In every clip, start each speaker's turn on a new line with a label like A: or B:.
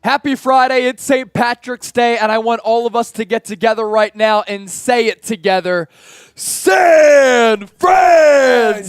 A: Happy Friday, it's St. Patrick's Day, and I want all of us to get together right now and say it together. San Francisco!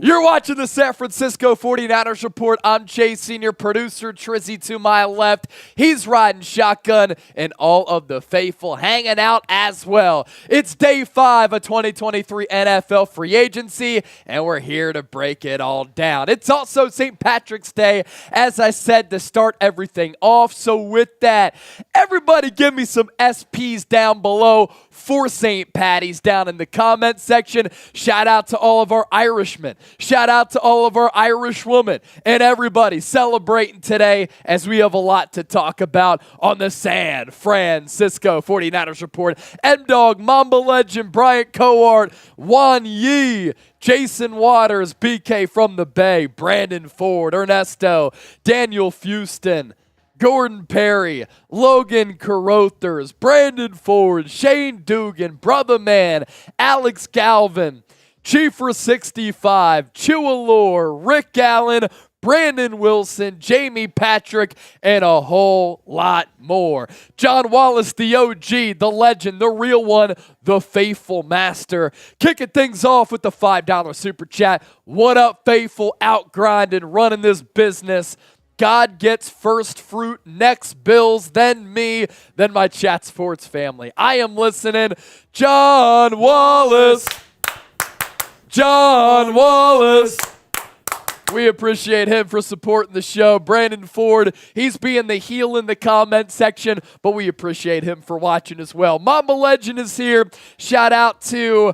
A: You're watching the San Francisco 49ers Report. I'm Jay, senior producer, Trizzy to my left. He's riding shotgun, and all of the faithful hanging out as well. It's day 5 of 2023 NFL free agency, and we're here to break it all down. It's also St. Patrick's Day, as I said, to start everything off. So with that, everybody give me some SPs down below for St. Patty's down in the comment section. Shout out to all of our Irishmen. Shout out to all of our Irish women and everybody celebrating today, as we have a lot to talk about on the San Francisco 49ers Report. M-Dog, Mamba Legend, Bryant Coart, Juan Yee, Jason Waters, BK from the Bay, Brandon Ford, Ernesto, Daniel Fuston, Gordon Perry, Logan Carothers, Brandon Ford, Shane Dugan, Brother Man, Alex Galvin, Chiefer 65, Chewalore, Rick Allen, Brandon Wilson, Jamie Patrick, and a whole lot more. John Wallace, the OG, the legend, the real one, the faithful master. Kicking things off with the $5 super chat. What up, faithful? Out grinding, running this business. God gets first fruit, next Bills, then me, then my Chat Sports family. I am listening. John Wallace. John Wallace. We appreciate him for supporting the show. Brandon Ford, he's being the heel in the comment section, but we appreciate him for watching as well. Mamba Legend is here. Shout out to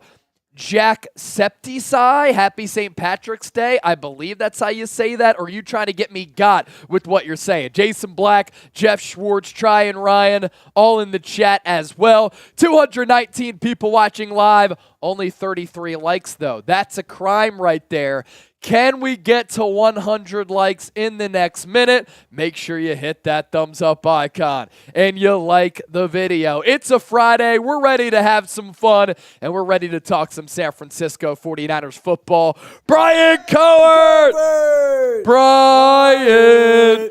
A: Jack Septisci, happy St. Patrick's Day. I believe that's how you say that, or are you trying to get me got with what you're saying? Jason Black, Jeff Schwartz, Try and Ryan, all in the chat as well. 219 people watching live, only 33 likes though. That's a crime right there. Can we get to 100 likes in the next minute? Make sure you hit that thumbs up icon and you like the video. It's a Friday. We're ready to have some fun, and we're ready to talk some San Francisco 49ers football. Bryan Coart! Bryan!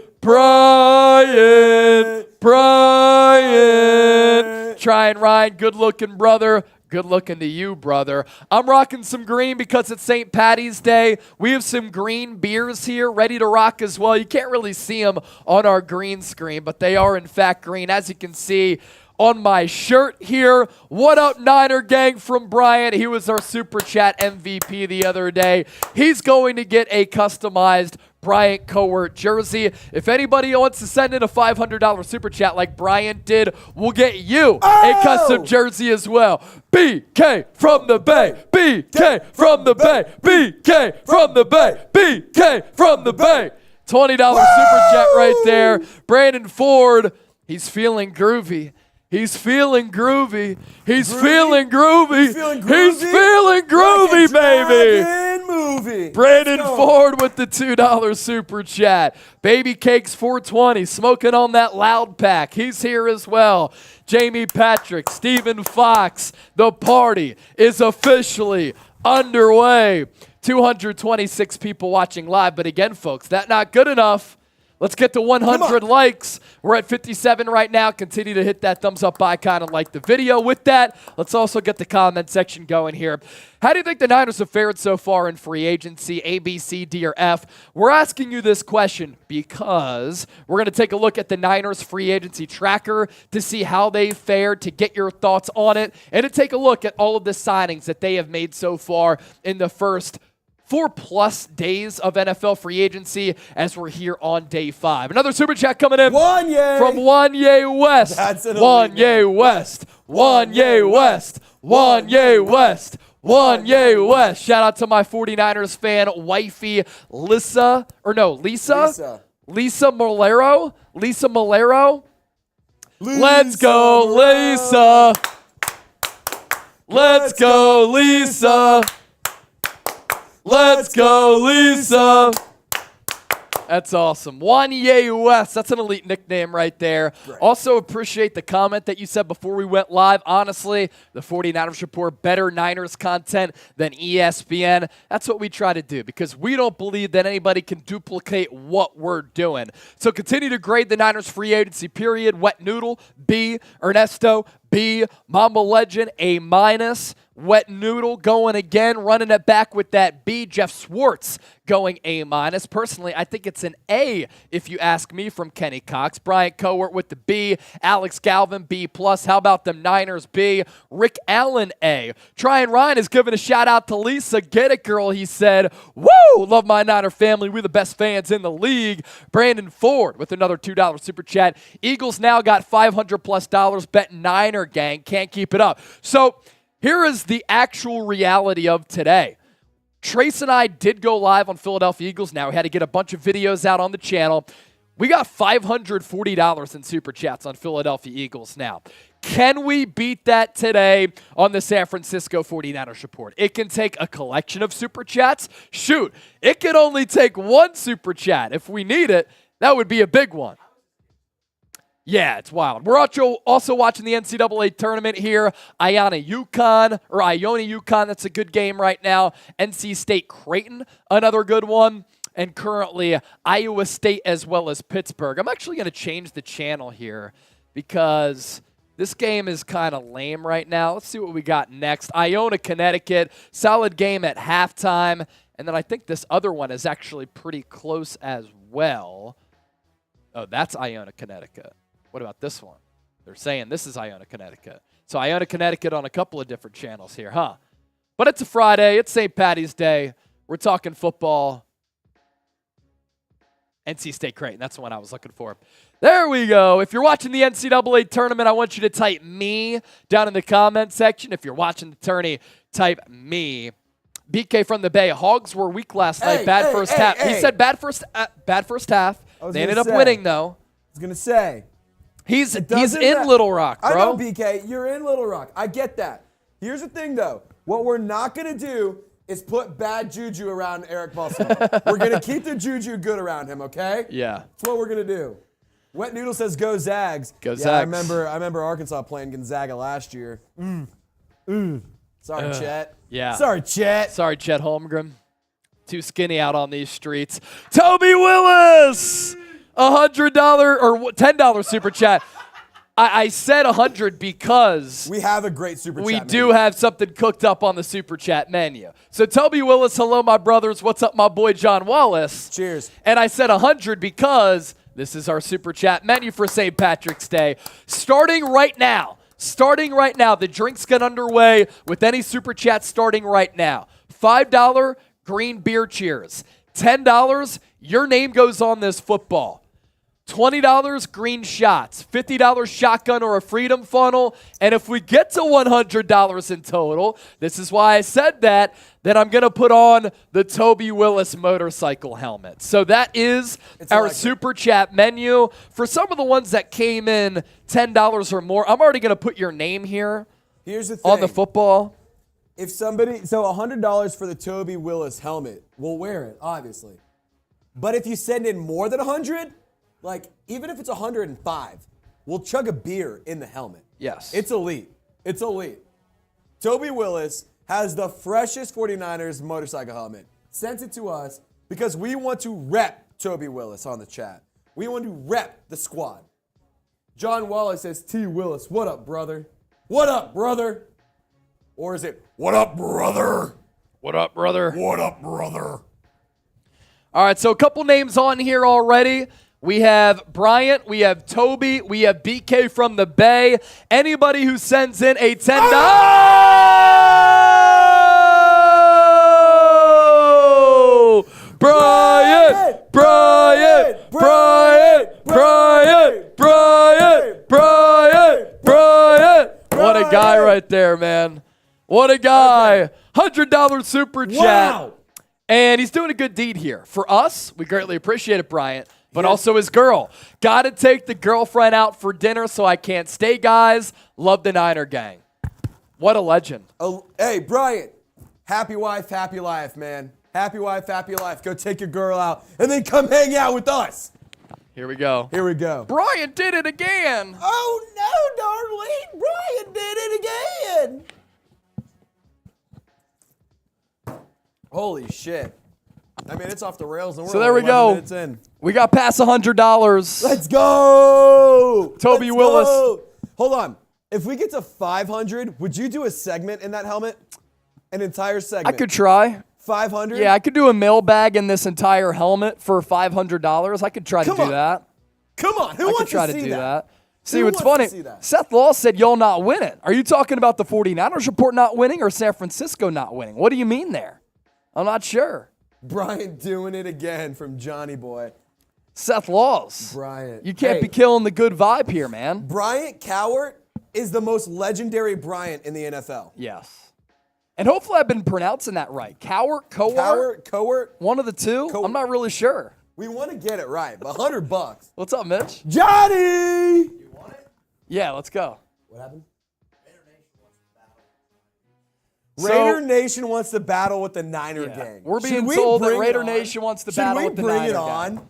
A: Try and Ryan, good looking brother. Good looking to you, brother. I'm rocking some green because it's St. Patty's Day. We have some green beers here ready to rock as well. You can't really see them on our green screen, but they are in fact green, as you can see on my shirt here. What up, Niner gang, from Brian. He was our Super Chat MVP the other day. He's going to get a customized Bryant Coart jersey. If anybody wants to send in a $500 Super Chat like Bryant did, we'll get you a custom jersey as well. BK from the Bay. BK from the Bay. BK from the Bay. BK from the Bay. $20 Super Chat right there. Brandon Ford, he's feeling groovy. He's feeling groovy. He's feeling groovy. He's feeling groovy, baby.
B: Movie.
A: Brandon Ford with the $2 super chat. Baby Cakes 420 smoking on that loud pack. He's here as well. Jamie Patrick, Stephen Fox. The party is officially underway. 226 people watching live. But again, folks, that's not good enough. Let's get to 100 likes. We're at 57 right now. Continue to hit that thumbs up icon and like the video. With that, let's also get the comment section going here. How do you think the Niners have fared so far in free agency, A, B, C, D, or F? We're asking you this question because we're going to take a look at the Niners free agency tracker to see how they fared, to get your thoughts on it, and to take a look at all of the signings that they have made so far in the first 4+ days of NFL free agency, as we're here on day 5. Another super chat coming in from Wanye West. Wanye West. Wanye West. Wanye West. Wanye West. Shout out to my 49ers fan wifey, Lisa. Lisa Molero. Lisa Molero. Let's go, Lisa. Let's go, Lisa. Let's go, Lisa. That's awesome. Wanye West. That's an elite nickname right there. Right. Also appreciate the comment that you said before we went live. Honestly, the 49ers Report, better Niners content than ESPN. That's what we try to do because we don't believe that anybody can duplicate what we're doing. So continue to grade the Niners free agency period. Wet Noodle, B. Ernesto, B. Mamba Legend, A-. Wet Noodle going again, running it back with that B. Jeff Swartz going A-. Personally, I think it's an A if you ask me from Kenny Cox. Bryant Cowart with the B. Alex Galvin, B+. How about them Niners, B. Rick Allen, A. Tryon Ryan is giving a shout out to Lisa. Get it, girl, he said. Woo! Love my Niner family. We're the best fans in the league. Brandon Ford with another $2 super chat. Eagles now got $500+ bet Niner gang. Can't keep it up. So, here is the actual reality of today. Trace and I did go live on Philadelphia Eagles now. We had to get a bunch of videos out on the channel. We got $540 in super chats on Philadelphia Eagles now. Can we beat that today on the San Francisco 49ers Report? It can take a collection of super chats. Shoot, it can only take one super chat. If we need it, that would be a big one. Yeah, it's wild. We're also watching the NCAA tournament here. Iona UConn, that's a good game right now. NC State Creighton, another good one. And currently Iowa State as well as Pittsburgh. I'm actually going to change the channel here because this game is kind of lame right now. Let's see what we got next. Iona, Connecticut, solid game at halftime. And then I think this other one is actually pretty close as well. Oh, that's Iona, Connecticut. What about this one? They're saying this is Iona, Connecticut. So Iona, Connecticut on a couple of different channels here, huh? But it's a Friday. It's St. Patty's Day. We're talking football. NC State Creighton. That's the one I was looking for. There we go. If you're watching the NCAA tournament, I want you to type me down in the comment section. If you're watching the tourney, type me. BK from the Bay. Hogs were weak last night. Bad first half. He said bad first half. They ended up winning, though.
B: I was going to say.
A: He's in Little Rock, bro.
B: I know, BK. You're in Little Rock. I get that. Here's the thing, though. What we're not going to do is put bad juju around Eric Balsamo. We're going to keep the juju good around him, okay?
A: Yeah.
B: That's what we're going to do. Wet Noodle says go Zags.
A: Go Zags.
B: I remember Arkansas playing Gonzaga last year. Sorry, Chet.
A: Yeah.
B: Sorry, Chet.
A: Sorry, Chet Holmgren. Too skinny out on these streets. Toby Willis! $100 or $10 super chat. I said 100 because
B: we have a great super chat.
A: We do have something cooked up on the super chat menu. So Toby Willis, hello my brothers. What's up my boy John Wallace?
B: Cheers.
A: And I said 100 because this is our super chat menu for St. Patrick's Day. Starting right now, the drinks get underway with any super chat starting right now. $5 green beer cheers. $10, your name goes on this football. $20 green shots, $50 shotgun or a freedom funnel, and if we get to $100 in total, this is why I said that, then I'm going to put on the Toby Willis motorcycle helmet. So that is our super chat menu. For some of the ones that came in $10 or more, I'm already going to put your name here.
B: Here's the thing.
A: On the football.
B: If somebody, so $100 for the Toby Willis helmet, we'll wear it, obviously. But if you send in more than 100, like, even if it's 105, we'll chug a beer in the helmet.
A: Yes.
B: It's elite. It's elite. Toby Willis has the freshest 49ers motorcycle helmet. Sent it to us because we want to rep Toby Willis on the chat. We want to rep the squad. John Wallace says, T. Willis, what up, brother? What up, brother? Or is it, what up, brother?
A: What up, brother?
B: What up, brother?
A: All right, so a couple names on here already. We have Bryant, we have Toby, we have BK from the Bay. Anybody who sends in a $10. Oh! Bryant! Bryant! Bryant! Bryant! Bryant! Bryant! Bryant! What a guy right there, man. What a guy. $100 super chat.
B: Wow.
A: And he's doing a good deed here. For us, we greatly appreciate it, Bryant. But also his girl. Got to take the girlfriend out for dinner so I can't stay, guys. Love the Niner gang. What a legend.
B: Hey, Bryant. Happy wife, happy life, man. Happy wife, happy life. Go take your girl out and then come hang out with us.
A: Here we go.
B: Here we go.
A: Brian did it again.
B: Oh, no, Darlene. Brian did it again. Holy shit. I mean, it's off the rails. And we're
A: So there we
B: 11
A: go.
B: minutes in.
A: We got past $100.
B: Let's go.
A: Toby
B: Let's
A: Willis.
B: go. Hold on. If we get to 500, would you do a segment in that helmet? An entire segment?
A: I could try.
B: 500?
A: Yeah, I could do a mailbag in this entire helmet for $500. I could try to do that.
B: Come on. Who
A: I
B: wants
A: could try
B: to
A: to
B: see
A: do
B: that?
A: that. See,
B: Who
A: what's
B: wants to
A: funny,
B: see that?
A: Seth Law said y'all not winning. Are you talking about the 49ers report not winning or San Francisco not winning? What do you mean there? I'm not sure.
B: Brian doing it again from Johnny Boy.
A: Seth Laws.
B: Bryant.
A: You can't
B: Hey,
A: be killing the good vibe here, man.
B: Bryant Cowart is the most legendary Bryant in the NFL.
A: Yes. And hopefully I've been pronouncing that right. Cowart?
B: Cowart.
A: One of the two? I'm not really sure.
B: We want to get it right, but $100.
A: What's up, Mitch?
B: Johnny! You want it?
A: Yeah, let's go.
B: What happened? Raider Nation wants to battle with the Niner gang.
A: We're being
B: Should we
A: told that
B: bring it
A: Raider
B: on?
A: Nation wants to
B: Should
A: battle
B: we
A: with the
B: bring
A: Niner
B: it
A: gang.
B: on?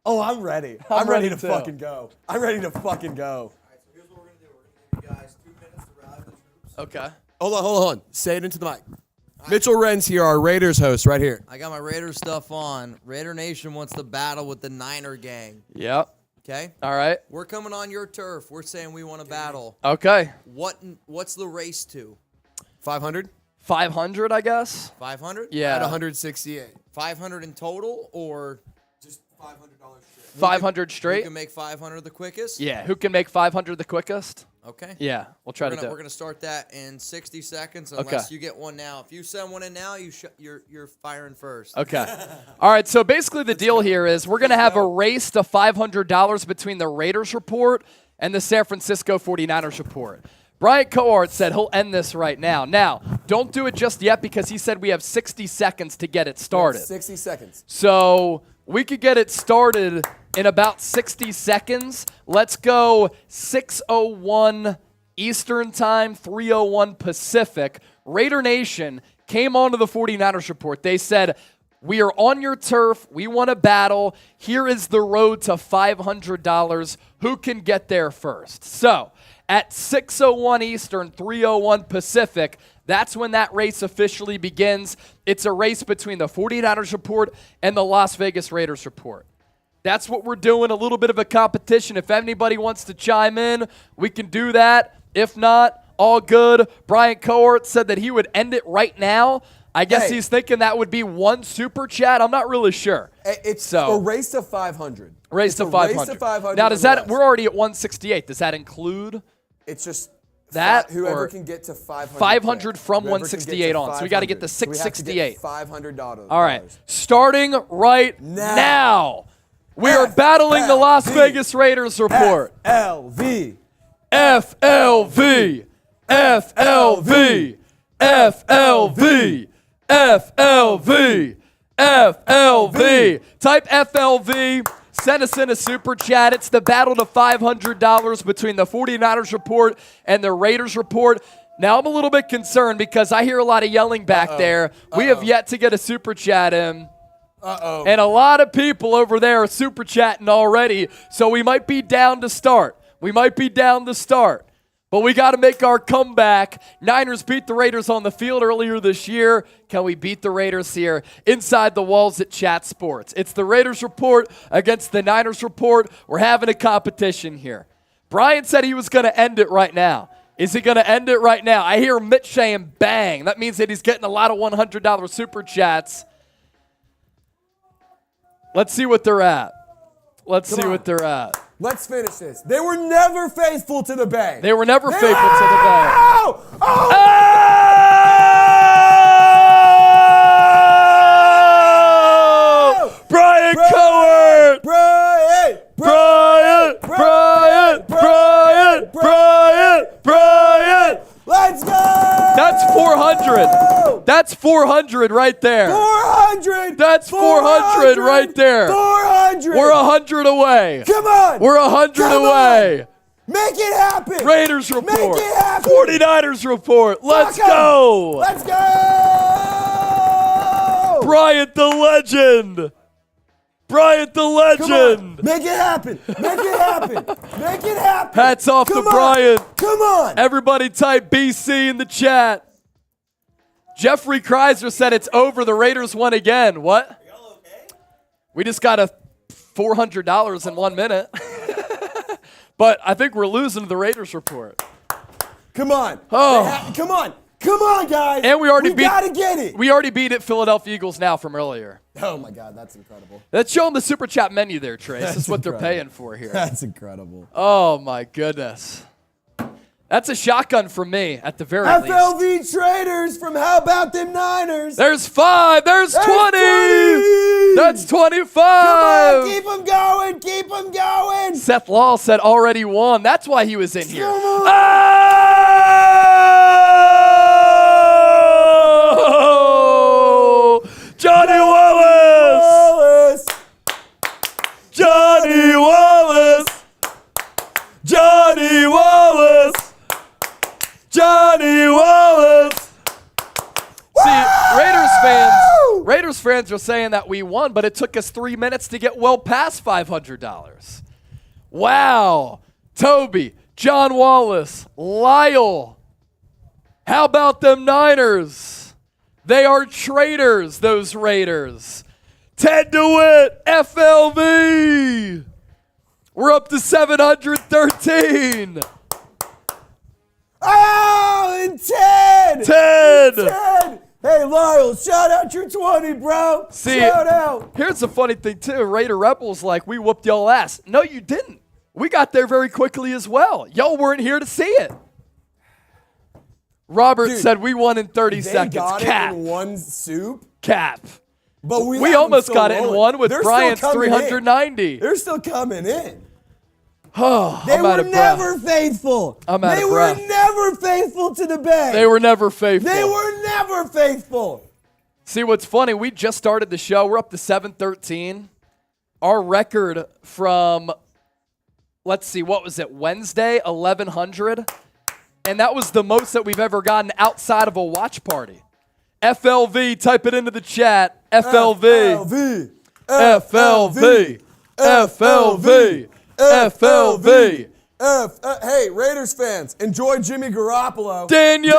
B: Oh, I'm ready.
A: I'm
B: ready
A: ready
B: to
A: too.
B: fucking go. I'm ready to fucking go.
C: All right, so here's what we're going to do. We're going to give you guys 2 minutes to rally the troops.
A: Okay.
B: Hold on. Say it into the mic. Mitchell Wren's here, our Raiders host, right here.
C: I got my Raider stuff on. Raider Nation wants to battle with the Niner gang.
A: Yep.
C: Okay?
A: All right.
C: We're coming on your turf. We're saying we want to battle.
A: Okay.
C: What's the race to?
B: 500?
A: 500, I guess.
C: 500?
A: Yeah.
B: At 168.
C: 500 in total, or
B: Just $500 straight.
A: 500
C: who
A: straight?
C: can make 500 the quickest?
A: Yeah. Who can make 500 the quickest?
C: Okay.
A: Yeah. We'll try
C: We're
A: to do
C: going
A: it.
C: to start that in 60 seconds
A: Okay.
C: unless you get one now. If you send one in now, you're firing first.
A: Okay. All right. So basically the deal here is we're going to have a race to $500 between the Raiders report and the San Francisco 49ers report. Brian Cohart said he'll end this right now. Now, don't do it just yet because he said we have 60 seconds to get it started.
B: 60 seconds.
A: So we could get it started in about 60 seconds. Let's go 6:01 Eastern Time, 3:01 Pacific. Raider Nation came onto the 49ers report. They said, we are on your turf. We want to battle. Here is the road to $500. Who can get there first? So at 6:01 Eastern, 3:01 Pacific, that's when that race officially begins. It's a race between the 49ers report and the Las Vegas Raiders report. That's what we're doing, a little bit of a competition. If anybody wants to chime in, we can do that. If not, all good. Brian Cohart said that he would end it right now. I guess he's thinking that would be one super chat. I'm not really sure.
B: It's a race to 500.
A: Race to 500.
B: Race to 500.
A: Now, does that? We're already at 168. Does that include
B: It's just
A: that?
B: whoever
A: or
B: can get to 500.
A: 500 from
B: Whoever can
A: 168
B: get to
A: on. So we got to get
B: 500.
A: to
B: So we have to get
A: 668.
B: $500.
A: All right. Starting right now. We are battling the Las Vegas Raiders report.
B: FLV.
A: FLV. FLV. FLV. FLV. FLV. Type FLV. Send us in a super chat. It's the battle to $500 between the 49ers report and the Raiders report. Now, I'm a little bit concerned because I hear a lot of yelling back there. We have yet to get a super chat in. And a lot of people over there are super chatting already, so we might be down to start. But we got to make our comeback. Niners beat the Raiders on the field earlier this year. Can we beat the Raiders here inside the walls at Chat Sports? It's the Raiders report against the Niners report. We're having a competition here. Brian said he was going to end it right now. Is he going to end it right now? I hear Mitch saying bang. That means that he's getting a lot of $100 super chats. Let's see what they're at. Let's finish
B: this. They were never faithful to the Bay.
A: They were never faithful to the Bay.
B: Oh!
A: Brian Cohart! Brian!
B: Let's go!
A: That's 400. That's 400 right there.
B: 400!
A: That's 400 right there.
B: 400!
A: We're 100 away.
B: Come on!
A: We're 100 away.
B: Make it happen!
A: Raiders report.
B: Make it happen!
A: 49ers report. Let's
B: Fuck 'em.
A: go.
B: Let's go!
A: Bryant the legend. Bryant the legend.
B: Make it happen. Make it happen. Make it happen.
A: Hats off to Bryant.
B: Come on.
A: Everybody type BC in the chat. Jeffrey Kreiser said it's over. The Raiders won again. What? Are y'all okay? We just got a $400 in 1 minute. But I think we're losing to the Raiders report.
B: Come on.
A: Oh.
B: Come on. Come on, guys.
A: And we
B: gotta get it.
A: We already beat it Philadelphia Eagles now from earlier.
B: Oh my God, that's incredible.
A: Let's show them the super chat menu there, Trace. That's what
B: incredible.
A: they're paying for here.
B: That's incredible.
A: Oh my goodness. That's a shotgun from me at the very least.
B: FLV traders from How About Them Niners.
A: There's 5. There's 20.
B: 20.
A: That's 25.
B: Come on, keep them going. Keep them going.
A: Seth Law said already won. That's why he was in here.
B: Come on.
A: Oh! Johnny Wallace. Johnny Wallace. Johnny Wallace. Johnny Wallace. See, Raiders fans are saying that we won, but it took us 3 minutes to get well past $500. Wow. Toby, John Wallace, Lyle. How about them Niners? They are traitors, those Raiders. Ted DeWitt, FLV. We're up to 713.
B: Oh, and Ted.
A: Ted.
B: Hey, Lyle, shout out your 20, bro.
A: See,
B: shout out.
A: Here's the funny thing, too. Raider Rebels like, we whooped y'all ass. No, you didn't. We got there very quickly as well. Y'all weren't here to see it. Robert said we won in 30 seconds.
B: They got
A: Cap.
B: it in one soup.
A: Cap.
B: But
A: we almost got it in one with Bryant's 390.
B: They're still coming in.
A: Oh,
B: they were never faithful.
A: They were
B: never faithful to the Bay.
A: They were never faithful.
B: They were never faithful.
A: See, what's funny, we just started the show. We're up to 713. Our record from, let's see, what was it, Wednesday, 1,100. And that was the most that we've ever gotten outside of a watch party. FLV, type it into the chat. FLV. FLV. FLV. FLV.
B: Hey, Raiders fans, enjoy Jimmy Garoppolo.
A: Daniel!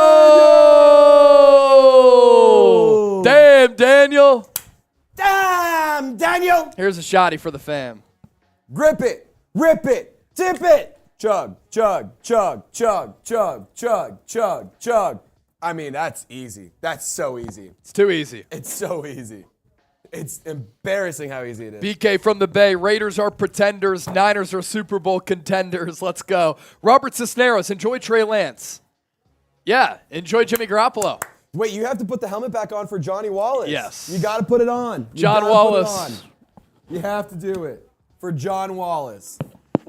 A: Damn, Daniel.
B: Damn, Daniel.
A: Here's a shotty for the fam.
B: Grip it, rip it, tip it. Chug, chug, chug, chug, chug, chug, chug, chug. I mean, that's easy. That's so easy.
A: It's too easy.
B: It's so easy. It's embarrassing how easy it is.
A: BK from the Bay. Raiders are pretenders. Niners are Super Bowl contenders. Let's go. Robert Cisneros. Enjoy Trey Lance. Yeah, enjoy Jimmy Garoppolo.
B: Wait, you have to put the helmet back on for Johnny Wallace.
A: Yes.
B: You got to put it on.
A: John Wallace.
B: You have to do it for John Wallace.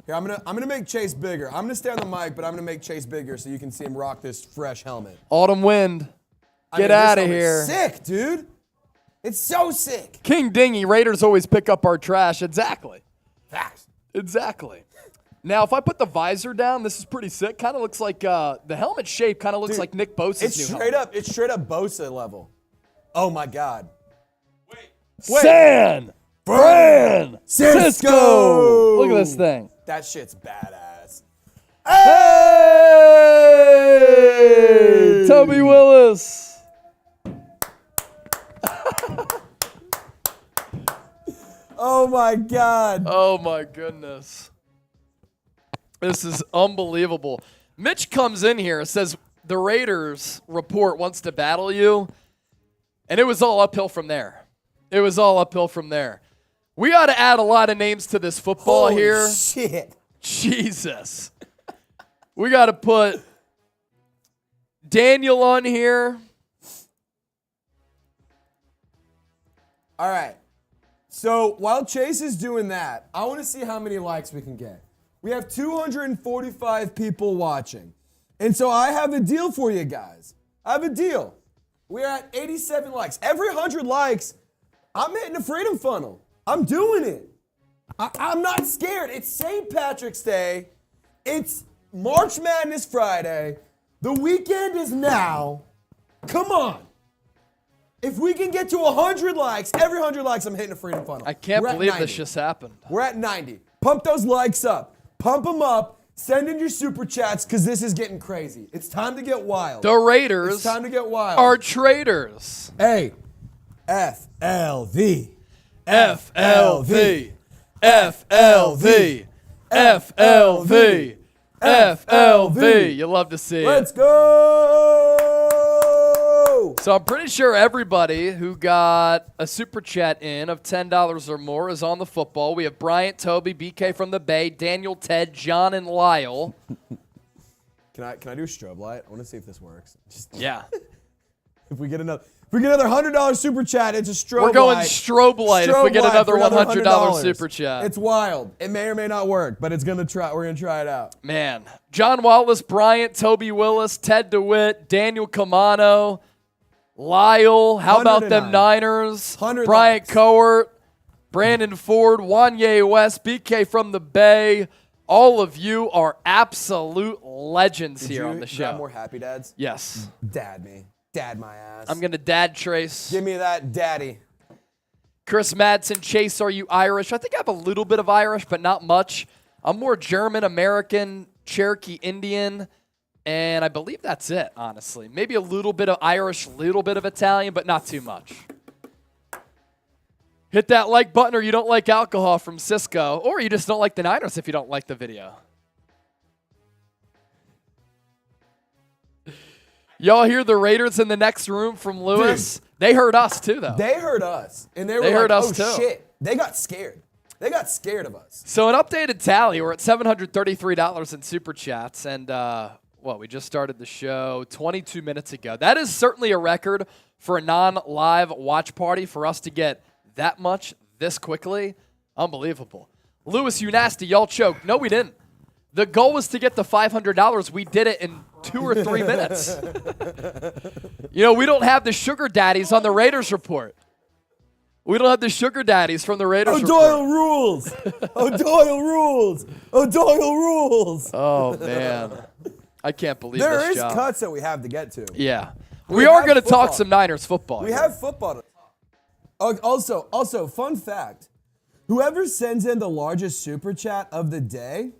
B: Here, I'm gonna make Chase bigger. I'm gonna stay on the mic, but I'm gonna make Chase bigger so you can see him rock this fresh helmet.
A: Autumn Wind. Get out of here.
B: Sick, dude. It's so sick.
A: King Dingy. Raiders always pick up our trash. Exactly.
B: Facts.
A: Exactly. Now, if I put the visor down, this is pretty sick. Kind of looks like the helmet shape kind of looks like Nick Bosa's new helmet.
B: It's straight up Bosa level. Oh my God. Wait.
A: San Francisco. Look at this thing.
B: That shit's badass.
A: Hey! Toby Willis.
B: Oh my God.
A: Oh my goodness. This is unbelievable. Mitch comes in here and says the Raiders report wants to battle you. And it was all uphill from there. It was all uphill from there. We got to add a lot of names to this football
B: Holy
A: here.
B: Shit.
A: Jesus. We got to put Daniel on here.
B: All right. So while Chase is doing that, I want to see how many likes we can get. We have 245 people watching. And so I have a deal for you guys. I have a deal. We're at 87 likes. Every 100 likes, I'm hitting a freedom funnel. I'm doing it. I'm not scared. It's St. Patrick's Day. It's March Madness Friday. The weekend is now. Come on. If we can get to 100 likes, every 100 likes, I'm hitting a freedom funnel.
A: I can't
B: We're at
A: believe
B: 90.
A: this just happened.
B: We're at 90. Pump those likes up. Pump them up. Send in your super chats because this is getting crazy. It's time to get wild.
A: The Raiders
B: It's time to get wild.
A: are traitors.
B: Hey, FLV.
A: FLV. FLV. FLV. FLV. You love to see it.
B: Let's go.
A: So I'm pretty sure everybody who got a super chat in of $10 or more is on the football. We have Bryant, Toby, BK from the Bay, Daniel, Ted, John, and Lyle.
B: Can I do a strobe light? I want to see if this works.
A: Yeah.
B: If we get another $100 super chat, it's a strobe light.
A: We're going strobe light if we get another $100 super chat.
B: It's wild. It may or may not work, but we're gonna try it out.
A: Man. John Wallace, Bryant, Toby Willis, Ted DeWitt, Daniel Camano, Lyle. How about them
B: 109.
A: Niners?
B: 100
A: Bryant
B: likes.
A: Coert, Brandon Ford, Wanye West, BK from the Bay. All of you are absolute legends here on the show.
B: Got more happy dads?
A: Yes.
B: Dad me. Dad my ass.
A: I'm going to dad trace.
B: Give me that daddy.
A: Chris Madsen, Chase, are you Irish? I think I have a little bit of Irish, but not much. I'm more German, American, Cherokee, Indian, and I believe that's it, honestly. Maybe a little bit of Irish, little bit of Italian, but not too much. Hit that like button or you don't like alcohol from Cisco, or you just don't like the Niners if you don't like the video. Y'all hear the Raiders in the next room from Lewis? Dude, they heard us too, though.
B: They heard us. And they were
A: heard
B: like,
A: us
B: oh,
A: too.
B: shit. They got scared. They got scared of us.
A: So an updated tally, we're at $733 in Super Chats, and we just started the show 22 minutes ago. That is certainly a record for a non-live watch party for us to get that much this quickly. Unbelievable. Lewis, you nasty, y'all choked. No, we didn't. The goal was to get the $500. We did it in 2 or 3 minutes. You know, we don't have the sugar daddies on the Raiders report. We don't have the sugar daddies from the Raiders
B: O'Doyle
A: report.
B: rules. O'Doyle rules. O'Doyle rules.
A: Oh, man. I can't believe
B: There
A: this
B: is
A: job.
B: cuts that we have to get to.
A: Yeah. We are
B: have
A: going to talk
B: football.
A: some Niners football.
B: We
A: here.
B: have football to talk. Also, fun fact. Whoever sends in the largest super chat of the day,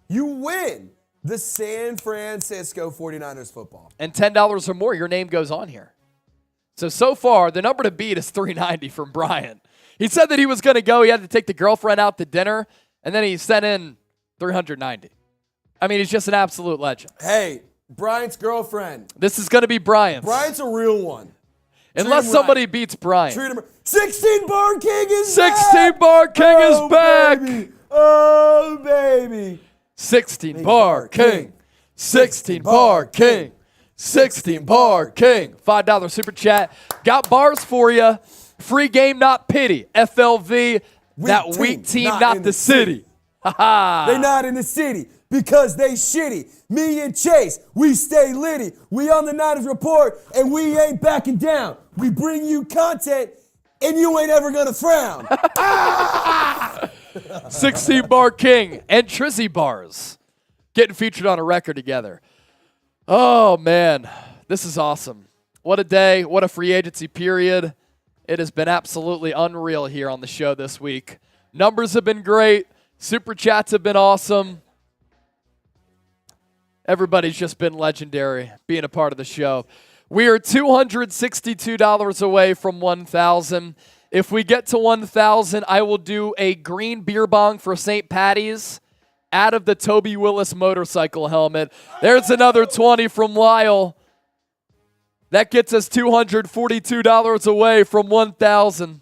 B: you win the San Francisco 49ers football.
A: And $10 or more, your name goes on here. So far, the number to beat is 390 from Brian. He said that he was going to go. He had to take the girlfriend out to dinner, and then he sent in 390. I mean, he's just an absolute legend.
B: Hey, Bryant's girlfriend.
A: This is going to be Brian's.
B: Bryant's a real one.
A: Unless
B: him
A: somebody
B: right.
A: beats Brian.
B: Treat him. 16 Bar King is
A: 16
B: back.
A: Bar King is back.
B: Baby. Oh, baby.
A: 16 Bar King. 16 Bar King. 16 Bar King. $5 super chat. Got bars for you. Free game, not pity. FLV, that weak team, not the city. Ha
B: They not in the city because they shitty. Me and Chase, we stay litty. We on the Niners report and we ain't backing down. We bring you content and you ain't ever gonna frown.
A: 16 Bar King and Trizzy Bars getting featured on a record together. Oh, man. This is awesome. What a day. What a free agency period. It has been absolutely unreal here on the show this week. Numbers have been great. Super chats have been awesome. Everybody's just been legendary being a part of the show. We are $262 away from 1,000. If we get to 1,000, I will do a green beer bong for St. Patty's out of the Toby Willis motorcycle helmet. There's another 20 from Lyle. That gets us $242 away from 1,000.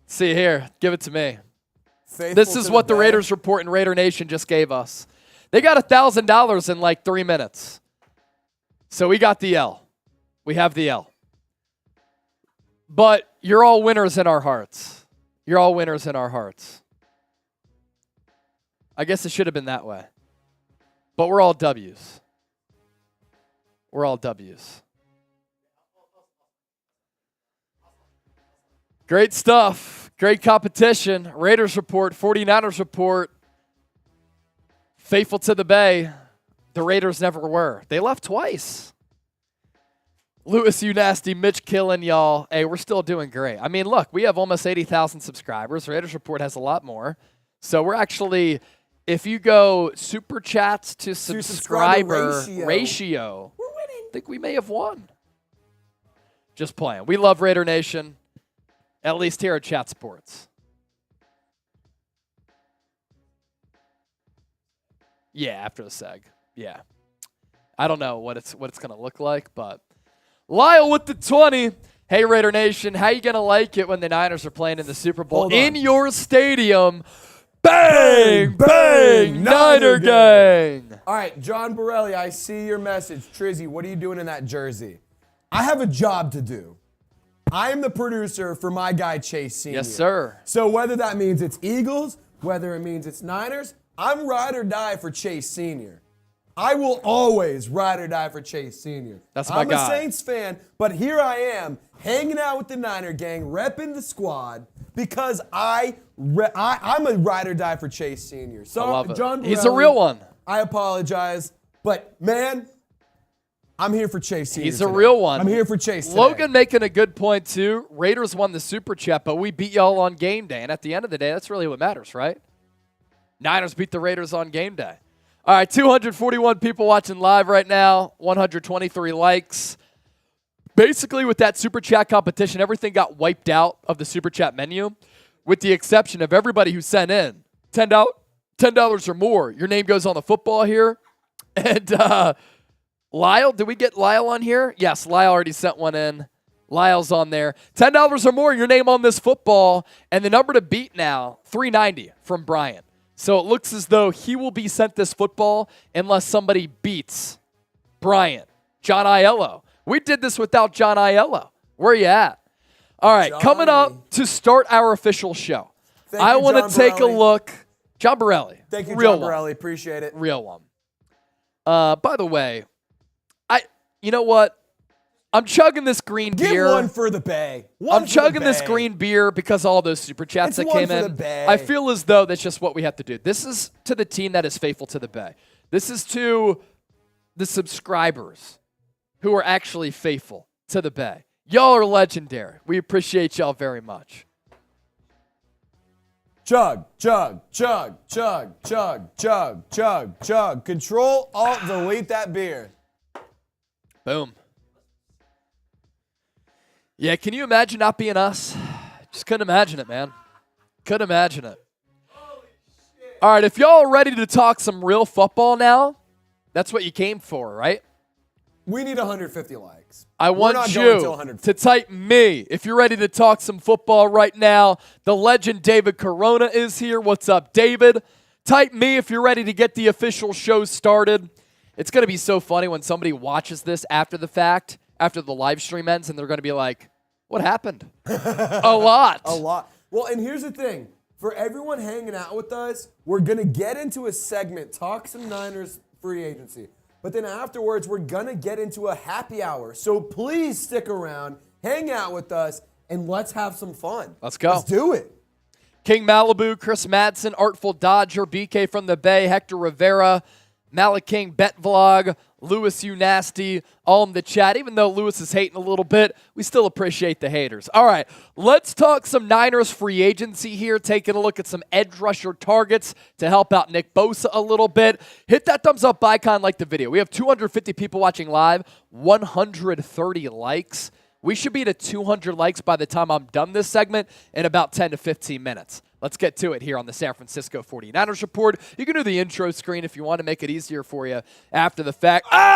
A: See here. Give it to me. This is what the Raiders report and Raider Nation just gave us. They got $1,000 in like 3 minutes. So we got the L. We have the L. But you're all winners in our hearts. You're all winners in our hearts. I guess it should have been that way. But we're all W's. We're all W's. Great stuff. Great competition. Raiders report, 49ers report. Faithful to the Bay. The Raiders never were. They left twice. Lewis, you nasty. Mitch killing y'all. Hey, we're still doing great. I mean, look, we have almost 80,000 subscribers. Raiders report has a lot more. So we're actually, if you go super chats to subscriber ratio,
B: we're winning.
A: I think we may have won. Just playing. We love Raider Nation, at least here at Chat Sports. Yeah, after the seg. Yeah. I don't know what it's going to look like, but Lyle with the 20. Hey, Raider Nation, how you going to like it when the Niners are playing in the Super Bowl in your stadium? Bang, bang, Niner gang.
B: All right, John Borelli, I see your message. Trizzy, what are you doing in that jersey? I have a job to do. I am the producer for my guy Chase Sr.
A: Yes, sir.
B: So whether that means it's Eagles, whether it means it's Niners, I'm ride or die for Chase Sr. I will always ride or die for Chase Sr.
A: That's my guy.
B: I'm a Saints fan, but here I am hanging out with the Niner gang, repping the squad because I'm a ride or die for Chase Sr. So,
A: I love it.
B: John Borelli,
A: he's a real one.
B: I apologize, but man, I'm here for Chase Sr.
A: He's a
B: today.
A: real one.
B: I'm here for Chase today.
A: Logan making a good point, too. Raiders won the Super Chat, but we beat y'all on game day. And at the end of the day, that's really what matters, right? Niners beat the Raiders on game day. All right, 241 people watching live right now, 123 likes. Basically, with that Super Chat competition, everything got wiped out of the Super Chat menu, with the exception of everybody who sent in $10 or more. Your name goes on the football here. And Lyle, did we get Lyle on here? Yes, Lyle already sent one in. Lyle's on there. $10 or more, your name on this football. And the number to beat now, $390 from Brian. So it looks as though he will be sent this football unless somebody beats Brian. John Aiello. We did this without John Aiello. Where you at? All right,
B: Johnny.
A: coming up to start our official show. I want to take a look. John Borelli.
B: Thank you,
A: Real
B: John
A: one.
B: Borelli. Appreciate it.
A: Real one. By the way, you know what? I'm chugging this green beer.
B: Give one for the Bay.
A: I'm chugging this green beer because all those super chats that came in. I feel as though that's just what we have to do. This is to the team that is faithful to the Bay. This is to the subscribers who are actually faithful to the Bay. Y'all are legendary. We appreciate y'all very much.
B: Chug, chug, chug, chug, chug, chug, chug, chug. Control, Alt, delete that beer.
A: Boom. Yeah, can you imagine not being us? Just couldn't imagine it, man. Couldn't imagine it. All right, if y'all are ready to talk some real football now, that's what you came for, right?
B: We need 150 likes.
A: I want you to type me if you're ready to talk some football right now. The legend David Corona is here. What's up, David? Type me if you're ready to get the official show started. It's going to be so funny when somebody watches this after the fact, after the live stream ends, and they're going to be like, what happened? A lot.
B: A lot. Well, and here's the thing. For everyone hanging out with us, we're going to get into a segment, talk some Niners free agency. But then afterwards, we're going to get into a happy hour. So please stick around, hang out with us, and let's have some fun.
A: Let's go.
B: Let's do it.
A: King Malibu, Chris Madsen, Artful Dodger, BK from the Bay, Hector Rivera, Malik King, Bet Vlog, Lewis, you nasty, all in the chat. Even though Lewis is hating a little bit, we still appreciate the haters. All right, let's talk some Niners free agency here, taking a look at some edge rusher targets to help out Nick Bosa a little bit. Hit that thumbs up icon, like the video. We have 250 people watching live, 130 likes. We should be to 200 likes by the time I'm done this segment in about 10 to 15 minutes. Let's get to it here on the San Francisco 49ers Report. You can do the intro screen if you want to make it easier for you after the fact. Oh!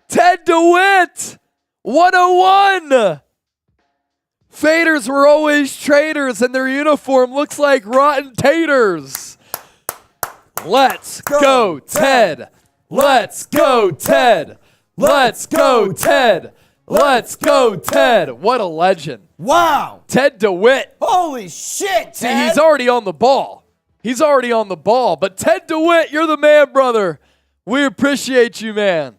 A: Ted DeWitt! 101! Faders were always traitors, and their uniform looks like rotten taters. Let's go, Ted! Let's go, Ted! Let's go, Ted! Let's go, Ted! What a legend.
B: Wow.
A: Ted DeWitt.
B: Holy shit, Ted.
A: See, he's already on the ball. He's already on the ball. But Ted DeWitt, you're the man, brother. We appreciate you, man.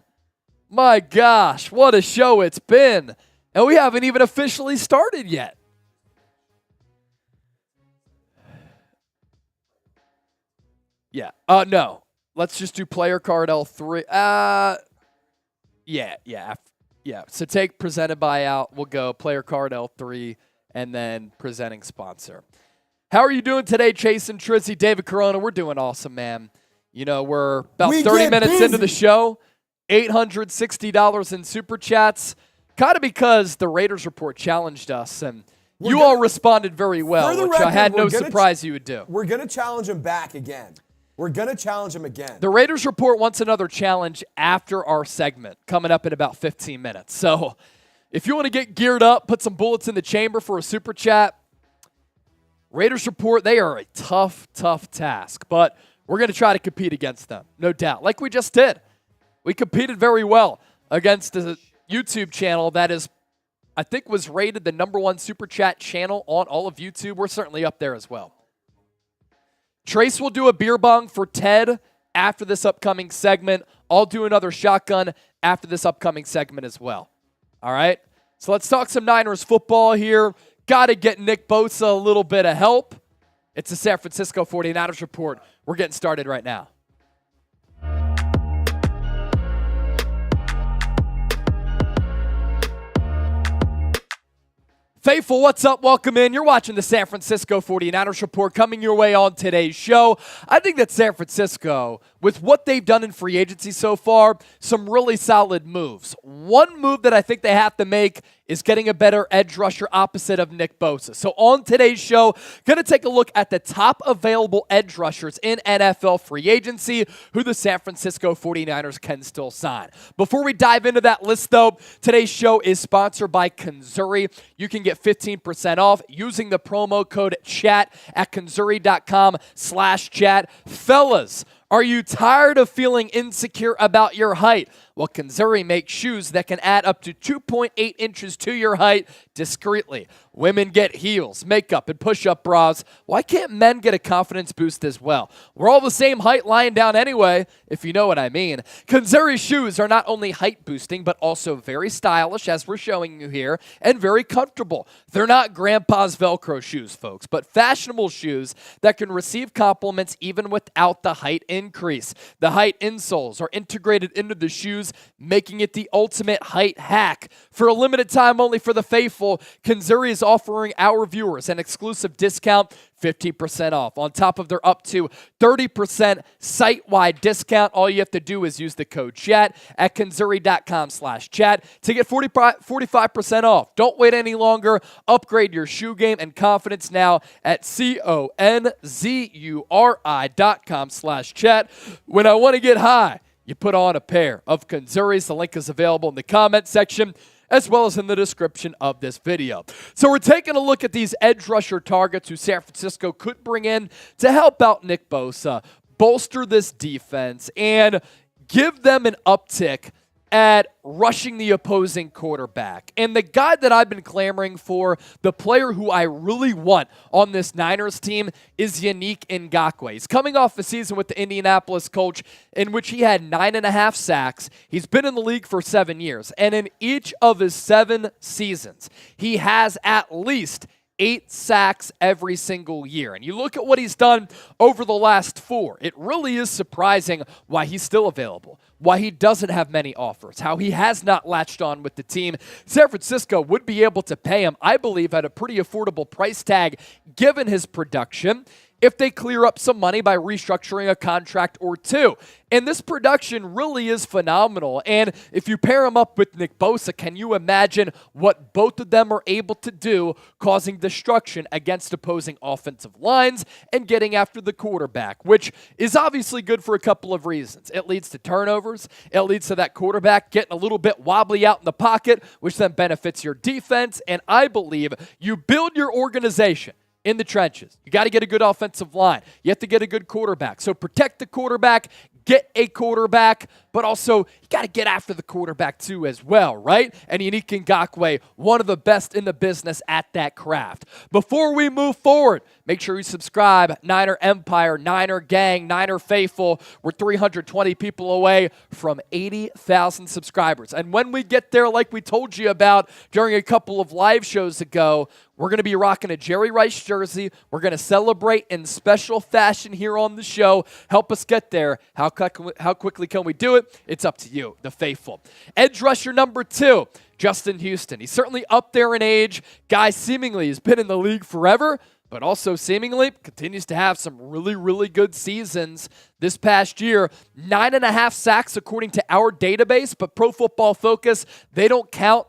A: My gosh, what a show it's been. And we haven't even officially started yet. Yeah. No. Let's just do player card L3. Yeah. So take presented by out. We'll go player card L3 and then presenting sponsor. How are you doing today, Chase and Trizzy? David Corona, we're doing awesome, man. You know, we're about 30 minutes into the show. $860 in super chats. Kind of because the Raiders Report challenged us, and you all responded very well, which I had no surprise you would do.
B: We're going to challenge him back again. We're going to challenge him again.
A: The Raiders Report wants another challenge after our segment, coming up in about 15 minutes. So if you want to get geared up, put some bullets in the chamber for a super chat. Raiders Report, they are a tough, tough task, but we're going to try to compete against them, no doubt, like we just did. We competed very well against a YouTube channel that is, I think, was rated the #1 super chat channel on all of YouTube. We're certainly up there as well. Trace will do a beer bong for Ted after this upcoming segment. I'll do another shotgun after this upcoming segment as well. All right? So let's talk some Niners football here. Got to get Nick Bosa a little bit of help. It's the San Francisco 49ers Report. We're getting started right now. Faithful, what's up? Welcome in. You're watching the San Francisco 49ers Report coming your way on today's show. I think that San Francisco, with what they've done in free agency so far, some really solid moves. One move that I think they have to make is getting a better edge rusher opposite of Nick Bosa. So on today's show, going to take a look at the top available edge rushers in NFL free agency who the San Francisco 49ers can still sign. Before we dive into that list, though, today's show is sponsored by Kanzuri. You can get 15% off using the promo code CHAT at kanzuri.com/chat. Fellas, are you tired of feeling insecure about your height? Well, Kanzuri makes shoes that can add up to 2.8 inches to your height discreetly. Women get heels, makeup, and push-up bras. Why can't men get a confidence boost as well? We're all the same height lying down anyway, if you know what I mean. Kanzuri shoes are not only height boosting, but also very stylish, as we're showing you here, and very comfortable. They're not grandpa's Velcro shoes, folks, but fashionable shoes that can receive compliments even without the height increase. The height insoles are integrated into the shoes, making it the ultimate height hack. For a limited time only for the faithful, Kanzuri is offering our viewers an exclusive discount, 50% off. On top of their up to 30% site-wide discount, all you have to do is use the code CHAT at kanzuri.com/chat to get 45% off. Don't wait any longer. Upgrade your shoe game and confidence now at kanzuri.com/chat. When I want to get high, you put on a pair of Kanzuris. The link is available in the comment section as well as in the description of this video. So we're taking a look at these edge rusher targets who San Francisco could bring in to help out Nick Bosa, bolster this defense, and give them an uptick at rushing the opposing quarterback. And the guy that I've been clamoring for, the player who I really want on this Niners team, is Yannick Ngakoue. He's coming off a season with the Indianapolis Colts in which he had 9.5 sacks. He's been in the league for 7 years. And in each of his 7 seasons, he has at least 8 sacks every single year. And you look at what he's done over the last 4. It really is surprising why he's still available, why he doesn't have many offers, how he has not latched on with the team. San Francisco would be able to pay him, I believe, at a pretty affordable price tag given his production, if they clear up some money by restructuring a contract or 2. And this production really is phenomenal. And if you pair him up with Nick Bosa, can you imagine what both of them are able to do, causing destruction against opposing offensive lines and getting after the quarterback, which is obviously good for a couple of reasons. It leads to turnovers. It leads to that quarterback getting a little bit wobbly out in the pocket, which then benefits your defense. And I believe you build your organization in the trenches. You got to get a good offensive line. You have to get a good quarterback. So protect the quarterback, get a quarterback, but also you got to get after the quarterback too as well, right? And Yannick Ngakoue, one of the best in the business at that craft. Before we move forward, make sure you subscribe. Niner Empire, Niner Gang, Niner Faithful. We're 320 people away from 80,000 subscribers. And when we get there, like we told you about during a couple of live shows ago, we're going to be rocking a Jerry Rice jersey. We're going to celebrate in special fashion here on the show. Help us get there. How quickly can we do it? It's up to you, the faithful. Edge rusher number 2, Justin Houston. He's certainly up there in age. Guy seemingly has been in the league forever, but also seemingly continues to have some really, really good seasons. This past year, 9.5 sacks according to our database, but Pro Football Focus, they don't count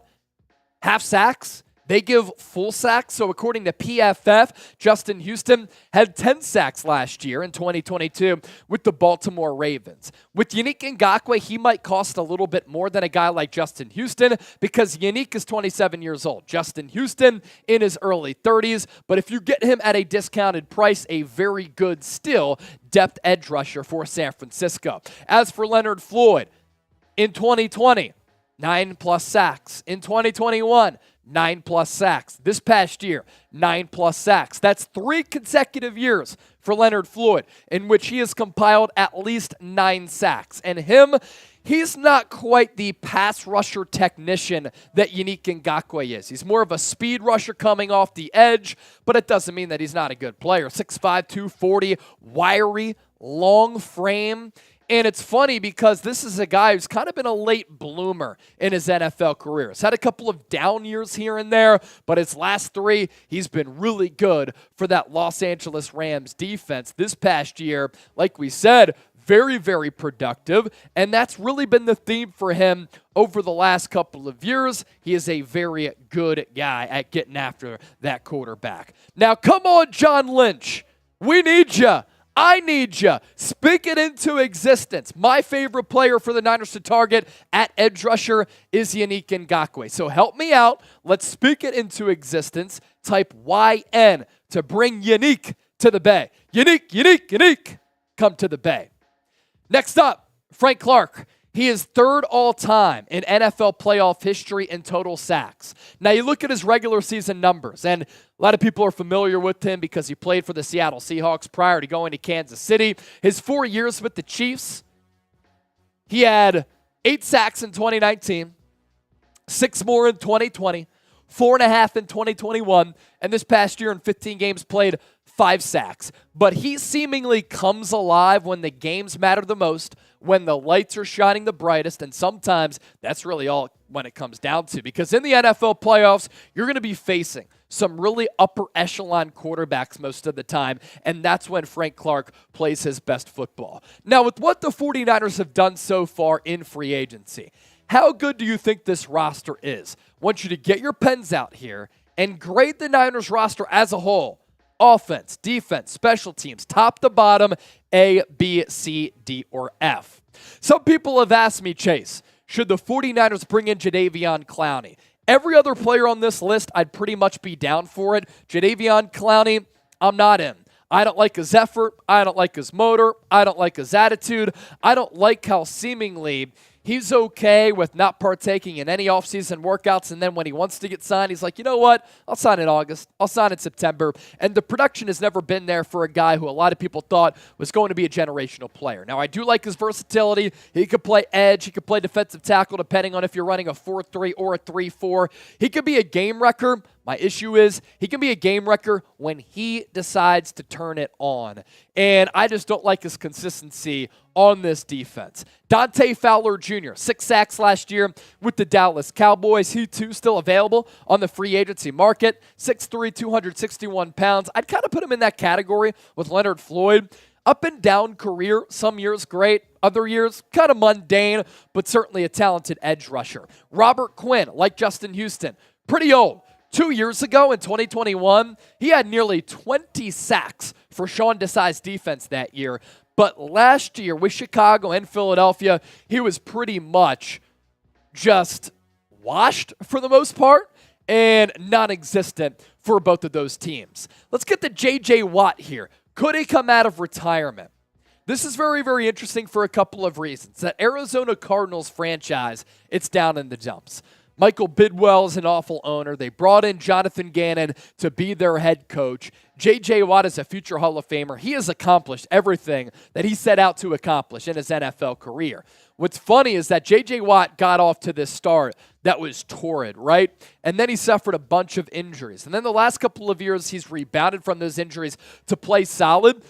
A: half sacks. They give full sacks. So according to PFF, Justin Houston had 10 sacks last year in 2022 with the Baltimore Ravens. With Yannick Ngakoue, he might cost a little bit more than a guy like Justin Houston because Yannick is 27 years old. Justin Houston in his early 30s. But if you get him at a discounted price, a very good still depth edge rusher for San Francisco. As for Leonard Floyd, in 2020, 9+ sacks. In 2021, 9+ sacks. This past year, 9+ sacks. That's 3 consecutive years for Leonard Floyd in which he has compiled at least 9 sacks. And he's not quite the pass rusher technician that Yannick Ngakoue is. He's more of a speed rusher coming off the edge, but it doesn't mean that he's not a good player. 6'5", 240, wiry, long frame. And it's funny because this is a guy who's kind of been a late bloomer in his NFL career. He's had a couple of down years here and there, but his last 3, he's been really good for that Los Angeles Rams defense. This past year, like we said, very, very productive, and that's really been the theme for him over the last couple of years. He is a very good guy at getting after that quarterback. Now, come on, John Lynch. We need you. I need you. Speak it into existence. My favorite player for the Niners to target at edge rusher is Yannick Ngakoue. So help me out. Let's speak it into existence. Type YN to bring Yannick to the Bay. Yannick, come to the Bay. Next up, Frank Clark. He is 3rd all-time in NFL playoff history in total sacks. Now, you look at his regular season numbers, and a lot of people are familiar with him because he played for the Seattle Seahawks prior to going to Kansas City. His 4 years with the Chiefs, he had 8 sacks in 2019, 6 more in 2020, 4.5 in 2021, and this past year in 15 games played, 5 sacks. But he seemingly comes alive when the games matter the most, when the lights are shining the brightest, and sometimes that's really all when it comes down to. Because in the NFL playoffs, you're going to be facing some really upper echelon quarterbacks most of the time, and that's when Frank Clark plays his best football. Now, with what the 49ers have done so far in free agency, how good do you think this roster is? I want you to get your pens out here and grade the Niners roster as a whole. Offense, defense, special teams, top to bottom, A, B, C, D, or F. Some people have asked me, Chase, should the 49ers bring in Jadeveon Clowney? Every other player on this list, I'd pretty much be down for it. Jadeveon Clowney, I'm not in. I don't like his effort. I don't like his motor. I don't like his attitude. I don't like how seemingly he's okay with not partaking in any offseason workouts, and then when he wants to get signed, he's like, you know what? I'll sign in August. I'll sign in September. And the production has never been there for a guy who a lot of people thought was going to be a generational player. Now, I do like his versatility. He could play edge. He could play defensive tackle, depending on if you're running a 4-3 or a 3-4. He could be a game wrecker. My issue is he can be a game wrecker when he decides to turn it on. And I just don't like his consistency on this defense. Dante Fowler Jr., 6 sacks last year with the Dallas Cowboys. He, too, still available on the free agency market. 6'3", 261 pounds. I'd kind of put him in that category with Leonard Floyd. Up and down career, some years great, other years kind of mundane, but certainly a talented edge rusher. Robert Quinn, like Justin Houston, pretty old. 2 years ago in 2021, he had nearly 20 sacks for Sean Desai's defense that year. But last year with Chicago and Philadelphia, he was pretty much just washed for the most part and non-existent for both of those teams. Let's get to J.J. Watt here. Could he come out of retirement? This is very, very interesting for a couple of reasons. That Arizona Cardinals franchise, it's down in the dumps. Michael Bidwell is an awful owner. They brought in Jonathan Gannon to be their head coach. J.J. Watt is a future Hall of Famer. He has accomplished everything that he set out to accomplish in his NFL career. What's funny is that J.J. Watt got off to this start that was torrid, right? And then he suffered a bunch of injuries. And then the last couple of years, he's rebounded from those injuries to play solid.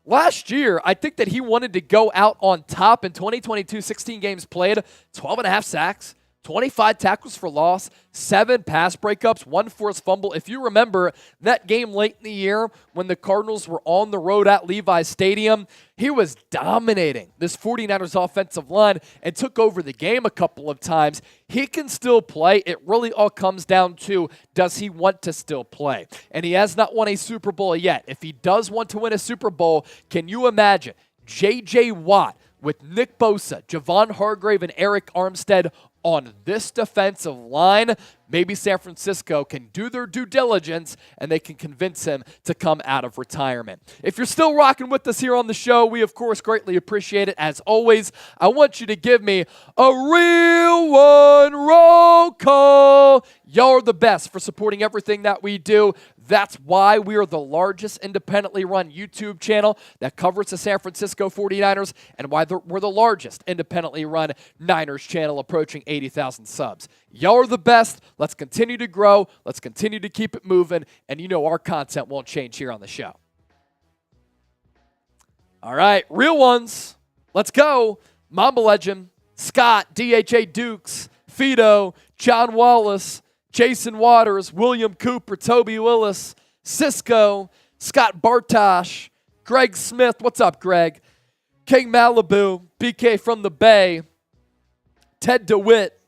A: Last year, I think that he wanted to go out on top. In 2022, 16 games played, 12 and a half sacks, 25 tackles for loss, 7 pass breakups, 1 forced fumble. If you remember that game late in the year when the Cardinals were on the road at Levi's Stadium, he was dominating this 49ers offensive line and took over the game a couple of times. He can still play. It really all comes down to, does he want to still play? And he has not won a Super Bowl yet. If he does want to win a Super Bowl, can you imagine J.J. Watt with Nick Bosa, Javon Hargrave, and Eric Armstead on this defensive line? Maybe San Francisco can do their due diligence and they can convince him to come out of retirement. If you're still rocking with us here on the show, we of course greatly appreciate it. As always, I want you to give me a real one roll call. Y'all are the best for supporting everything that we do. That's why we are the largest independently run YouTube channel that covers the San Francisco 49ers and why we're the largest independently run Niners channel approaching 80,000 subs. Y'all are the best. Let's continue to grow. Let's continue to keep it moving. And you know our content won't change here on the show. All right, real ones. Let's go. Mamba Legend, Scott, DHA Dukes, Fido, John Wallace, Jason Waters, William Cooper, Toby Willis, Cisco, Scott Bartosh, Greg Smith. What's up, Greg? King Malibu, BK from the Bay, Ted DeWitt,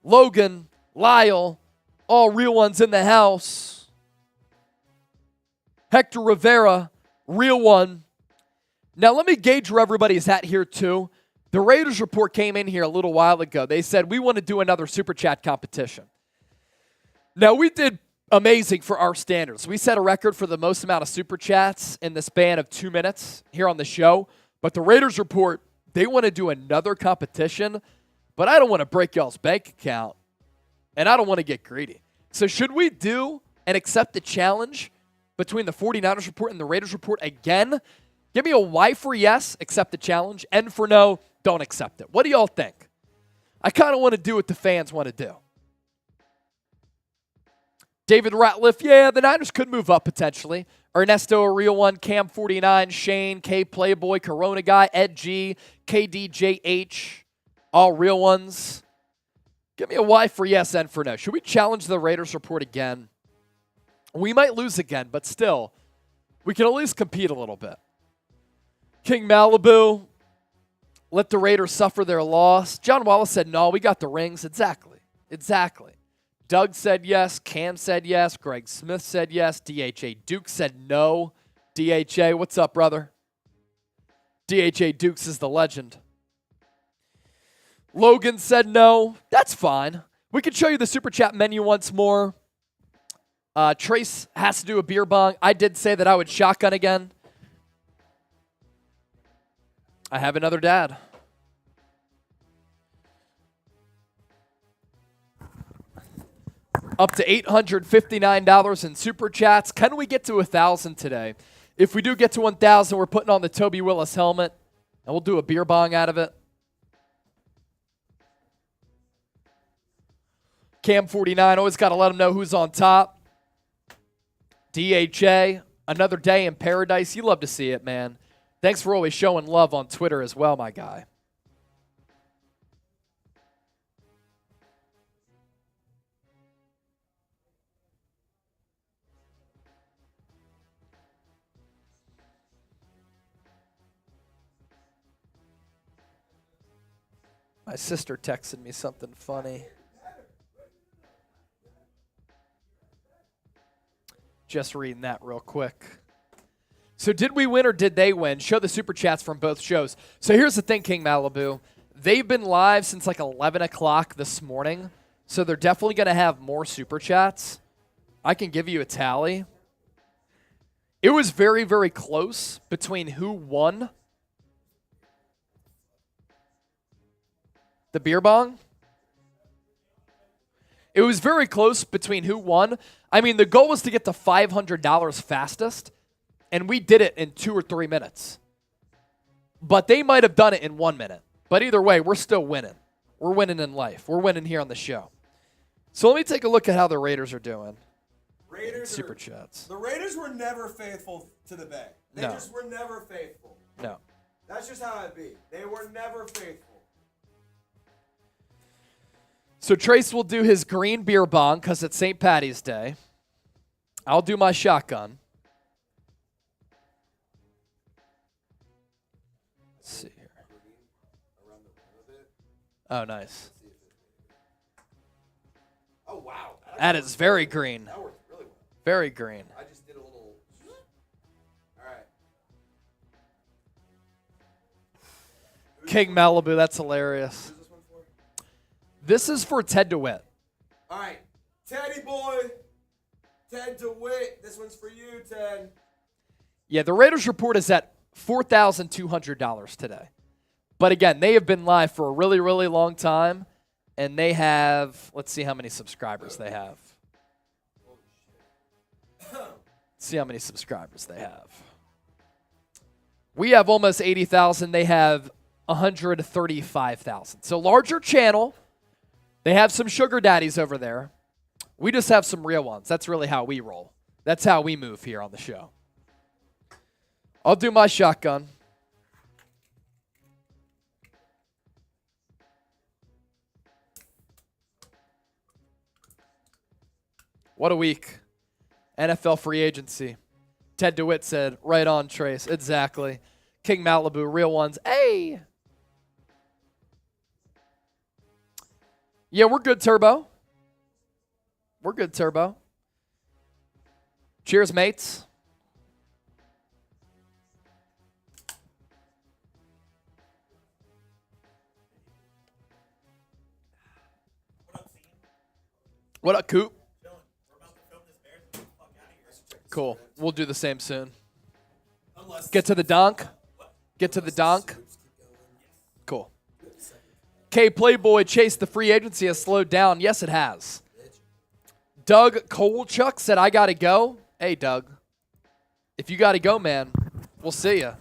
A: Logan, Lyle, all real ones in the house. Hector Rivera, real one. Now let me gauge where everybody's at here too. The Raiders report came in here a little while ago. They said we want to do another Super Chat competition. Now we did amazing for our standards. We set a record for the most amount of Super Chats in the span of 2 minutes here on the show. But the Raiders report, they want to do another competition, but I don't want to break y'all's bank account, and I don't want to get greedy. So should we do and accept the challenge between the 49ers report and the Raiders report again? Give me a Y for yes, accept the challenge, N for no, don't accept it. What do y'all think? I kind of want to do what the fans want to do. David Ratliff, yeah, the Niners could move up potentially. Ernesto, a real one. Cam 49, Shane, K Playboy, Corona Guy, Ed G, KDJH, all real ones. Give me a Y for yes, N for no. Should we challenge the Raiders report again? We might lose again, but still, we can at least compete a little bit. King Malibu, let the Raiders suffer their loss. John Wallace said, no, we got the rings. Exactly. Doug said yes. Cam said yes. Greg Smith said yes. DHA Duke said no. DHA, what's up, brother? DHA Dukes is the legend. Logan said no. That's fine. We can show you the Super Chat menu once more. Trace has to do a beer bong. I did say that I would shotgun again. I have another dad. Up to $859 in Super Chats. Can we get to 1,000 today? If we do get to 1,000, we're putting on the Toby Willis helmet, and we'll do a beer bong out of it. Cam 49, always got to let them know who's on top. DHA, another day in paradise. You love to see it, man. Thanks for always showing love on Twitter as well, my guy. My sister texted me something funny. Just reading that real quick. So did we win or did they win? Show the Super Chats from both shows. So here's the thing, King Malibu. They've been live since like 11 o'clock this morning, so they're definitely going to have more Super Chats. I can give you a tally. It was very, very close between who won The beer bong? It was very close between who won. I mean, the goal was to get to $500 fastest, and we did it in 2 or 3 minutes. But they might have done it in 1 minute. But either way, we're still winning. We're winning in life. We're winning here on the show. So let me take a look at how the Raiders are doing. Super chats.
B: The Raiders were never faithful to the Bay. They just were never faithful.
A: No.
B: That's just how it be. They were never faithful.
A: So Trace will do his green beer bong because it's St. Patty's Day. I'll do my shotgun. Let's see here. Oh, nice.
B: Oh, wow.
A: That is very green.
B: That worked really well.
A: Very green.
B: I just did a little. All right.
A: King Malibu, that's hilarious.
B: Who's this one for?
A: This is for Ted DeWitt.
B: All right. Teddy boy. Ted DeWitt. This one's for you, Ted.
A: Yeah, the Raiders report is at $4,200 today. But again, they have been live for a really, really long time. And they have, let's see how many subscribers they have. Let's see how many subscribers they have. We have almost 80,000. They have 135,000. So larger channel. They have some sugar daddies over there. We just have some real ones. That's really how we roll. That's how we move here on the show. I'll do my shotgun. What a week. NFL free agency. Ted DeWitt said, right on, Trace. Exactly. King Malibu, real ones. Hey! Yeah, we're good, Turbo. We're good, Turbo. Cheers, mates. What up, Coop? Cool. We'll do the same soon. Get to the dunk. Get to the dunk. Cool. K Playboy Chase, the free agency has slowed down. Yes, it has. Doug Kolchuk said, I got to go. Hey, Doug. If you got to go, man, we'll see ya.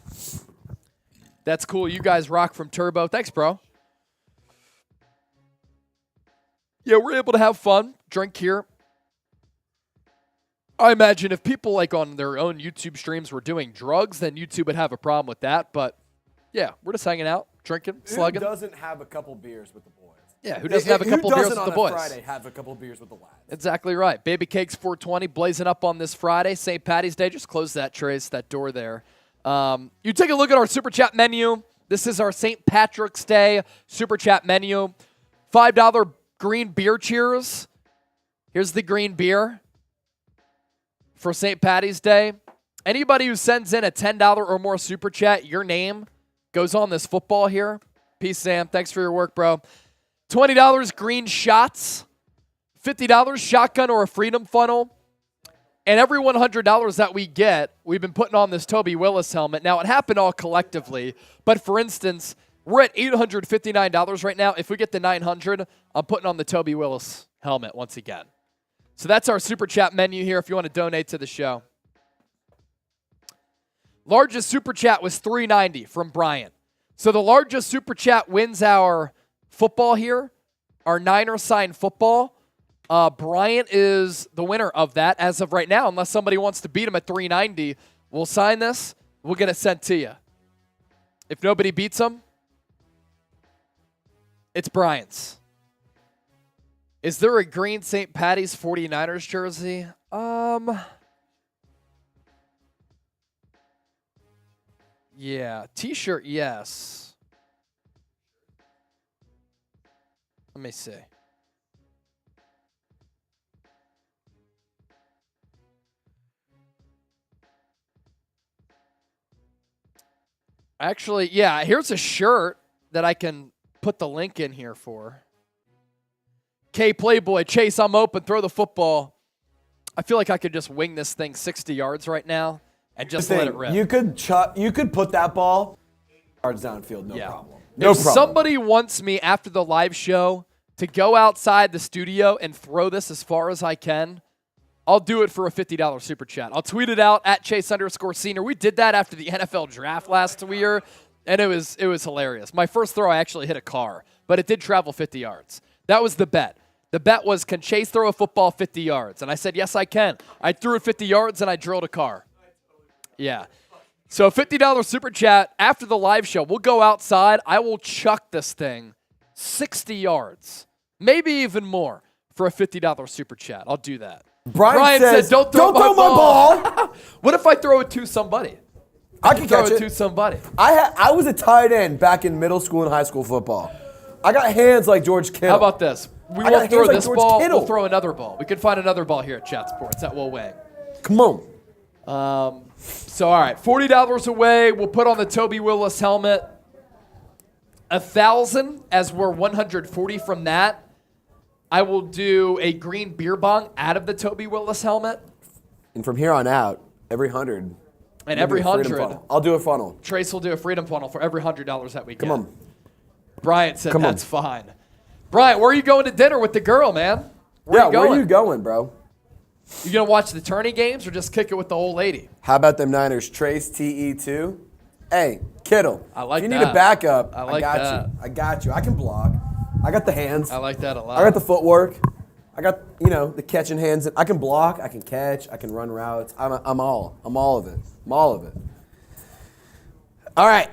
A: That's cool. You guys rock from Turbo. Thanks, bro. Yeah, we're able to have fun, drink here. I imagine if people like on their own YouTube streams were doing drugs, then YouTube would have a problem with that. But yeah, we're just hanging out, drinking, slugging.
B: Who doesn't have a couple beers with the boys?
A: Yeah, who doesn't have a couple beers with the boys?
B: Who doesn't on a Friday have a couple beers with the lads?
A: Exactly right. Baby Cakes 420 blazing up on this Friday, St. Patty's Day. Just close that, Trace, that door there. You take a look at our Super Chat menu. This is our St. Patrick's Day Super Chat menu. $5 green beer cheers. Here's the green beer for St. Patty's Day. Anybody who sends in a $10 or more Super Chat, your name goes on this football here. Peace, Sam. Thanks for your work, bro. $20 green shots. $50 shotgun or a freedom funnel. And every $100 that we get, we've been putting on this Toby Willis helmet. Now, it happened all collectively, but for instance, we're at $859 right now. If we get to $900, I'm putting on the Toby Willis helmet once again. So that's our Super Chat menu here if you want to donate to the show. Largest Super Chat was $390 from Brian. So the largest Super Chat wins our football here, our Niner signed football. Bryant is the winner of that as of right now. Unless somebody wants to beat him at $390, we'll sign this. We'll get it sent to you. If nobody beats him, it's Bryant's. Is there a green St. Patty's 49ers jersey? Yeah. T-shirt, yes. Let me see. Actually, yeah, here's a shirt that I can put the link in here for. K Playboy, Chase, I'm open. Throw the football. I feel like I could just wing this thing 60 yards right now and just let it rip.
B: You could put that ball yards downfield, no problem. No
A: if
B: problem.
A: somebody wants me after the live show to go outside the studio and throw this as far as I can, I'll do it for a $50 super chat. I'll tweet it out at Chase_Senior. We did that after the NFL draft last year, and it was hilarious. My first throw, I actually hit a car, but it did travel 50 yards. That was the bet. The bet was, can Chase throw a football 50 yards? And I said, yes, I can. I threw it 50 yards, and I drilled a car. Yeah. So $50 super chat after the live show. We'll go outside. I will chuck this thing 60 yards, maybe even more, for a $50 super chat. I'll do that.
B: Brian says,
A: don't throw my
B: ball.
A: What if I throw it to somebody?
B: I can
A: Throw
B: catch
A: it
B: it.
A: to somebody.
B: I was a tight end back in middle school and high school football. I got hands like George Kittle.
A: How about this? We
B: I got
A: won't throw
B: hands like
A: this
B: George
A: ball.
B: Kittle.
A: We'll throw another ball. We can find another ball here at Chat Sports that will wing.
B: Come on.
A: So, all right, $40 away. We'll put on the Toby Willis helmet. 1,000 as we're 140 from that. I will do a green beer bong out of the Toby Willis helmet.
B: And from here on out, every 100.
A: And every 100,
B: I'll do a funnel.
A: Trace will do a freedom funnel for every $100 that we get.
B: Come on.
A: Bryant said
B: Come on.
A: that's fine. Bryant, where are you going to dinner with the girl, man? Where
B: Where are you going, bro?
A: You going to watch the tourney games or just kick it with the old lady?
B: How about them Niners? Trace TE2. Hey, Kittle.
A: I like
B: if
A: that.
B: you need a backup,
A: I like
B: got
A: that.
B: you. I got you. I can block. I got the hands.
A: I like that a lot.
B: I got the footwork. I got, the catching hands. I can block. I can catch. I can run routes. I'm all of it. I'm all of it. All right.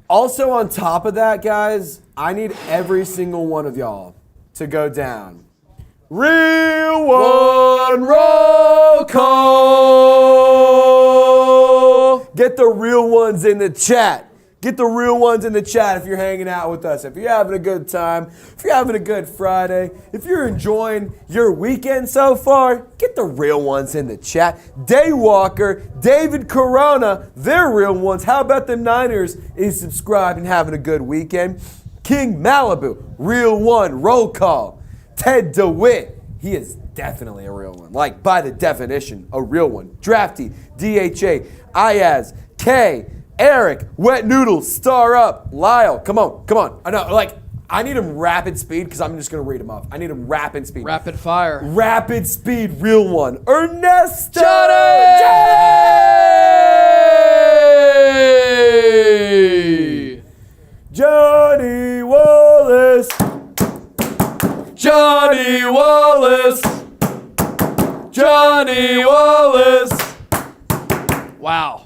B: Also on top of that, guys, I need every single one of y'all to go down. Real One Roll Call. Get the real ones in the chat. Get the real ones in the chat if you're hanging out with us. If you're having a good time, if you're having a good Friday, if you're enjoying your weekend so far, get the real ones in the chat. Daywalker, David Corona, they're real ones. How about them Niners is subscribed and having a good weekend? King Malibu, real one, roll call. Ted DeWitt, he is definitely a real one. Like, by the definition, a real one. Drafty, DHA, Ayaz, K, Eric, Wet Noodles, Star Up, Lyle. Come on. I know, I need them rapid speed because I'm just going to read them off. I need them rapid speed.
A: Rapid fire.
B: Rapid speed, real one. Ernesto! Johnny Wallace!
A: Johnny Wallace! Johnny Wallace! Wow.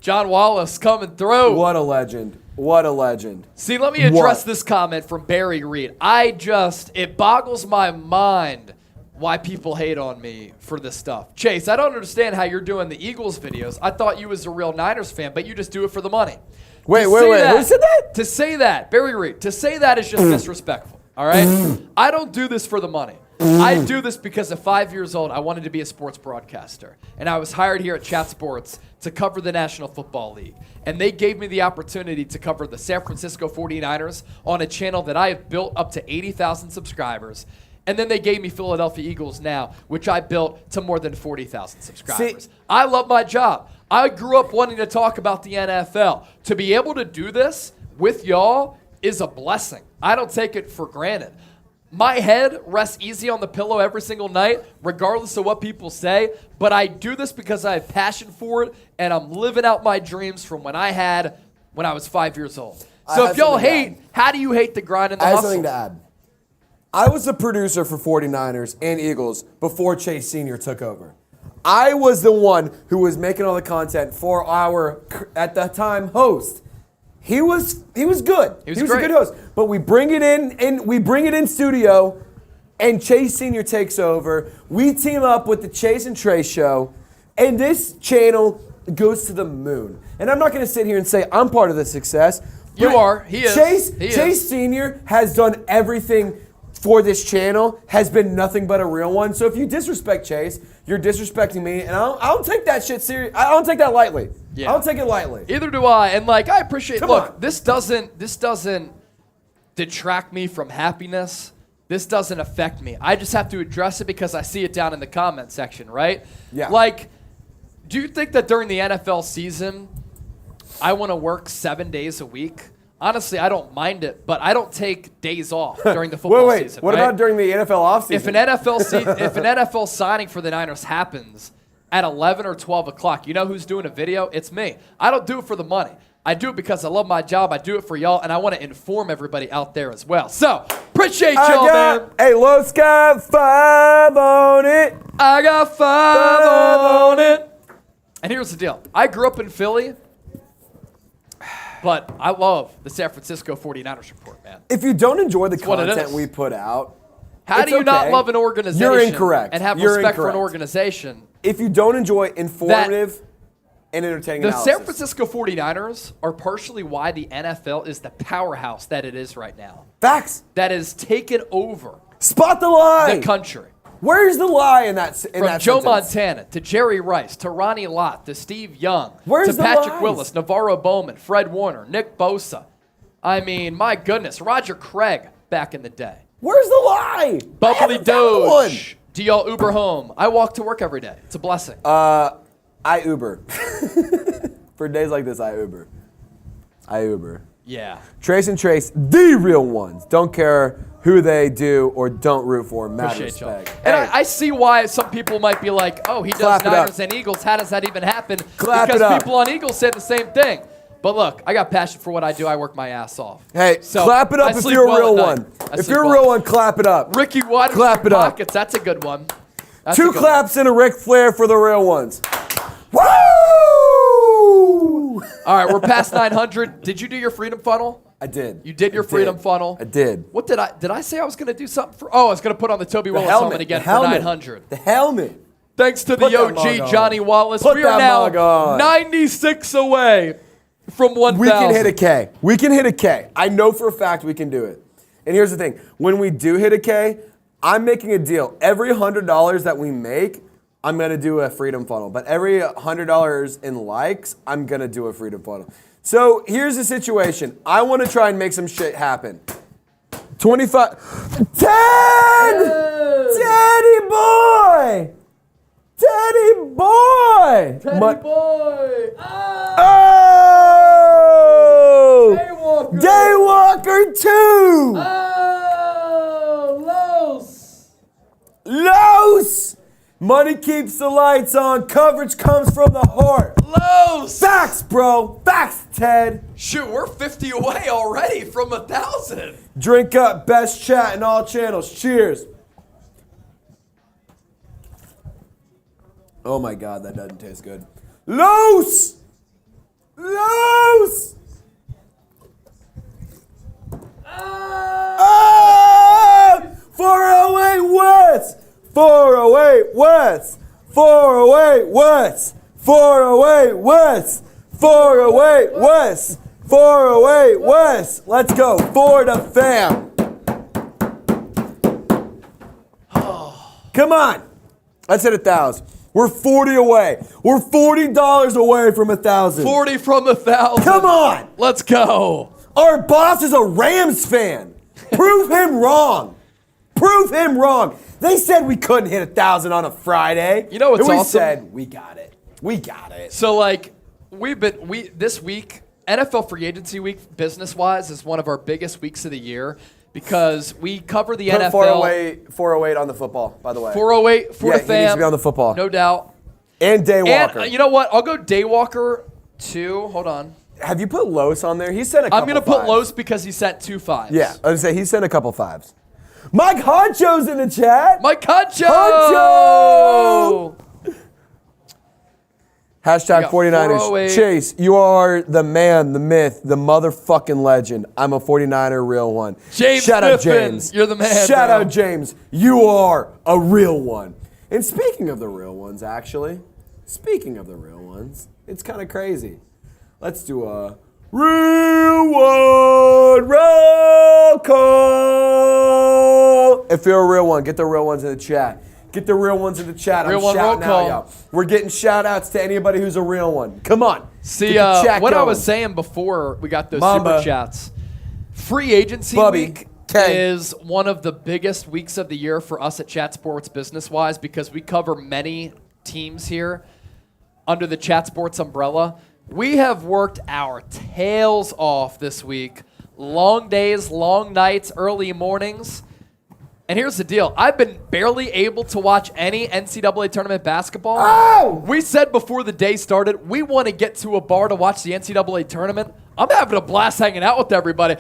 A: John Wallace coming through.
B: What a legend. What a legend.
A: See, let me address this comment from Barry Reed. It boggles my mind why people hate on me for this stuff. Chase, I don't understand how you're doing the Eagles videos. I thought you was a real Niners fan, but you just do it for the money.
B: Wait. Who said that?
A: To say that, Barry Reed, to say that is just disrespectful, all right? I don't do this for the money. I do this because at 5 years old, I wanted to be a sports broadcaster. And I was hired here at Chat Sports to cover the National Football League. And they gave me the opportunity to cover the San Francisco 49ers on a channel that I have built up to 80,000 subscribers. And then they gave me Philadelphia Eagles Now, which I built to more than 40,000 subscribers.
B: See,
A: I love my job. I grew up wanting to talk about the NFL. To be able to do this with y'all is a blessing. I don't take it for granted. My head rests easy on the pillow every single night, regardless of what people say, but I do this because I have passion for it, and I'm living out my dreams from when I was 5 years old. So if y'all hate, how do you hate the grind and the hustle?
B: I have something to add. I was the producer for 49ers and Eagles before Chase Sr. took over. I was the one who was making all the content for our, at the time, host. He was good. He was a good host. But we bring it in studio, and Chase Sr. takes over. We team up with the Chase and Trey show, and this channel goes to the moon. And I'm not going to sit here and say I'm part of the success.
A: You are. He is.
B: Chase Sr. has done everything for this channel, has been nothing but a real one. So if you disrespect Chase, you're disrespecting me, and I don't take that shit serious. I don't take that lightly. Yeah. I don't take it lightly.
A: Either do I. And I appreciate. This doesn't detract me from happiness. This doesn't affect me. I just have to address it because I see it down in the comment section, right?
B: Yeah.
A: Do you think that during the NFL season, I want to work 7 days a week? Honestly, I don't mind it, but I don't take days off during the football
B: wait.
A: season.
B: What
A: right?
B: about during the NFL offseason?
A: If an NFL signing for the Niners happens at 11 or 12 o'clock, you know who's doing a video? It's me. I don't do it for the money. I do it because I love my job. I do it for y'all, and I want to inform everybody out there as well. So, appreciate y'all, man.
B: Hey, Los got 5 on it.
A: I got 5 on it. And here's the deal. I grew up in Philly, but I love the San Francisco 49ers report, man.
B: If you don't enjoy the
A: what it
B: content
A: is.
B: we put out,
A: How do you not love an organization
B: You're incorrect.
A: and have
B: You're
A: respect for an
B: incorrect.
A: organization?
B: If you don't enjoy informative and entertaining
A: The
B: analysis.
A: San Francisco 49ers are partially why the NFL is the powerhouse that it is right now.
B: Facts.
A: That has taken over
B: Spot the lie.
A: the country.
B: Where's the lie in that
A: From Joe
B: sentence?
A: Montana to Jerry Rice to Ronnie Lott to Steve Young
B: Where's
A: to
B: the
A: Patrick
B: lies?
A: Willis, Navarro Bowman, Fred Warner, Nick Bosa. I mean, my goodness, Roger Craig back in the day.
B: Where's the lie? I
A: Bubbly
B: haven't found one.
A: Doge. Do y'all Uber home? I walk to work every day. It's a blessing.
B: I Uber. For days like this, I Uber.
A: Yeah.
B: Trace and Trace, the real ones. Don't care who they do or don't root for. Mad
A: Appreciate y'all.
B: respect.
A: And
B: Hey,
A: I see why some people might be like, oh, he does
B: Clap it up.
A: Niners and Eagles. How does that even happen?
B: Clap
A: because
B: it up.
A: people on Eagles said the same thing. But look, I got passion for what I do. I work my ass off.
B: hey,
A: So,
B: clap it
A: I
B: up if
A: sleep
B: you're a
A: well
B: real
A: at
B: one.
A: night. I
B: If
A: sleep
B: you're a
A: well.
B: real one, clap it up.
A: Ricky Watters
B: Clap it up.
A: Pockets. That's a good one. That's a
B: 2
A: good
B: claps and a Ric Flair for the real ones. Woo!
A: All right, we're past 900. Did you do your freedom funnel?
B: I did.
A: You did your freedom funnel?
B: I did.
A: What did I say I was going to do something for? Oh, I was going to put on the Toby Willis helmet again for 900.
B: The helmet.
A: Thanks to
B: Put
A: the
B: that mug
A: OG
B: on.
A: Johnny Wallace.
B: Put
A: We are
B: that
A: now
B: mug on.
A: 96 away from 1,000.
B: We can hit a K. We can hit a K. I know for a fact we can do it. And here's the thing. When we do hit a K, I'm making a deal. Every $100 that we make, I'm going to do a freedom funnel. But every $100 in likes, I'm going to do a freedom funnel. So here's the situation. I want to try and make some shit happen. 25. 10! Teddy boy! Teddy boy!
A: Teddy boy!
B: Oh!
A: Daywalker!
B: Daywalker 2!
A: Oh,
B: Los! Money keeps the lights on. Coverage comes from the heart.
A: Los!
B: Facts, bro. Facts, Ted.
A: Shoot, we're 50 away already from 1,000.
B: Drink up. Best chat in all channels. Cheers. Oh my God, that doesn't taste good. Los! Los! Ah! 408 West! 408 West! 408 West! 408 West! 408 West! 408 West! Let's go. For the fam. Come on. Let's hit 1,000. We're 40 away. We're $40 away from 1,000.
A: 40 from 1,000.
B: Come on.
A: Let's go.
B: Our boss is a Rams fan. Prove him wrong. Prove him wrong. They said we couldn't hit 1,000 on a Friday.
A: You know what's
B: and we
A: awesome?
B: said, we got it. We got it.
A: So, like, this week, NFL free agency week, business-wise, is one of our biggest weeks of the year because we cover the
B: Put
A: NFL.
B: 408 on the football, by the way.
A: 408 for
B: Yeah,
A: the
B: he
A: fam.
B: needs to be on the football.
A: No doubt.
B: And Daywalker.
A: And you know what? I'll go Daywalker 2. Hold on.
B: Have you put Los on there? He sent a couple
A: I'm going to put
B: fives.
A: Los because he sent 2 5s.
B: Yeah, I was going to say, he sent a couple 5s. Mike Honcho's in the chat.
A: Mike Concho!
B: Honcho! Hashtag
A: got
B: 49ers.
A: 408.
B: Chase, you are the man, the myth, the motherfucking legend. I'm a 49er real one.
A: James
B: Shout out
A: Smithman,
B: James.
A: you're the man,
B: Shout
A: bro.
B: out James. You are a real one. And speaking of the real ones, actually, it's kind of crazy. Let's do a real one roll call. If you're a real one, get the real ones in the chat. Get the real ones in the chat.
A: Real
B: I'm
A: one
B: shouting
A: roll
B: out,
A: call.
B: y'all. We're getting shout outs to anybody who's a real one. Come on.
A: See,
B: Get the chat
A: what I
B: going.
A: was saying before we got those
B: Mamba.
A: super chats, free agency
B: Bubby.
A: week
B: K.
A: is one of the biggest weeks of the year for us at Chat Sports business-wise because we cover many teams here under the Chat Sports umbrella. We have worked our tails off this week long days, long nights, early mornings. And here's the deal. I've been barely able to watch any NCAA tournament basketball.
B: Oh!
A: We said before the day started, we want to get to a bar to watch the NCAA tournament. I'm having a blast hanging out with everybody.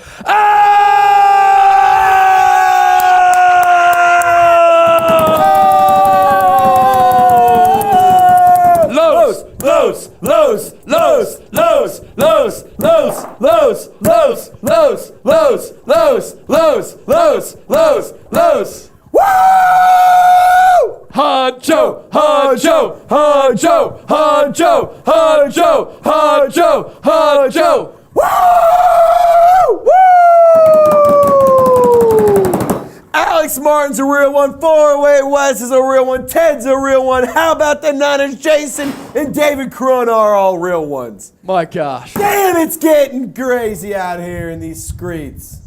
A: Lows, lows, lows, lows, lows, lows, lows, lows, lows, lows, lows, lows, lows, lows, lows, lows.
B: Woo!
A: Honcho, honcho, honcho, honcho, honcho, honcho, honcho.
B: Woo! Woo! Alex Martin's a real one. 408 West is a real one. Ted's a real one. How about the Niners? Jason and David Corona are all real ones.
A: My gosh.
B: Damn, it's getting crazy out here in these streets.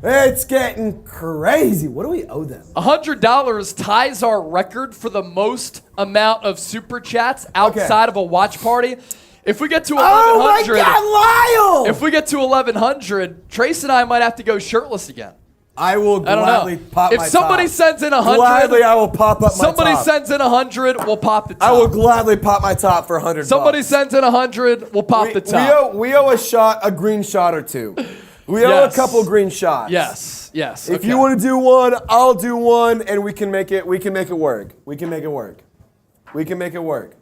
B: It's getting crazy. What do we owe them?
A: $100 ties our record for the most amount of super chats outside of a watch party. If we get to 1,100,
B: Oh my God, Lyle!
A: if we get to 1,100, Trace and I might have to go shirtless again.
B: I will
A: I don't
B: gladly
A: know.
B: pop
A: If
B: my
A: somebody
B: top.
A: sends in 100,
B: Gladly, I will pop up my
A: somebody
B: top.
A: sends in 100, we'll pop the top.
B: I will gladly pop my top for 100
A: Somebody
B: bucks.
A: sends in 100, we'll pop the top.
B: We owe a shot, a green shot or two. We owe
A: Yes.
B: a couple green shots.
A: Yes, yes.
B: If
A: okay.
B: you want to do one, I'll do one, and we can make it. We can make it work. We can make it work. We can make it work.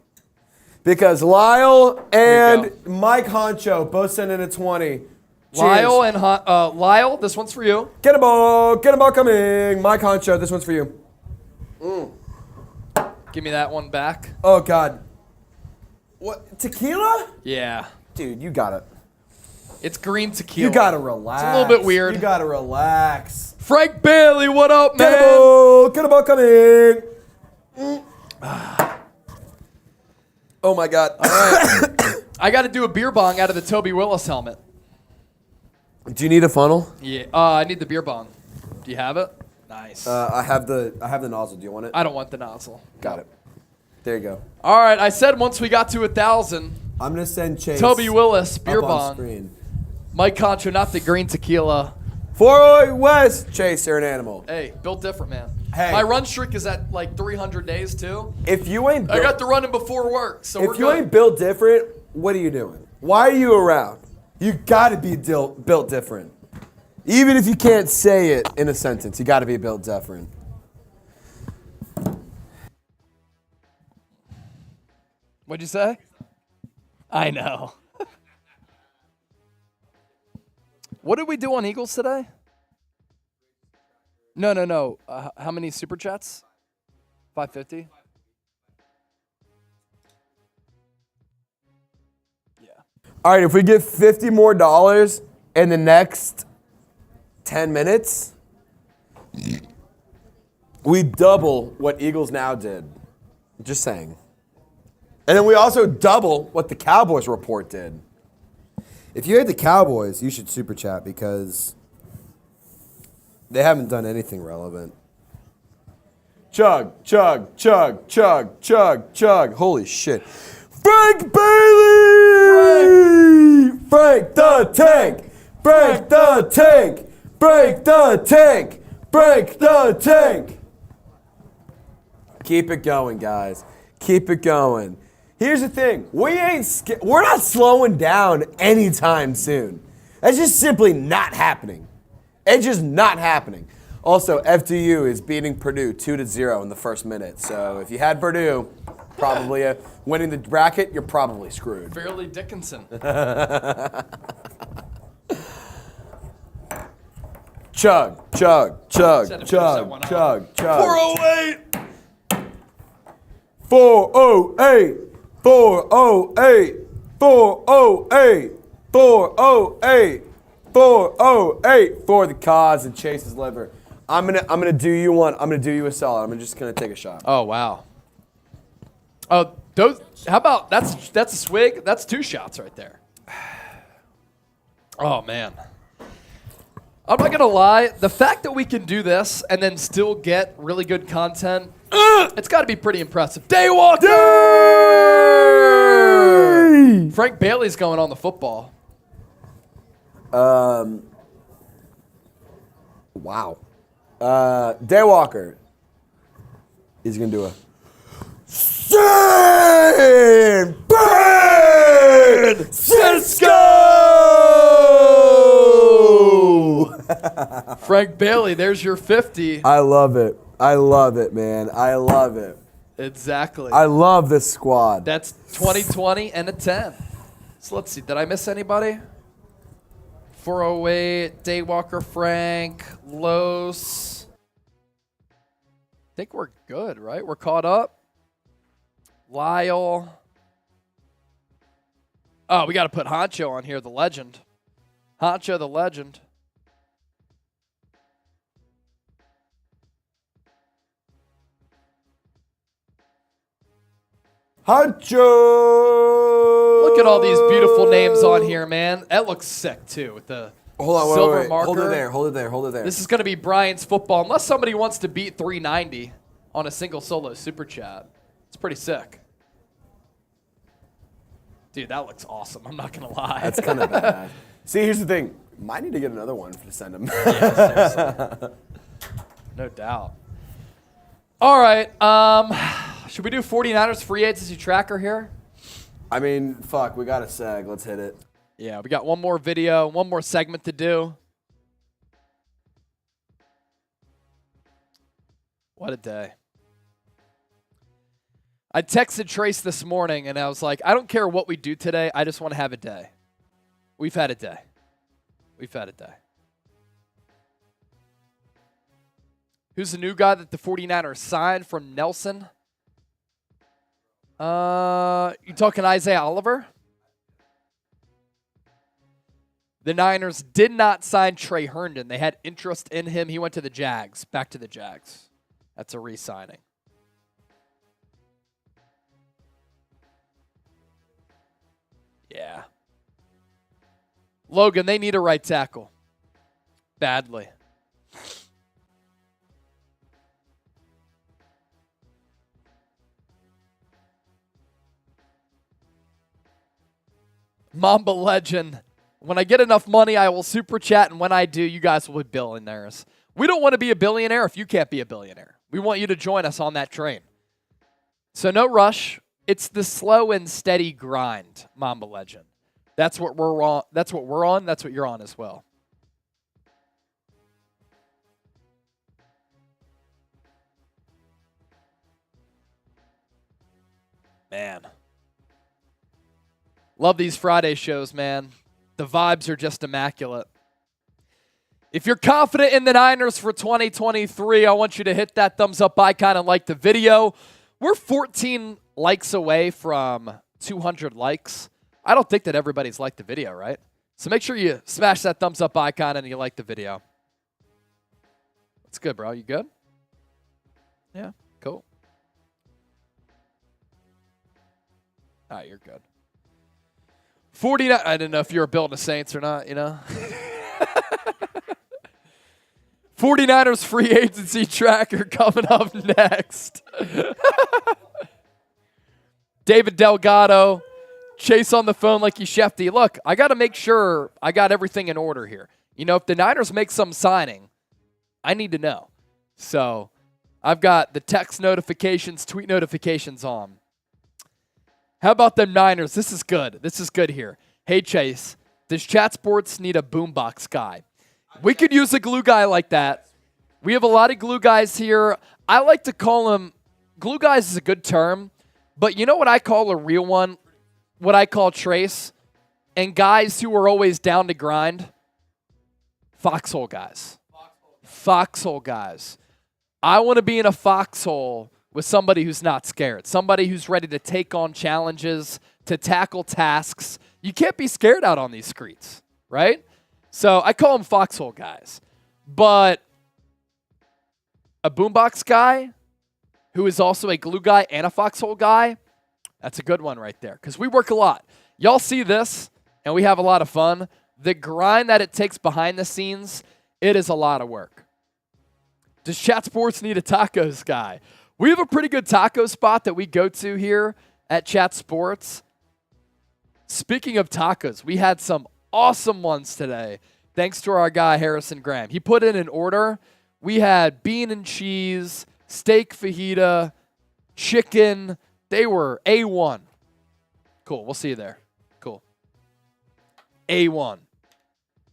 B: Because Lyle and Mike Honcho both sent in a 20.
A: Lyle
B: Cheers.
A: and Lyle, this one's for you.
B: Get a ball coming. Mike Honcho, this one's for you.
A: Give me that one back.
B: Oh God. What, tequila?
A: Yeah.
B: Dude, you got it.
A: It's green tequila.
B: You gotta relax.
A: It's a little bit weird.
B: You gotta relax.
A: Frank Bailey, what up, man?
B: Get a ball coming. Oh my God.
A: All right. I got to do a beer bong out of the Toby Willis helmet.
B: Do you need a funnel?
A: Yeah. I need the beer bong. Do you have it? Nice.
B: I have the nozzle. Do you want it?
A: I don't want the nozzle.
B: Got it. There you go.
A: All right. I said once we got to 1,000,
B: I'm gonna send Chase.
A: Toby Willis beer
B: up on
A: bong.
B: screen.
A: Mike Contra, not the green tequila.
B: 408 West. Chase, you're an animal.
A: Hey, built different, man.
B: Hey.
A: My run streak is at like 300 days too.
B: If you ain't,
A: I got the running before work, so we're
B: if you
A: good.
B: ain't built different, what are you doing? Why are you around? You gotta be built different. Even if you can't say it in a sentence, you gotta be built different.
A: What'd you say? I know. What did we do on Eagles today? No. How many super chats? 550? Yeah.
B: All right, if we get $50 more in the next 10 minutes, we double what Eagles now did. Just saying. And then we also double what the Cowboys report did. If you hate the Cowboys, you should super chat because they haven't done anything relevant. Chug, chug, chug, chug, chug, chug. Holy shit. Frank Bailey! Frank the Tank! Break the tank! Break the tank! Break the tank! Keep it going, guys. Keep it going. Here's the thing. We're not slowing down anytime soon. That's just simply not happening. It's just not happening. Also, FDU is beating Purdue 2-0 in the first minute. So if you had Purdue probably winning the bracket, you're probably screwed.
A: Fairleigh Dickinson.
B: Chug, chug, chug,
A: Had to finish that
B: chug,
A: one out.
B: chug, chug.
A: 408.
B: 408, 408, 408, 408, 408 for the cause and Chase's liver. I'm gonna do you one. I'm gonna do you a solid. I'm just gonna take a shot.
A: Oh, wow. Oh, those. How about that's a swig? That's 2 shots right there. Oh, man. I'm not going to lie. The fact that we can do this and then still get really good content, it's got to be pretty impressive. Daywalker! Frank Bailey's going on the football.
B: Wow. Daywalker. He's going to do a San Francisco!
A: Frank Bailey, there's your 50.
B: I love it. I love it, man. I love it.
A: Exactly.
B: I love this squad.
A: That's 2020 and a 10. So let's see. Did I miss anybody? 408, Daywalker, Frank, Los. I think we're good, right? We're caught up. Lyle. Oh, we got to put Honcho on here, the legend. Honcho, the legend.
B: Honcho!
A: Look at all these beautiful names on here, man. That looks sick, too, with the silver
B: wait.
A: marker.
B: Hold it there, hold it there, hold it there.
A: This is going to be Brian's football, unless somebody wants to beat 390 on a single solo super chat. It's pretty sick. Dude, that looks awesome. I'm not going to lie.
B: That's kind of bad. See, here's the thing. Might need to get another one to send him.
A: Yeah, seriously. No doubt. All right. Should we do 49ers free agency tracker here?
B: I mean, fuck, we got a seg. Let's hit it.
A: Yeah, we got one more video, one more segment to do. What a day. I texted Trace this morning, and I was like, I don't care what we do today. I just want to have a day. We've had a day. We've had a day. Who's the new guy that the 49ers signed from Nelson? You talking Isaiah Oliver? The Niners did not sign Trey Herndon. They had interest in him. He went to the Jags. Back to the Jags. That's a re-signing. Yeah. Logan, they need a right tackle. Badly. Mamba legend. When I get enough money, I will super chat, and when I do, you guys will be billionaires. We don't want to be a billionaire if you can't be a billionaire. We want you to join us on that train. So no rush. It's the slow and steady grind, Mamba legend. That's what we're on. That's what we're on. That's what you're on as well. Man. Love these Friday shows, man. The vibes are just immaculate. If you're confident in the Niners for 2023, I want you to hit that thumbs up icon and like the video. We're 14 likes away from 200 likes. I don't think that everybody's liked the video, right? So make sure you smash that thumbs up icon and you like the video. That's good, bro. You good? Yeah, cool. All right, you're good. 49. I didn't know if you were building a Saints or not, you know? 49ers free agency tracker coming up next. David Delgado, Chase on the phone like he's Shefty. Look, I got to make sure I got everything in order here. You know, if the Niners make some signing, I need to know. So I've got the text notifications, tweet notifications on. How about them Niners? This is good. This is good here. Hey, Chase, does Chat Sports need a boombox guy? We could use a glue guy like that. We have a lot of glue guys here. I like to call them, glue guys is a good term, but you know what I call a real one? What I call Trace? And guys who are always down to grind? Foxhole guys. Foxhole guys. I want to be in a foxhole with somebody who's not scared, somebody who's ready to take on challenges, to tackle tasks. You can't be scared out on these streets, right? So I call them foxhole guys. But a boombox guy who is also a glue guy and a foxhole guy, that's a good one right there because we work a lot. Y'all see this, and we have a lot of fun. The grind that it takes behind the scenes, it is a lot of work. Does Chat Sports need a tacos guy? We have a pretty good taco spot that we go to here at Chat Sports. Speaking of tacos, we had some awesome ones today, thanks to our guy Harrison Graham. He put in an order. We had bean and cheese, steak fajita, chicken. They were A1. Cool. We'll see you there. Cool. A1.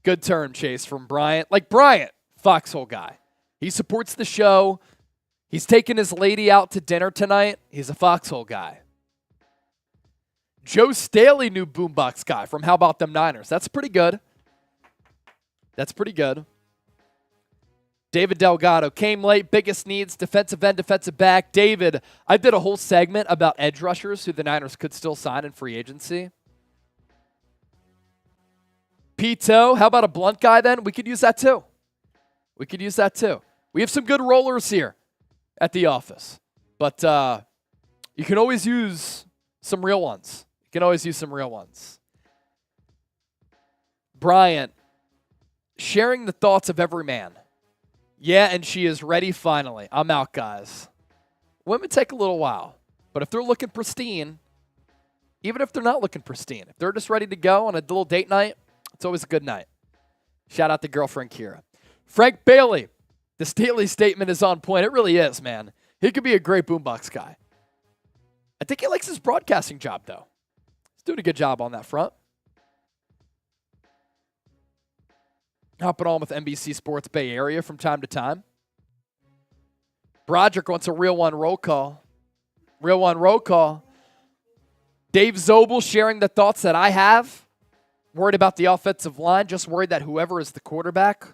A: Good term, Chase, from Bryant. Like Bryant, foxhole guy. He supports the show. He's taking his lady out to dinner tonight. He's a foxhole guy. Joe Staley, new boombox guy from How About Them Niners. That's pretty good. That's pretty good. David Delgado came late. Biggest needs, defensive end, defensive back. David, I did a whole segment about edge rushers who the Niners could still sign in free agency. Pito, how about a blunt guy then? We could use that too. We could use that too. We have some good rollers here at the office. But you can always use some real ones. You can always use some real ones. Bryant, sharing the thoughts of every man. Yeah, and she is ready finally. I'm out, guys. Women take a little while. But if they're looking pristine, even if they're not looking pristine, if they're just ready to go on a little date night, it's always a good night. Shout out to girlfriend Kira. Frank Bailey, the Staley statement is on point. It really is, man. He could be a great boombox guy. I think he likes his broadcasting job, though. He's doing a good job on that front. Hopping on with NBC Sports Bay Area from time to time. Broderick wants a real one roll call. Real one roll call. Dave Zobel sharing the thoughts that I have. Worried about the offensive line. Just worried that whoever is the quarterback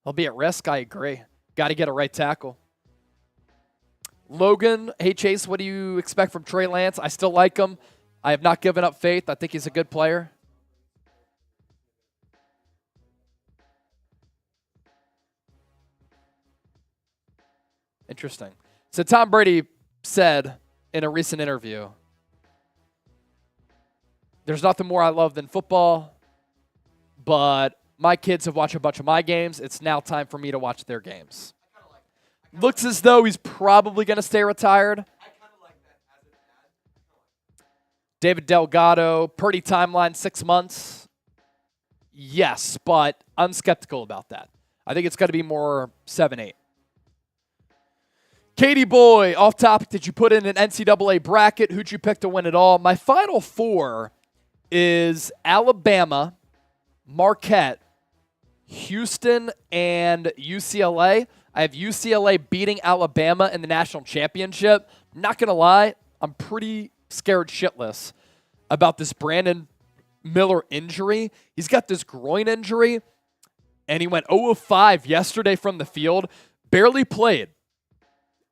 A: will be at risk. I agree. Got to get a right tackle. Logan, hey Chase, what do you expect from Trey Lance? I still like him. I have not given up faith. I think he's a good player. Interesting. So Tom Brady said in a recent interview, there's nothing more I love than football, but my kids have watched a bunch of my games. It's now time for me to watch their games. Looks as though he's probably going to stay retired. David Delgado, Purdy timeline, 6 months. Yes, but I'm skeptical about that. I think it's got to be more 7, 8. Katie Boy, off topic, did you put in an NCAA bracket? Who'd you pick to win it all? My final four is Alabama, Marquette, Houston, and UCLA. I have UCLA beating Alabama in the national championship. I'm not going to lie, I'm pretty scared shitless about this Brandon Miller injury. He's got this groin injury, and he went 0 of 5 yesterday from the field. Barely played.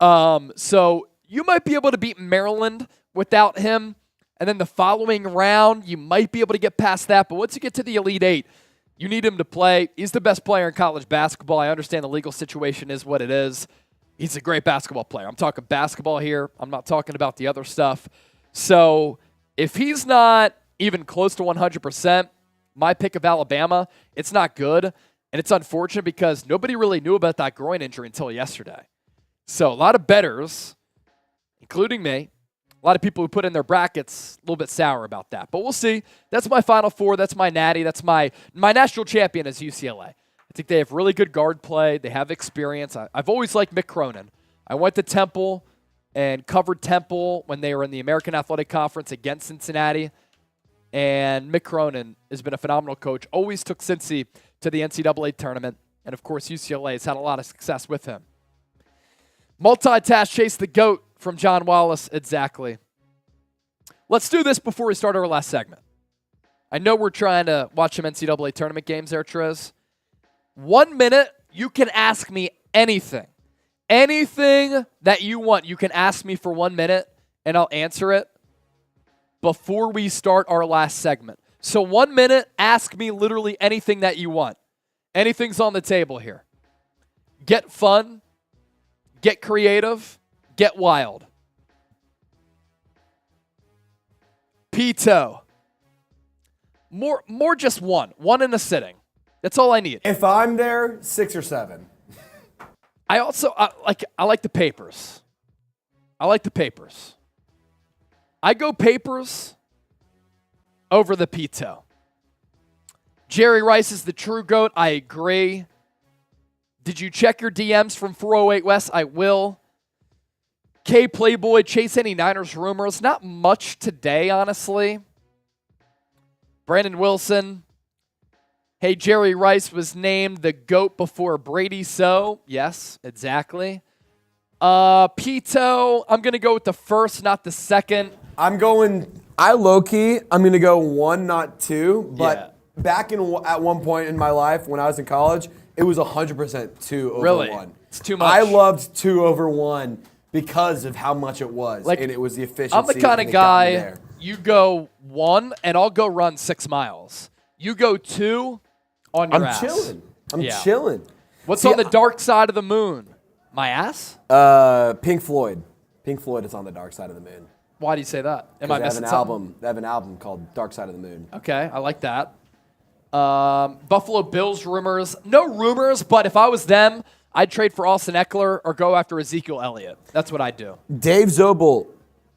A: So you might be able to beat Maryland without him. And then the following round, you might be able to get past that. But once you get to the Elite Eight, you need him to play. He's the best player in college basketball. I understand the legal situation is what it is. He's a great basketball player. I'm talking basketball here. I'm not talking about the other stuff. So if he's not even close to 100%, my pick of Alabama, it's not good. And it's unfortunate because nobody really knew about that groin injury until yesterday. So a lot of bettors, including me, a lot of people who put in their brackets, a little bit sour about that. But we'll see. That's my Final Four. That's my natty. That's my national champion is UCLA. I think they have really good guard play. They have experience. I've always liked Mick Cronin. I went to Temple and covered Temple when they were in the American Athletic Conference against Cincinnati. And Mick Cronin has been a phenomenal coach. Always took Cincy to the NCAA tournament. And, of course, UCLA has had a lot of success with him. Multitask Chase the GOAT from John Wallace. Exactly. Let's do this before we start our last segment. I know we're trying to watch some NCAA tournament games there, Trez. 1 minute, you can ask me anything. Anything that you want, you can ask me for 1 minute, and I'll answer it before we start our last segment. So 1 minute, ask me literally anything that you want. Anything's on the table here. Get fun. Get creative. Get wild. Pito. More just one. One in a sitting. That's all I need.
B: If I'm there, 6 or 7.
A: I like the papers. I like the papers. I go papers over the Pito. Jerry Rice is the true GOAT. I agree. Did you check your DMs from 408 West? I will. K Playboy, chase any Niners rumors? Not much today, honestly. Brandon Wilson. Hey, Jerry Rice was named the GOAT before Brady, so yes, exactly. Pito, I'm going to go with the first, not the second.
B: I'm going to go 1, not 2. But back at one point in my life when I was in college, it was 100% 2 over
A: really?
B: 1.
A: It's too much.
B: I loved 2 over 1 because of how much it was.
A: Like,
B: and it was the efficiency.
A: I'm the kind of guy, you go 1 and I'll go run 6 miles. You go 2 on your ass.
B: I'm chilling.
A: What's on the dark side of the moon? My ass?
B: Pink Floyd. Pink Floyd is on the dark side of the moon.
A: Why do you say that? Am I missing something?
B: They have an album called Dark Side of the Moon.
A: Okay, I like that. Buffalo Bills rumors. No rumors, but if I was them, I'd trade for Austin Eckler or go after Ezekiel Elliott. That's what I'd do.
B: Dave Zobel,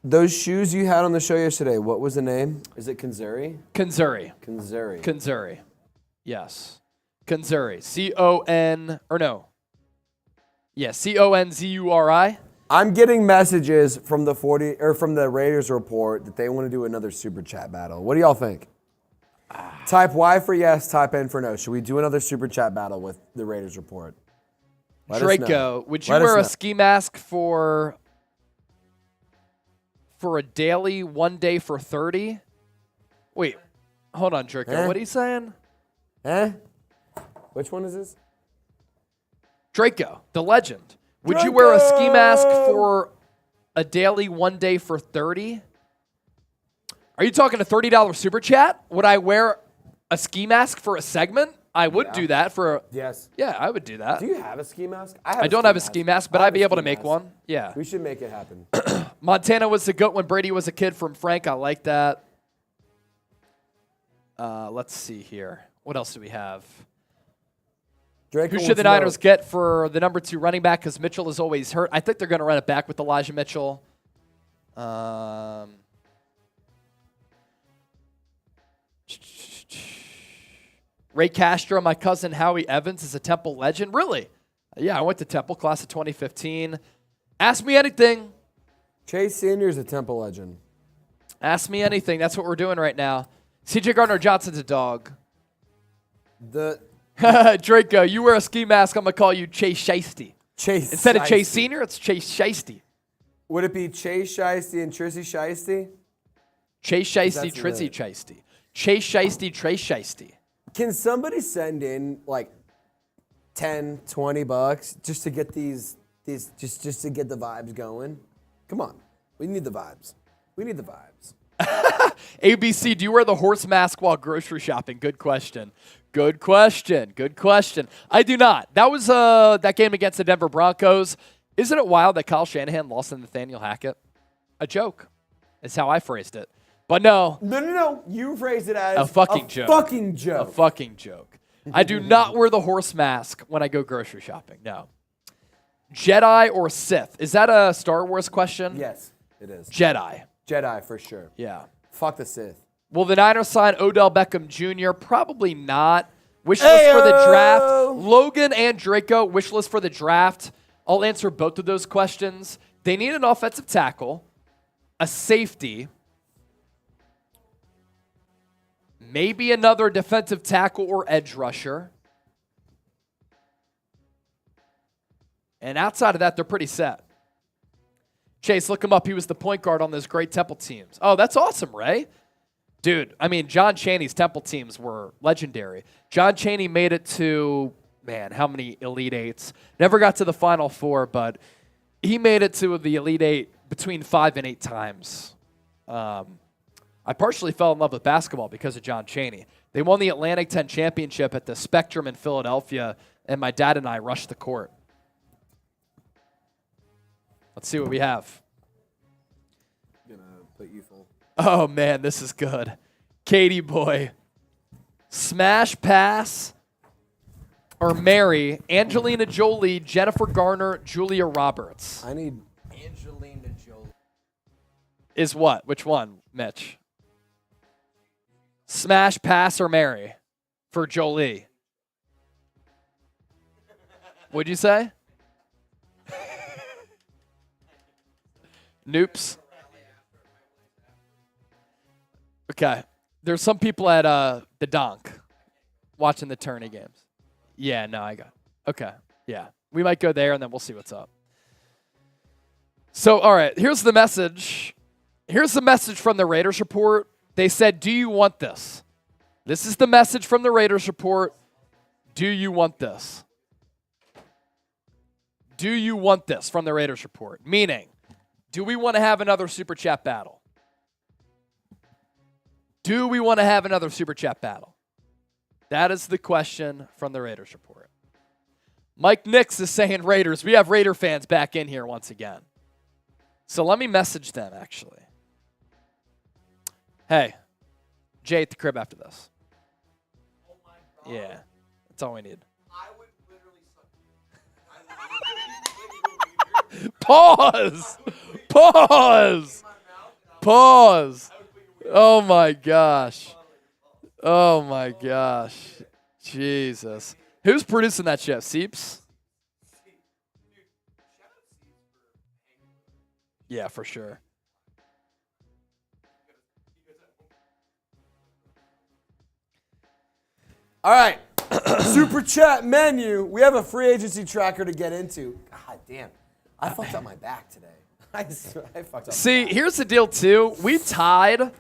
B: those shoes you had on the show yesterday, what was the name? Is it Kanzuri?
A: Kanzuri.
B: Kanzuri.
A: Kanzuri. Yes. Kanzuri. C-O-N, or no. Yeah, C-O-N-Z-U-R-I.
B: I'm getting messages from the Raiders report that they want to do another super chat battle. What do y'all think? Type Y for yes, type N for no. Should we do another super chat battle with the Raiders report?
A: Draco, would you wear a ski mask for a daily 1 day for 30? Wait, hold on, Draco. What are you saying?
B: Which one is this?
A: Draco, the legend. Would you wear a ski mask for a daily 1 day for 30? Are you talking a $30 super chat? Would I wear a ski mask for a segment? I would do that for a...
B: Yes.
A: Yeah, I would do that.
B: Do you have a ski mask?
A: I don't have a ski mask, but I'd be able to make one. Yeah.
B: We should make it happen.
A: Montana was the GOAT when Brady was a kid from Frank. I like that. Let's see here. What else do we have?
B: Draco,
A: who should the Niners get for the number 2 running back? Because Mitchell is always hurt. I think they're going to run it back with Elijah Mitchell. Ray Castro, my cousin Howie Evans, is a Temple legend. Really? Yeah, I went to Temple, class of 2015. Ask me anything.
B: Chase Senior is a Temple legend.
A: Ask me anything. That's what we're doing right now. CJ Gardner-Johnson's a dog. Draco, you wear a ski mask, I'm going to call you Chase Shiesty. Instead of Chase Senior, it's Chase Shiesty.
B: Would it be Chase Shiesty and Trizzy Shiesty?
A: Chase Shiesty, Trizzy Shiesty. Chase Shiesty, Trace Shiesty.
B: Can somebody send in like 10, 20 bucks just to get just to get the vibes going? Come on. We need the vibes.
A: ABC, do you wear the horse mask while grocery shopping? Good question. Good question. I do not. That was that game against the Denver Broncos. Isn't it wild that Kyle Shanahan lost to Nathaniel Hackett? A joke is how I phrased it. But no.
B: No. You phrased it as
A: a fucking joke. A fucking joke. I do not wear the horse mask when I go grocery shopping. No. Jedi or Sith? Is that a Star Wars question?
B: Yes, it is.
A: Jedi
B: for sure.
A: Yeah.
B: Fuck the Sith.
A: Will the Niners sign Odell Beckham Jr.? Probably not. Wish list for the draft. Logan and Draco, wish list for the draft. I'll answer both of those questions. They need an offensive tackle, a safety, maybe another defensive tackle or edge rusher. And outside of that, they're pretty set. Chase, look him up. He was the point guard on those great Temple teams. Oh, that's awesome, Ray. Dude, I mean, John Chaney's Temple teams were legendary. John Chaney made it to, man, how many Elite Eights? Never got to the Final Four, but he made it to the Elite Eight between 5 and 8 times. I partially fell in love with basketball because of John Chaney. They won the Atlantic 10 championship at the Spectrum in Philadelphia, and my dad and I rushed the court. Let's see what we have.
B: I'm going to put you full.
A: Oh, man, this is good. Katie boy. Smash, pass, or marry Angelina Jolie, Jennifer Garner, Julia Roberts.
B: I need
C: Angelina Jolie.
A: Is what? Which one, Mitch? Smash, pass, or marry? for Jolie. What'd you say? Noops. Okay. There's some people at the Donk watching the tourney games. Yeah, no, I got it. Okay. Yeah. We might go there, and then we'll see what's up. So, all right, here's the message. Here's the message from the Raiders report. They said, do you want this? This is the message from the Raiders report. Do you want this? Do you want this from the Raiders report? Meaning, do we want to have another Super Chat battle? Do we want to have another Super Chat battle? That is the question from the Raiders report. Mike Nix is saying Raiders. We have Raider fans back in here once again. So let me message them, actually. Hey, Jay at the crib after this.
D: Oh my God.
A: Yeah, that's all we need.
D: I would literally suck.
A: Pause! Pause! Pause! Oh my gosh. Oh my gosh. Jesus. Who's producing that show? Seeps? Yeah, for sure.
B: All right. Super chat menu. We have a free agency tracker to get into. God damn. I fucked up my back today. I fucked up.
A: See, here's the deal, too. We tied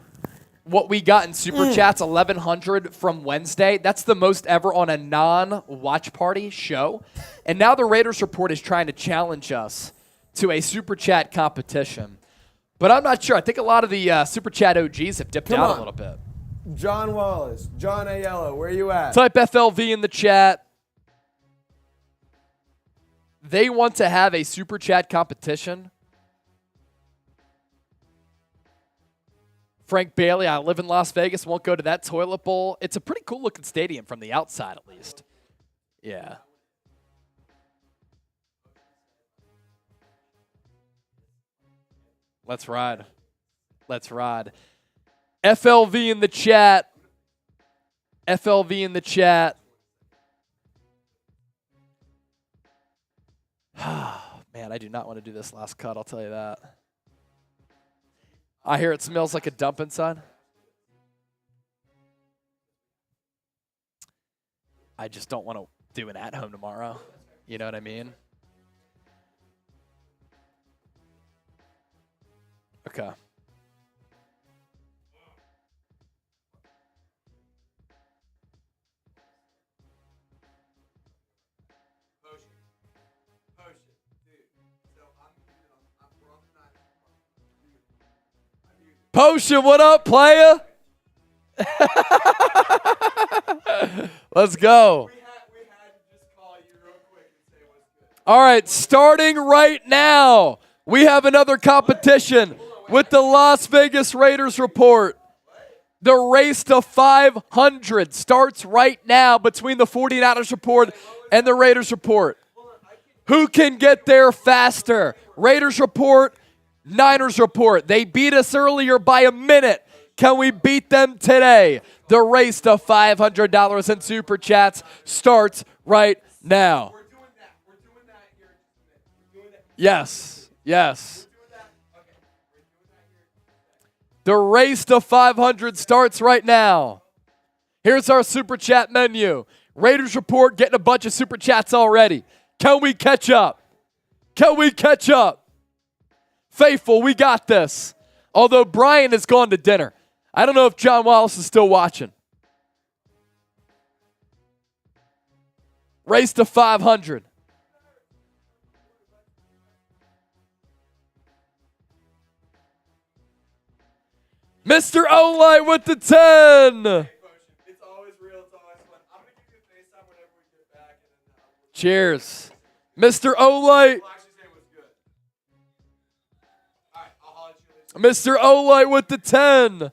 A: what we got in Super Chats, 1,100 from Wednesday. That's the most ever on a non-watch party show. And now the Raiders report is trying to challenge us to a Super Chat competition. But I'm not sure. I think a lot of the Super Chat OGs have dipped out a little bit.
B: John Wallace, John Aiello, where you at?
A: Type FLV in the chat. They want to have a Super Chat competition. Frank Bailey, I live in Las Vegas, won't go to that toilet bowl. It's a pretty cool looking stadium from the outside, at least. Yeah. Let's ride. Let's ride. FLV in the chat. FLV in the chat. Man, I do not want to do this last cut, I'll tell you that. I hear it smells like a dump inside. I just don't want to do an at-home tomorrow. You know what I mean? Okay. Potion, what up, playa? Let's go. All right, starting right now, we have another competition with the Las Vegas Raiders report. The race to 500 starts right now between the 49ers report and the Raiders report. Who can get there faster? Raiders report, Niners report. They beat us earlier by a minute. Can we beat them today? The race to $500 in Super Chats starts right now.
D: We're doing that here. We're doing that.
A: Yes, yes.
D: We're doing that. Okay. We're doing that here.
A: The race to 500 starts right now. Here's our Super Chat menu. Raiders report getting a bunch of Super Chats already. Can we catch up? Can we catch up? Faithful, we got this. Although Brian has gone to dinner. I don't know if John Wallace is still watching. Race to 500. Mr. Olight with the 10.
D: It's always real. It's always fun. I'm going to give you a FaceTime whenever we get back. And then,
A: Cheers. Mr. Olight.
D: we'll actually say it was good. All right. I'll holler at you later.
A: Mr. Olight with the 10.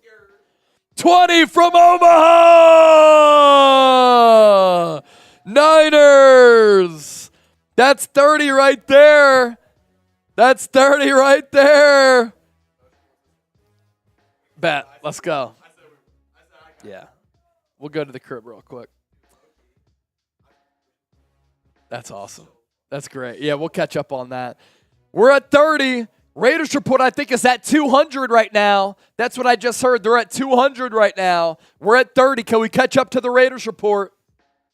A: 20 from Omaha! Niners! That's 30 right there. That's 30 right there. Bet. Let's go. Yeah. We'll go to the crib real quick. That's awesome. That's great. Yeah, we'll catch up on that. We're at 30. Raiders report, I think, is at 200 right now. That's what I just heard. They're at 200 right now. We're at 30. Can we catch up to the Raiders report?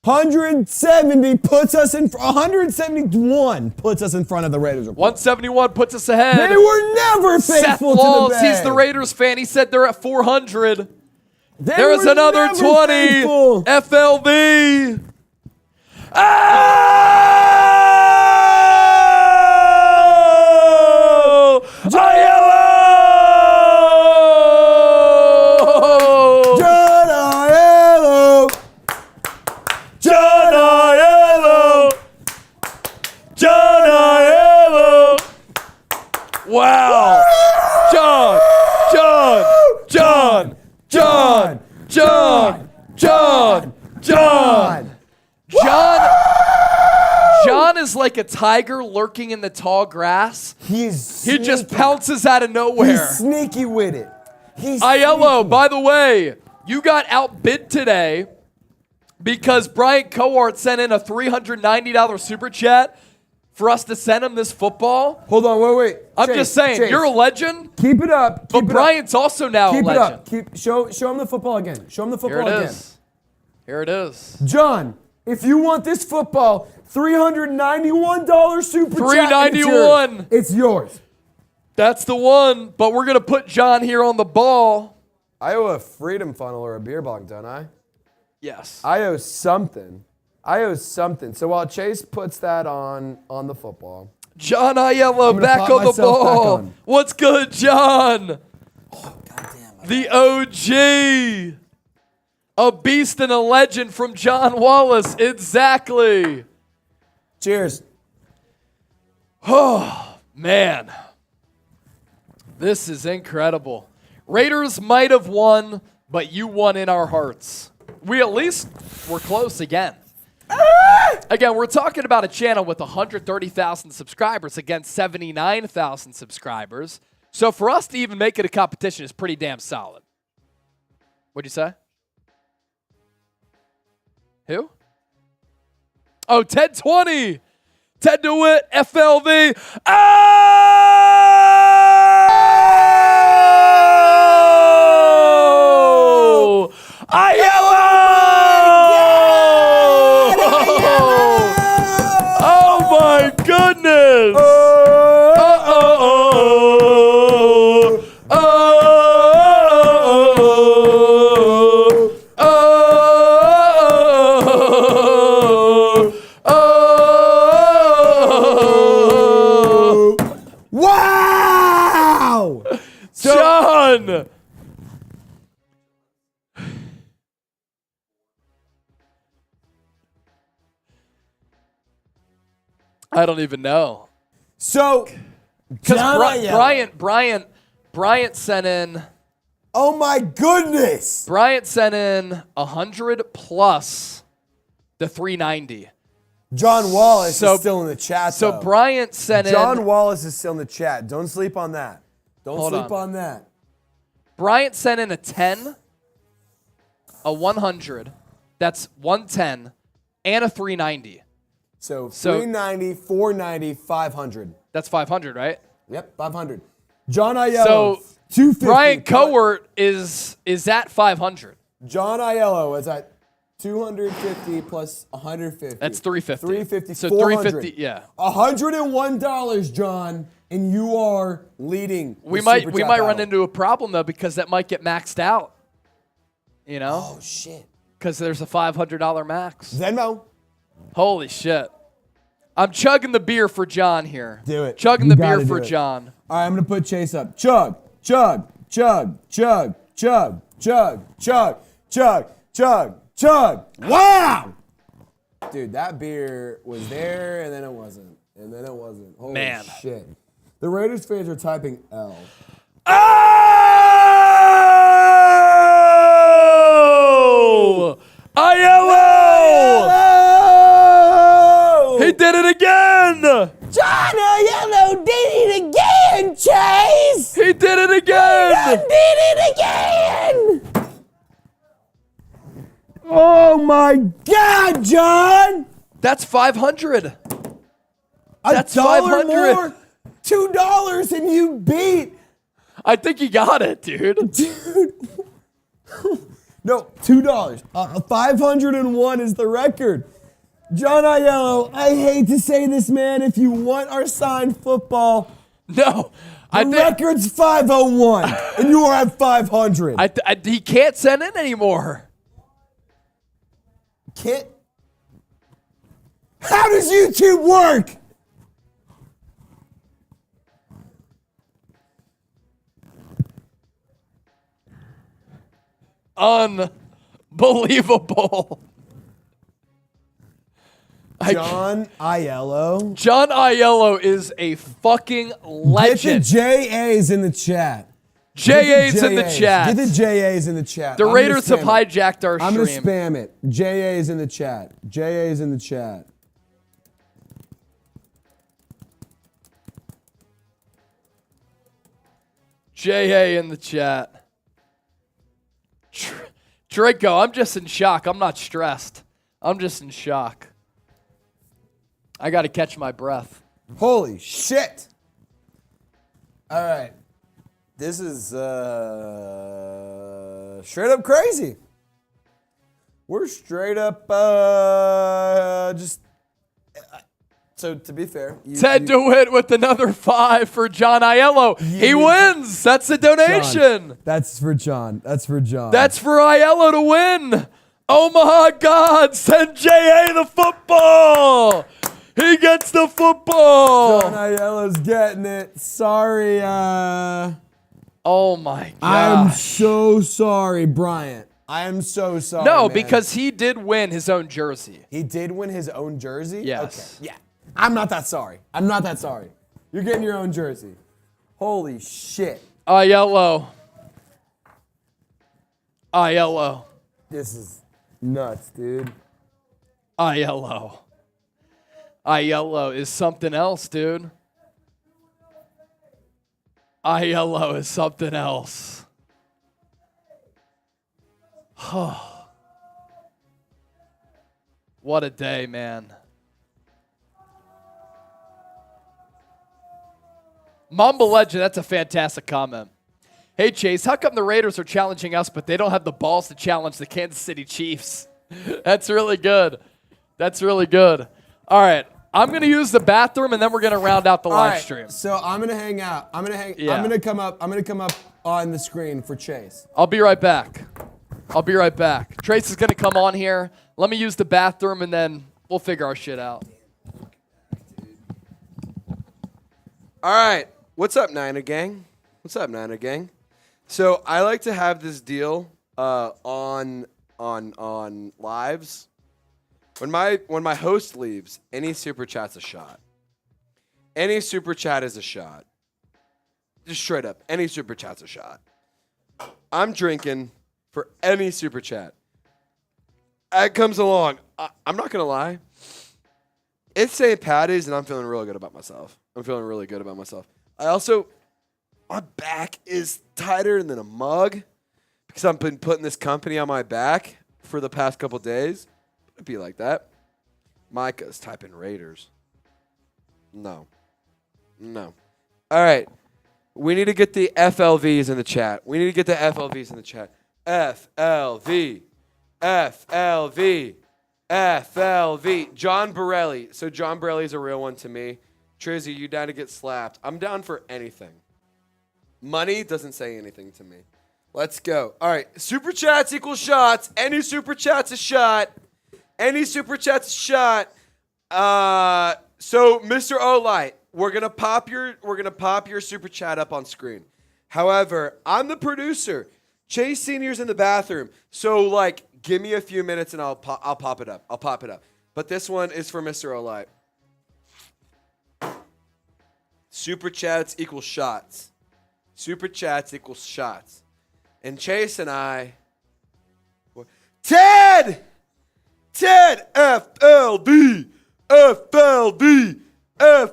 B: 170 puts us in 171 puts us in front of the Raiders report.
A: 171 puts us ahead.
B: They were never
A: Seth
B: faithful to
A: Walls,
B: the Bay.
A: he's the Raiders fan. He said they're at 400.
B: They
A: There's
B: were
A: another
B: never
A: 20.
B: faithful.
A: FLV. Oh! Aiello!
B: John Aiello.
A: John Aiello! John Aiello! Wow! John! John is like a tiger lurking in the tall grass.
B: He
A: just pounces out of nowhere.
B: He's sneaky with it.
A: Aiello, by the way, you got outbid today because Brian Cohart sent in a $390 super chat for us to send him this football.
B: Hold on, wait.
A: I'm just saying, you're a legend.
B: Keep it up.
A: But Brian's also now a legend.
B: Keep it up. Show him the football again. Show him the football again.
A: Here it is.
B: John, if you want this football, $391 super chat.
A: $391.
B: It's yours.
A: That's the one. But we're gonna put John here on the ball.
B: I owe a freedom funnel or a beer bong, don't I?
A: Yes.
B: I owe something. So while Chase puts that on the football.
A: John Aiello back on the ball. What's good, John?
C: Oh, goddamn.
A: The OG. A beast and a legend from John Wallace. Exactly.
B: Cheers.
A: Oh, man. This is incredible. Raiders might have won, but you won in our hearts. We at least were close again. Again, we're talking about a channel with 130,000 subscribers against 79,000 subscribers. So for us to even make it a competition is pretty damn solid. What'd you say? Who? Oh, Ted 20. Ted DeWitt, FLV. Oh! Aiello! Oh my goodness!
B: Wow!
A: John! I don't even know.
B: So,
A: Because
B: John
A: Bryant sent in.
B: Oh my goodness!
A: Bryant sent in 100 plus the 390.
B: John Wallace is still in the chat.
A: So
B: though.
A: Bryant sent in.
B: John Wallace is still in the chat. Don't sleep on that. Don't sleep on that.
A: Bryant sent in a 10, a 100. That's 110 and a 390.
B: So 390, 490, 500.
A: That's 500, right?
B: Yep, 500. John Aiello,
A: So
B: 250.
A: Brian Cohart is at 500.
B: John Aiello is at 250 plus 150.
A: That's 350.
B: 350.
A: So
B: 400.
A: 350, yeah.
B: $101, John, and you are leading.
A: We
B: the
A: might
B: Super Chat
A: run
B: battle.
A: into a problem though because that might get maxed out. You know?
B: Oh shit.
A: Because there's a $500 max.
B: Venmo.
A: Holy shit. I'm chugging the beer for John here.
B: Do it.
A: Chugging
B: You
A: the beer
B: gotta
A: for
B: do it.
A: John.
B: All right, I'm gonna put Chase up. Chug, chug, chug, chug, chug, chug, chug, chug, chug, chug. Wow! Dude, that beer was there and then it wasn't. And then it wasn't. Holy
A: Man.
B: shit. The Raiders fans are typing L.
A: Oh! Aiello! He did it again!
B: John Aiello did it again, Chase!
A: He did it again!
B: Did it again! Oh my God, John!
A: That's 500. That's
B: $1
A: 500.
B: more, $2, and you beat.
A: I think you got it, dude.
B: Dude. No, $2. 501 is the record. John Aiello, I hate to say this, man. If you want our signed football,
A: No.
B: the record's 501, and you are at 500.
A: He can't send in anymore.
B: Can't. How does YouTube work?
A: Unbelievable.
B: John Aiello.
A: John Aiello is a fucking legend.
B: Get the JAs in the chat.
A: JA's in the chat.
B: Get the JAs in the chat.
A: The Raiders have hijacked our stream.
B: I'm going to spam it. JAs in the chat. JAs in the chat.
A: JA in the chat. Draco, I'm just in shock. I'm not stressed. I'm just in shock. I got to catch my breath.
B: Holy shit. All right. This is straight up crazy. We're straight up just... So, to be fair...
A: Ted DeWitt with another 5 for John Aiello. He wins. That's the donation.
B: John, that's for John. That's for John.
A: That's for Aiello to win. Omaha God, send J.A. the football. He gets the football.
B: John Aiello's getting it. Sorry.
A: Oh, my God.
B: I'm so sorry, Bryant. I am so sorry,
A: No,
B: man.
A: because he did win his own jersey.
B: He did win his own jersey?
A: Yes.
B: Okay. Yeah. I'm not that sorry. I'm not that sorry. You're getting your own jersey. Holy shit.
A: Aiello. Aiello.
B: This is nuts, dude.
A: Aiello. Aiello is something else, dude. Aiello is something else. What a day, man. Mamba Legend, that's a fantastic comment. Hey, Chase, how come the Raiders are challenging us, but they don't have the balls to challenge the Kansas City Chiefs? That's really good. That's really good. All right, I'm going to use the bathroom, and then we're going to round out the live stream.
B: So I'm going to hang out. I'm going to come up on the screen for Chase.
A: I'll be right back. Trace is going to come on here. Let me use the bathroom, and then we'll figure our shit out.
D: All right. What's up, Niner Gang? So I like to have this deal on lives. When my host leaves, any super chat's a shot. Any super chat is a shot. Just straight up, any super chat's a shot. I'm drinking for any super chat. It comes along. I'm not gonna lie. It's St. Patty's, and I'm feeling really good about myself. I also, my back is tighter than a mug because I've been putting this company on my back for the past couple days. It'd be like that. Micah's typing Raiders. No. All right. We need to get the FLVs in the chat. FLV. John Borelli. So John Borelli's a real one to me. Trizzy, you down to get slapped? I'm down for anything. Money doesn't say anything to me. Let's go. All right. Super chats equal shots. Any super chat's a shot. So Mr. Olight, we're gonna pop your super chat up on screen. However, I'm the producer. Chase Senior's in the bathroom. So give me a few minutes and I'll pop it up. But this one is for Mr. Olight. Super chats equals shots. And Chase and I... Ted! FLV! I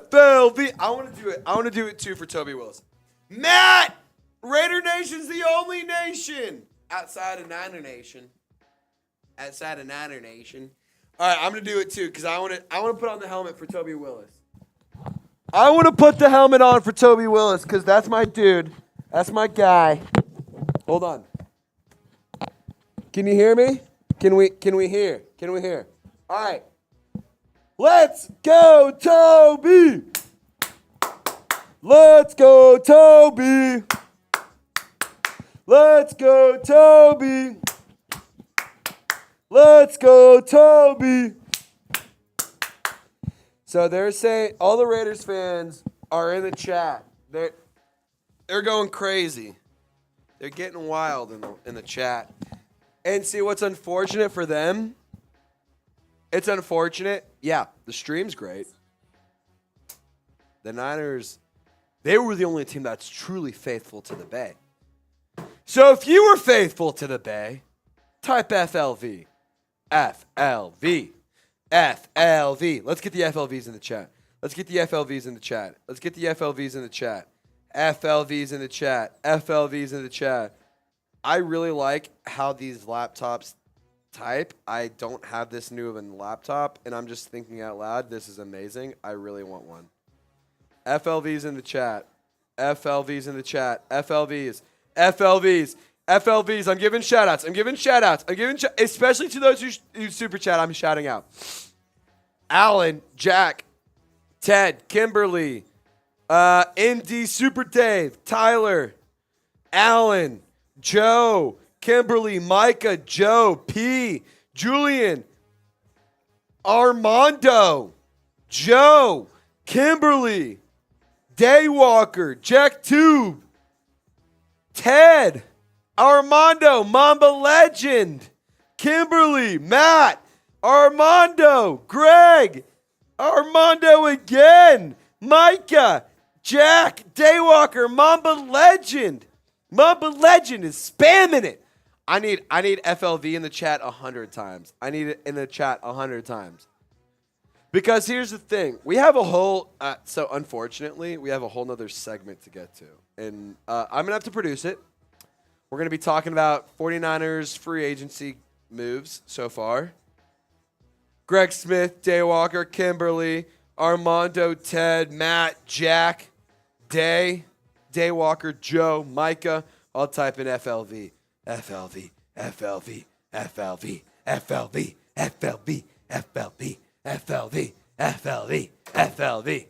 D: want to do it too for Toby Willis. Matt! Raider Nation's the only nation outside of Niner Nation. All right, I'm gonna do it too because I want to put on the helmet for Toby Willis. I want to put the helmet on for Toby Willis because that's my dude. That's my guy. Hold on. Can you hear me? Can we hear? Can we hear? All right. Let's go, Toby. Let's go, Toby. Let's go, Toby. Let's go, Toby. So they're saying all the Raiders fans are in the chat. They're going crazy. They're getting wild in the chat. And see what's unfortunate for them? It's unfortunate. Yeah, the stream's great. The Niners, they were the only team that's truly faithful to the Bay. So if you were faithful to the Bay, type FLV. FLV. FLV. Let's get the FLVs in the chat. Let's get the FLVs in the chat. Let's get the FLVs in the chat. FLVs in the chat. FLVs in the chat. I really like how these laptops type. I don't have this new of a laptop, and I'm just thinking out loud. This is amazing. I really want one. FLVs in the chat. FLVs in the chat. FLVs. FLVs. FLVs. I'm giving shout-outs. I'm giving shout-outs. Especially to those who super chat. I'm shouting out. Alan, Jack, Ted, Kimberly, MD Super Dave, Tyler, Alan, Joe, Kimberly, Micah, Joe, P, Julian, Armando, Joe, Kimberly, Daywalker, Jack Tube, Ted, Armando, Mamba Legend, Kimberly, Matt, Armando, Greg, Armando again, Micah, Jack, Daywalker, Mamba Legend. Mamba Legend is spamming it. I need FLV in the chat 100 times. I need it in the chat 100 times. Because here's the thing. We have a whole, so unfortunately, we have a whole nother segment to get to. And I'm going to have to produce it. We're going to be talking about 49ers free agency moves so far. Greg Smith, Daywalker, Kimberly, Armando, Ted, Matt, Jack, Daywalker, Joe, Micah, all type in FLV. FLV, FLV, FLV, FLV, FLV, FLV, FLV, FLV, FLV.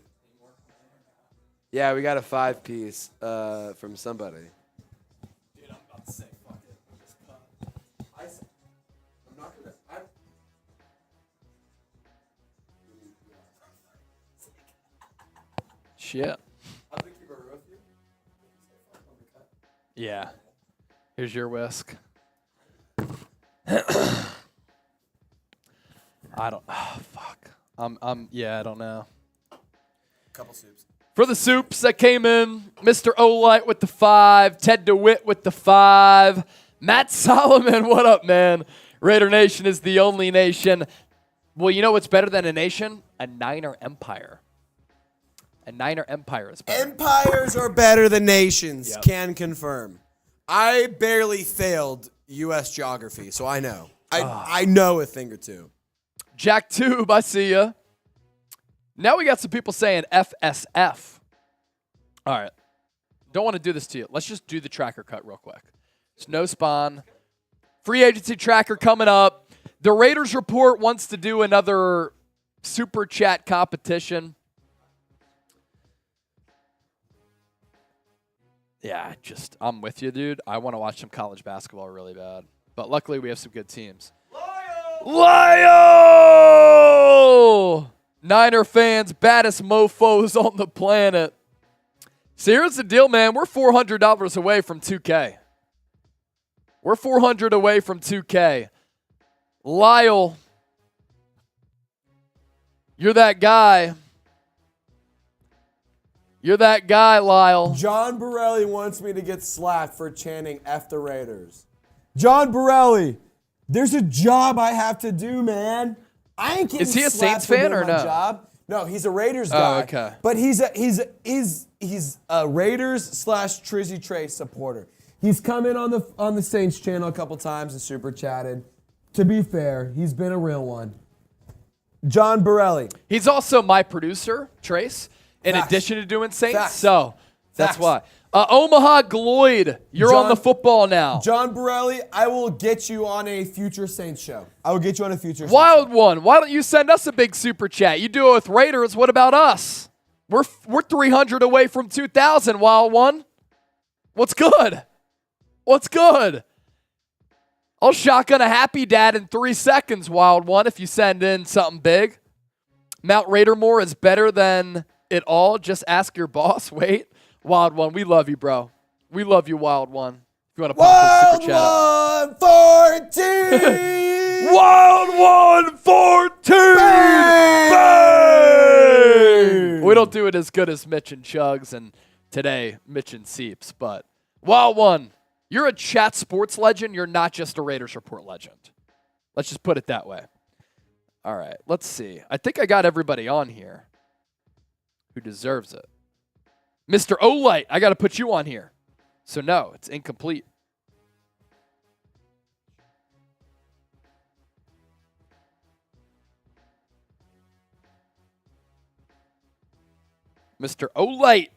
D: Yeah, we got a 5-piece from somebody.
B: Dude, I'm about to say, fuck it. Just cut. I'm not gonna.
A: Shit.
B: I'm gonna keep it real with you.
A: Yeah. Here's your whisk. I don't. Oh, fuck. Yeah, I don't know.
B: Couple soups.
A: For the soups that came in, Mr. Olight with the 5, Ted DeWitt with the 5, Matt Solomon, what up, man? Raider Nation is the only nation. Well, you know what's better than a nation? A Niner empire. A Niner empire is better.
B: Empires are better than nations.
A: Yep.
B: Can confirm. I barely failed U.S. geography, so I know. I know a thing or two.
A: Jack Tube, I see ya. Now we got some people saying FSF. All right. Don't want to do this to you. Let's just do the tracker cut real quick. It's no spawn. Free agency tracker coming up. The Raiders Report wants to do another super chat competition. Yeah, I'm with you, dude. I want to watch some college basketball really bad. But luckily we have some good teams. Lyle! Niner fans, baddest mofos on the planet. So here's the deal, man. We're $400 away from 2K. We're $400 away from 2K. Lyle, you're that guy. You're that guy, Lyle.
B: John Borelli wants me to get slapped for chanting F the Raiders. John Borelli, there's a job I have to do, man. I ain't getting
A: Is he a
B: slapped
A: Saints
B: for
A: fan
B: doing
A: or
B: my
A: no?
B: job. No, he's a Raiders guy.
A: Oh, okay.
B: But he's a Raiders/Trizzy Trey supporter. He's come in on the Saints channel a couple times and super chatted. To be fair, he's been a real one. John Borelli.
A: He's also my producer, Trace, in
B: Facts.
A: addition to doing Saints.
B: Facts.
A: So that's
B: Facts.
A: why. Omaha Gloyd, you're on the football now.
B: John Borelli, I will get you on a future Saints show. I will get you on a future
A: Wild
B: Saints show.
A: one. Why don't you send us a big super chat? You do it with Raiders. What about us? We're 300 away from 2,000, Wild one. What's good? What's good? I'll shotgun a happy dad in 3 seconds, Wild one, if you send in something big. Mount Raidermore is better than it all. Just ask your boss. Wait. Wild one, we love you, bro. We love you, Wild one. If you want to pop the super chat.
B: 114!
A: Wild 114! Bang! We don't do it as good as Mitch and Chugs and today Mitch and Seeps, but Wild one, you're a chat sports legend. You're not just a Raiders Report legend. Let's just put it that way. All right, let's see. I think I got everybody on here who deserves it. Mr. Olight, I got to put you on here. So no, it's incomplete. Mr. Olight.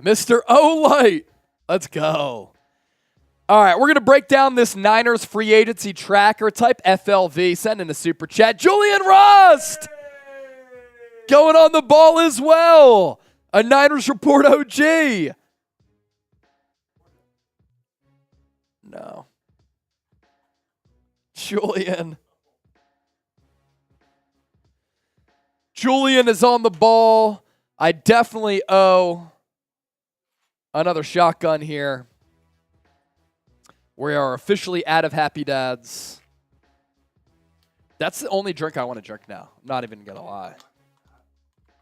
A: Mr. Olight. Let's go. All right, we're going to break down this Niners free agency tracker. Type FLV, send in a super chat. Julian Rust going on the ball as well. A Niners Report OG. No. Julian is on the ball. I definitely owe another shotgun here. We are officially out of Happy Dads. That's the only drink I want to drink now. I'm not even going to lie.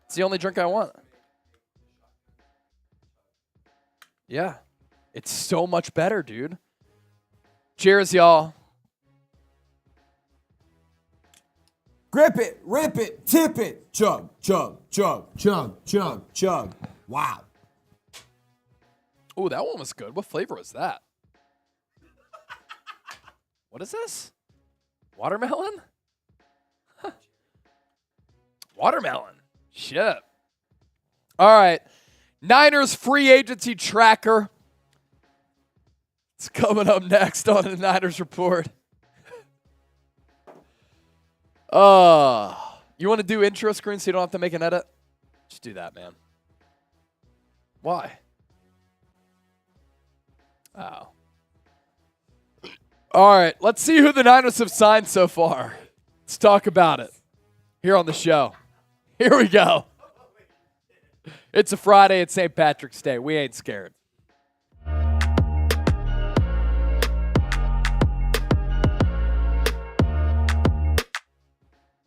A: It's the only drink I want. Yeah. It's so much better, dude. Cheers, y'all.
B: Grip it, rip it, tip it. Chug, chug, chug, chug, chug, chug. Wow.
A: Oh, that one was good. What flavor was that? What is this? Watermelon? Huh. Watermelon. Shit. All right. Niners free agency tracker. It's coming up next on the Niners Report. You want to do intro screen so you don't have to make an edit? Just do that, man. Why? Oh. All right, let's see who the Niners have signed so far. Let's talk about it here on the show. Here we go. It's a Friday. It's St. Patrick's Day. We ain't scared.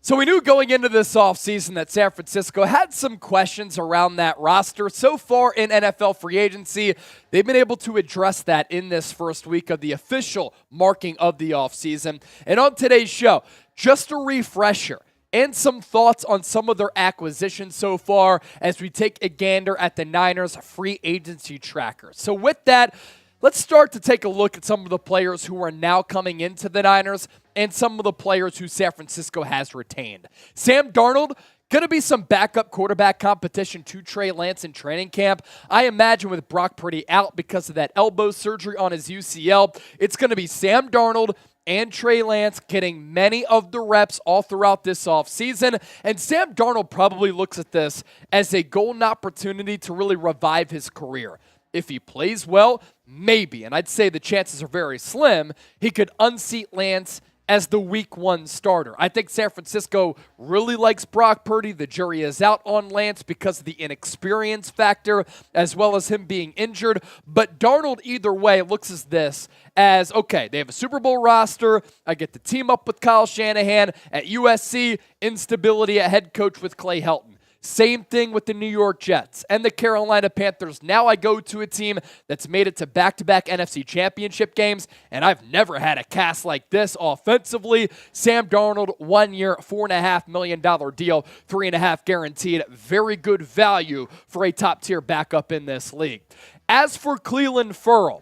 A: So we knew going into this offseason that San Francisco had some questions around that roster. So far in NFL free agency, they've been able to address that in this first week of the official marking of the offseason. And on today's show, just a refresher and some thoughts on some of their acquisitions so far as we take a gander at the Niners free agency tracker. So with that, let's start to take a look at some of the players who are now coming into the Niners and some of the players who San Francisco has retained. Sam Darnold, going to be some backup quarterback competition to Trey Lance in training camp. I imagine with Brock Purdy out because of that elbow surgery on his UCL, it's going to be Sam Darnold and Trey Lance getting many of the reps all throughout this offseason. And Sam Darnold probably looks at this as a golden opportunity to really revive his career. If he plays well, maybe, and I'd say the chances are very slim, he could unseat Lance as the week one starter. I think San Francisco really likes Brock Purdy. The jury is out on Lance because of the inexperience factor as well as him being injured. But Darnold, either way, looks as this as, okay, they have a Super Bowl roster. I get to team up with Kyle Shanahan at USC. Instability at head coach with Clay Helton. Same thing with the New York Jets and the Carolina Panthers. Now I go to a team that's made it to back-to-back NFC championship games, and I've never had a cast like this offensively. Sam Darnold, 1 year, $4.5 million deal, 3.5 guaranteed. Very good value for a top-tier backup in this league. As for Clelin Ferrell,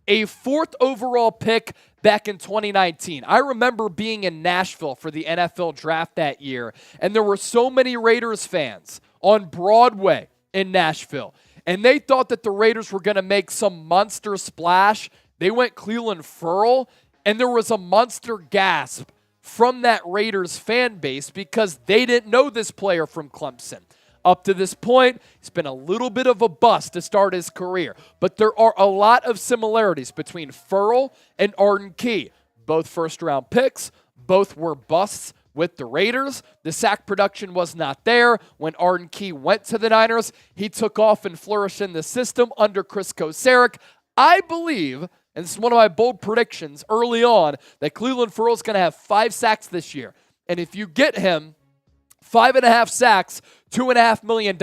A: a 4th overall pick back in 2019. I remember being in Nashville for the NFL draft that year, and there were so many Raiders fans on Broadway in Nashville, and they thought that the Raiders were going to make some monster splash. They went Clelin Ferrell, and there was a monster gasp from that Raiders fan base because they didn't know this player from Clemson. Up to this point, he's been a little bit of a bust to start his career, but there are a lot of similarities between Ferrell and Arden Key. Both first-round picks, both were busts with the Raiders. The sack production was not there. When Arden Key went to the Niners, he took off and flourished in the system under Chris Kocurek. I believe, and this is one of my bold predictions early on, that Clelin Ferrell is going to have 5 sacks this year. And if you get him 5.5 sacks, $2.5 million,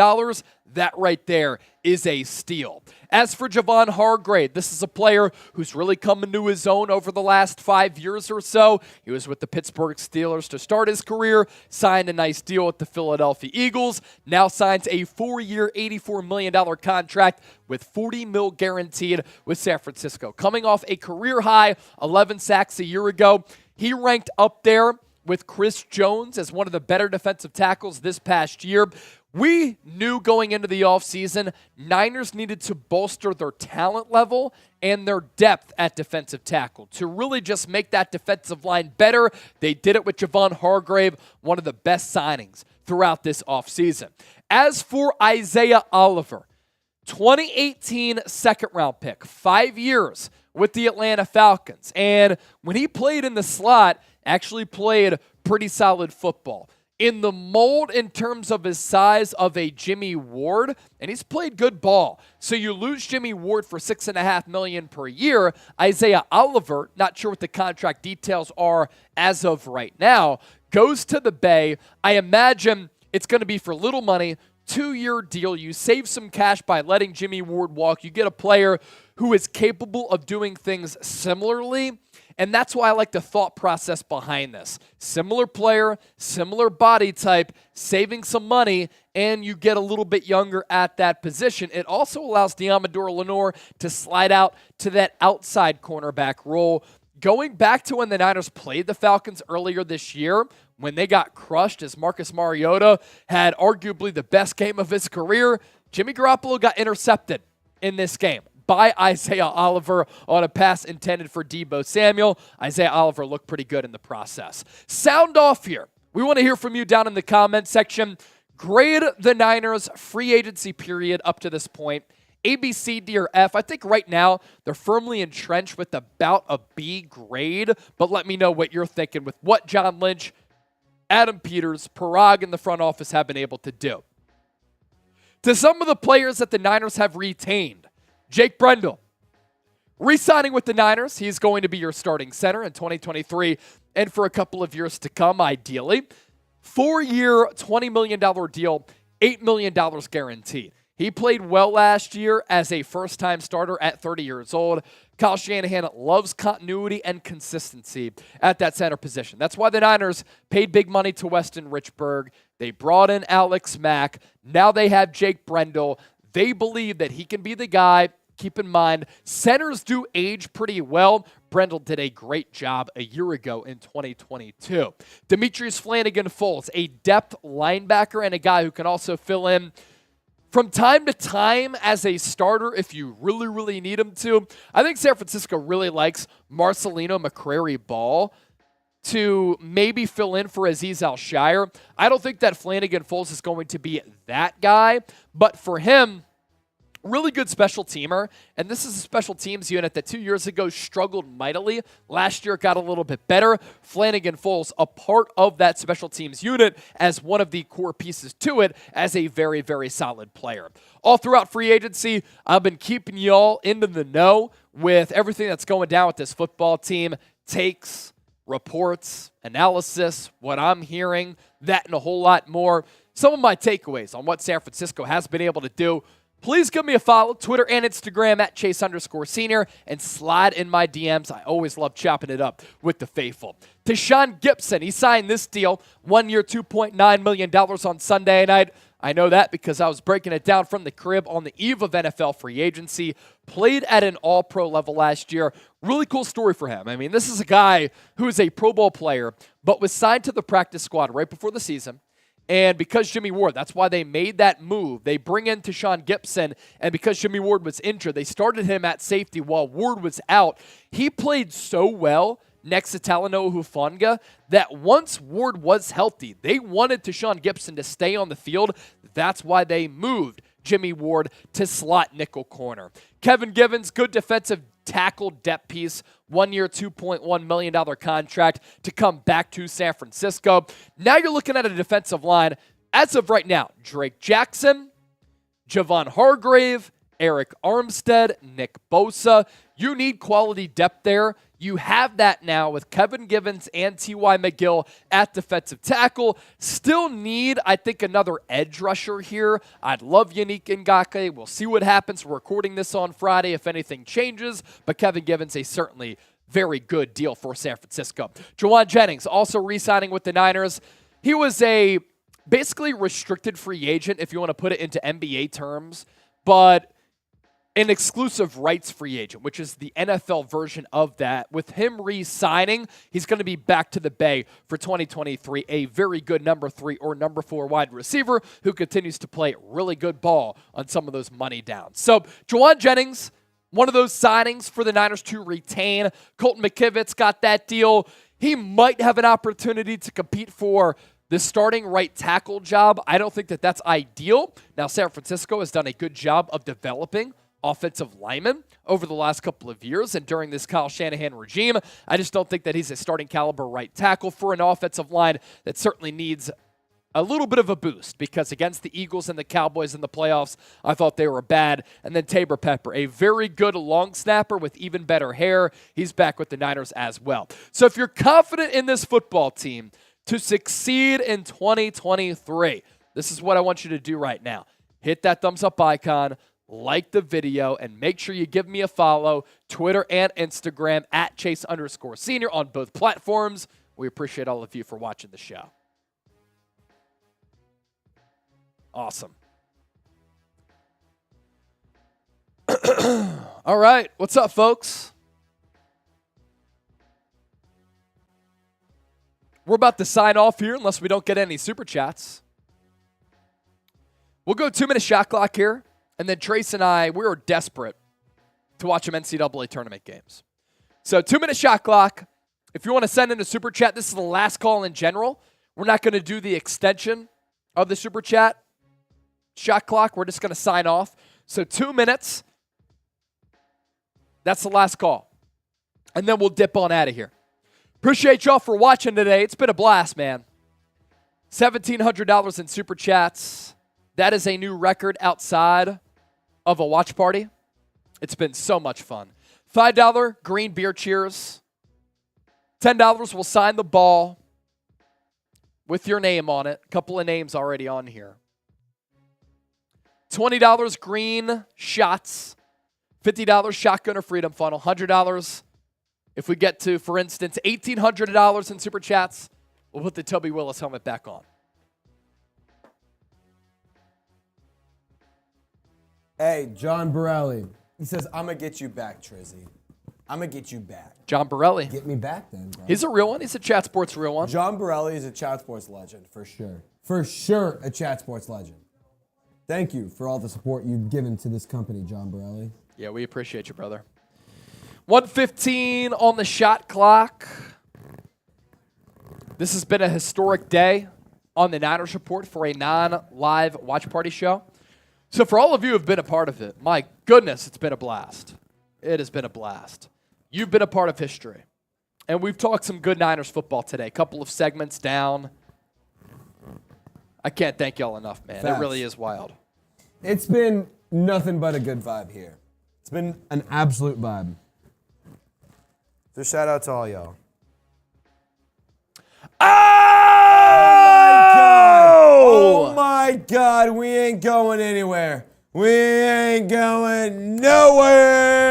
A: that right there is a steal. As for Javon Hargrave, this is a player who's really come into his own over the last 5 years or so. He was with the Pittsburgh Steelers to start his career, signed a nice deal with the Philadelphia Eagles, now signs a 4-year, $84 million contract with $40 million guaranteed with San Francisco. Coming off a career-high 11 sacks a year ago, he ranked up there with Chris Jones as one of the better defensive tackles this past year. We knew going into the offseason, Niners needed to bolster their talent level and their depth at defensive tackle to really just make that defensive line better. They did it with Javon Hargrave, one of the best signings throughout this offseason. As for Isaiah Oliver, 2018 second-round pick, 5 years with the Atlanta Falcons. And when he played in the slot, actually played pretty solid football. In the mold in terms of his size of a Jimmie Ward, and he's played good ball. So you lose Jimmie Ward for $6.5 million per year. Isaiah Oliver, not sure what the contract details are as of right now, goes to the Bay. I imagine it's going to be for little money, 2-year deal. You save some cash by letting Jimmie Ward walk. You get a player who is capable of doing things similarly. And that's why I like the thought process behind this. Similar player, similar body type, saving some money, and you get a little bit younger at that position. It also allows Deommodore Lenoir to slide out to that outside cornerback role. Going back to when the Niners played the Falcons earlier this year, when they got crushed as Marcus Mariota had arguably the best game of his career, Jimmy Garoppolo got intercepted in this game by Isaiah Oliver on a pass intended for Deebo Samuel. Isaiah Oliver looked pretty good in the process. Sound off here. We want to hear from you down in the comment section. Grade the Niners free agency period up to this point. A, B, C, D, or F. I think right now they're firmly entrenched with about a B grade, but let me know what you're thinking with what John Lynch, Adam Peters, Parag in the front office have been able to do. To some of the players that the Niners have retained, Jake Brendel, re-signing with the Niners. He's going to be your starting center in 2023 and for a couple of years to come, ideally. 4-year, $20 million deal, $8 million guaranteed. He played well last year as a first-time starter at 30 years old. Kyle Shanahan loves continuity and consistency at that center position. That's why the Niners paid big money to Weston Richburg. They brought in Alex Mack. Now they have Jake Brendel. They believe that he can be the guy. Keep in mind, centers do age pretty well. Brendel did a great job a year ago in 2022. Demetrius Flanagan-Folds, a depth linebacker and a guy who can also fill in from time to time as a starter if you really, really need him to. I think San Francisco really likes Marcelino McCrary-Ball to maybe fill in for Azeez Al-Shaair. I don't think that Flanagan-Folds is going to be that guy, but for him, really good special teamer, and this is a special teams unit that 2 years ago struggled mightily. Last year got a little bit better. Flanagan-Folds, a part of that special teams unit as one of the core pieces to it as a very, very solid player. All throughout free agency, I've been keeping y'all into the know with everything that's going down with this football team. Takes, reports, analysis, what I'm hearing, that and a whole lot more. Some of my takeaways on what San Francisco has been able to do. Please give me a follow, Twitter and Instagram at Chase_Senior, and slide in my DMs. I always love chopping it up with the faithful. Tashaun Gipson, he signed this deal, 1 year, $2.9 million on Sunday night. I know that because I was breaking it down from the crib on the eve of NFL free agency. Played at an all-pro level last year. Really cool story for him. I mean, this is a guy who is a Pro Bowl player, but was signed to the practice squad right before the season. And because Jimmie Ward, that's why they made that move. They bring in Tashawn Gibson, and because Jimmie Ward was injured, they started him at safety while Ward was out. He played so well next to Talanoa Hufanga that once Ward was healthy, they wanted Tashawn Gibson to stay on the field. That's why they moved Jimmie Ward to slot nickel corner. Kevin Givens, good defensive tackle depth piece, 1 year, $2.1 million contract to come back to San Francisco. Now you're looking at a defensive line, as of right now, Drake Jackson, Javon Hargrave, Eric Armstead, Nick Bosa. You need quality depth there. You have that now with Kevin Givens and T.Y. McGill at defensive tackle. Still need, I think, another edge rusher here. I'd love Yannick Ngakoue. We'll see what happens. We're recording this on Friday if anything changes. But Kevin Givens, a certainly very good deal for San Francisco. Juwan Jennings also re-signing with the Niners. He was a basically restricted free agent, if you want to put it into NBA terms, but an exclusive rights free agent, which is the NFL version of that. With him re-signing, he's going to be back to the Bay for 2023, a very good number 3 or number 4 wide receiver who continues to play really good ball on some of those money downs. So, Juwan Jennings, one of those signings for the Niners to retain. Colton McKivitz got that deal. He might have an opportunity to compete for the starting right tackle job. I don't think that that's ideal. Now, San Francisco has done a good job of developing offensive linemen over the last couple of years, and during this Kyle Shanahan regime, I just don't think that he's a starting caliber right tackle for an offensive line that certainly needs a little bit of a boost, because against the Eagles and the Cowboys in the playoffs, I thought they were bad. And then Tabor Pepper, a very good long snapper with even better hair. He's back with the Niners as well. So if you're confident in this football team to succeed in 2023, this is what I want you to do right now. Hit that thumbs up icon, like the video, and make sure you give me a follow, Twitter and Instagram, at Chase_Senior on both platforms. We appreciate all of you for watching the show. Awesome. All right, what's up, folks? We're about to sign off here unless we don't get any super chats. We'll go 2-minute shot clock here. And then Trace and I, we were desperate to watch some NCAA tournament games. So 2-minute shot clock. If you want to send in a super chat, this is the last call in general. We're not going to do the extension of the super chat shot clock. We're just going to sign off. So 2 minutes. That's the last call. And then we'll dip on out of here. Appreciate y'all for watching today. It's been a blast, man. $1,700 in super chats. That is a new record outside of a watch party. It's been so much fun. $5 green beer cheers. $10 will sign the ball with your name on it. A couple of names already on here. $20 green shots. $50 shotgun or freedom funnel. $100 if we get to, for instance, $1,800 in super chats, we'll put the Toby Willis helmet back on.
B: Hey, John Borelli. He says, I'm going to get you back, Trizzy. I'm going to get you back.
A: John Borelli.
B: Get me back then, bro.
A: He's a real one. He's a Chat Sports real one.
B: John Borelli is a Chat Sports legend, for sure. For sure, a Chat Sports legend. Thank you for all the support you've given to this company, John Borelli.
A: Yeah, we appreciate you, brother. 1:15 on the shot clock. This has been a historic day on the Niners Report for a non-live watch party show. So for all of you who have been a part of it, my goodness, it's been a blast. It has been a blast. You've been a part of history. And we've talked some good Niners football today. A couple of segments down. I can't thank y'all enough, man.
B: Facts.
A: It really is wild.
B: It's been nothing but a good vibe here. It's been an absolute vibe. So shout out to all y'all. Oh my God, we ain't going anywhere. We ain't going nowhere.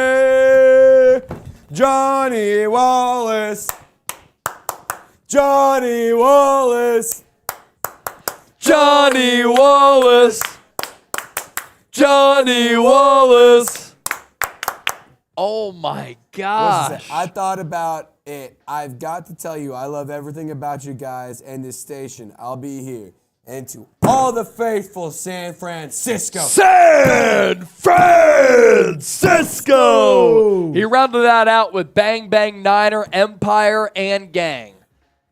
B: Johnny Wallace. Johnny Wallace.
A: Johnny Wallace. Johnny Wallace. Oh my
B: Listen,
A: gosh.
B: I thought about it. I've got to tell you, I love everything about you guys and this station. I'll be here. And to all the faithful San Francisco.
A: San Francisco. He rounded that out with Bang Bang Niner, Empire, and Gang.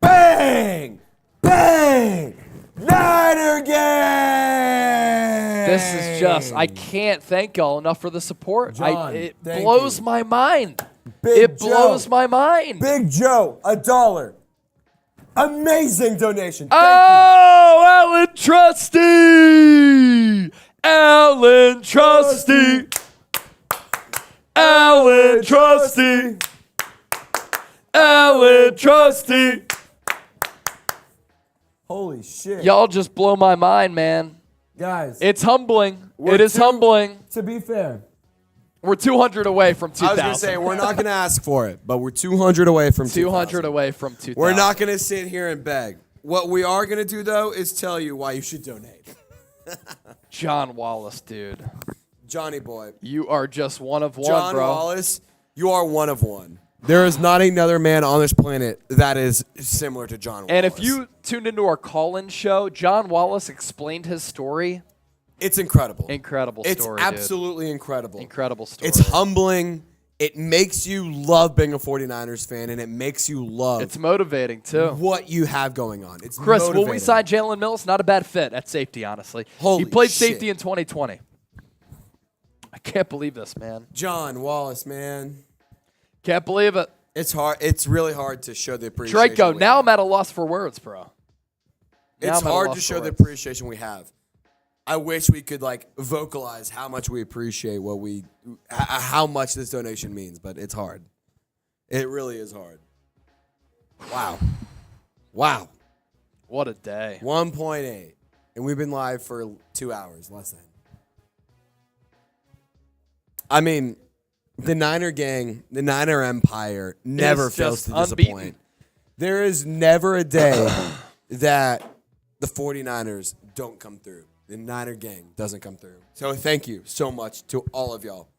B: Bang! Bang! Niner gang!
A: This is just, I can't thank y'all enough for the support.
B: John,
A: It
B: thank
A: blows
B: you.
A: my mind.
B: Big
A: It blows
B: Joe.
A: my mind.
B: Big Joe, $1. Amazing donation. Thank
A: Oh, Alan Trusty! Alan Trusty! Alan Trusty! Alan Trusty!
B: Holy shit.
A: Y'all just blow my mind, man.
B: Guys,
A: It's humbling.
B: We're
A: It is
B: too-
A: humbling.
B: to be fair,
A: We're 200 away from
B: I
A: 2,000.
B: was going to say, we're not going to ask for it, but we're 200 away from
A: 200
B: 200
A: away from 2,000.
D: We're not going to sit here and beg. What we are going to do, though, is tell you why you should donate.
A: John Wallace, dude.
D: Johnny boy.
A: You are just one of one,
D: John
A: bro.
D: Wallace, you are one of one. There is not another man on this planet that is similar to John Wallace.
A: And if you tuned into our call-in show, John Wallace explained his story.
D: It's incredible.
A: Incredible
D: It's
A: story,
D: absolutely incredible.
A: dude. Incredible story.
D: It's humbling. It makes you love being a 49ers fan, and it makes you love
A: It's motivating, too.
D: what you have going on. It's
A: Chris,
D: motivating.
A: will we sign Jalen Mills? Not a bad fit at safety, honestly.
D: Holy
A: he played
D: shit.
A: safety in 2020. I can't believe this, man.
D: John Wallace, man.
A: Can't believe it.
D: It's hard. It's really hard to show the appreciation.
A: Draco,
D: we
A: now
D: have.
A: I'm at a loss for words, bro. Now
D: It's
A: I'm at a
D: hard
A: loss
D: to
A: for
D: show the
A: words.
D: appreciation we have. I wish we could vocalize how much we appreciate how much this donation means, but it's hard. It really is hard. Wow. Wow.
A: What a day.
D: 1.8. And we've been live for 2 hours, less than. I mean, the Niner gang, the Niner Empire never
A: It's
D: fails
A: just
D: to
A: unbeaten.
D: disappoint. There is never a day that the 49ers don't come through. The Niner gang doesn't come through. So thank you so much to all of y'all.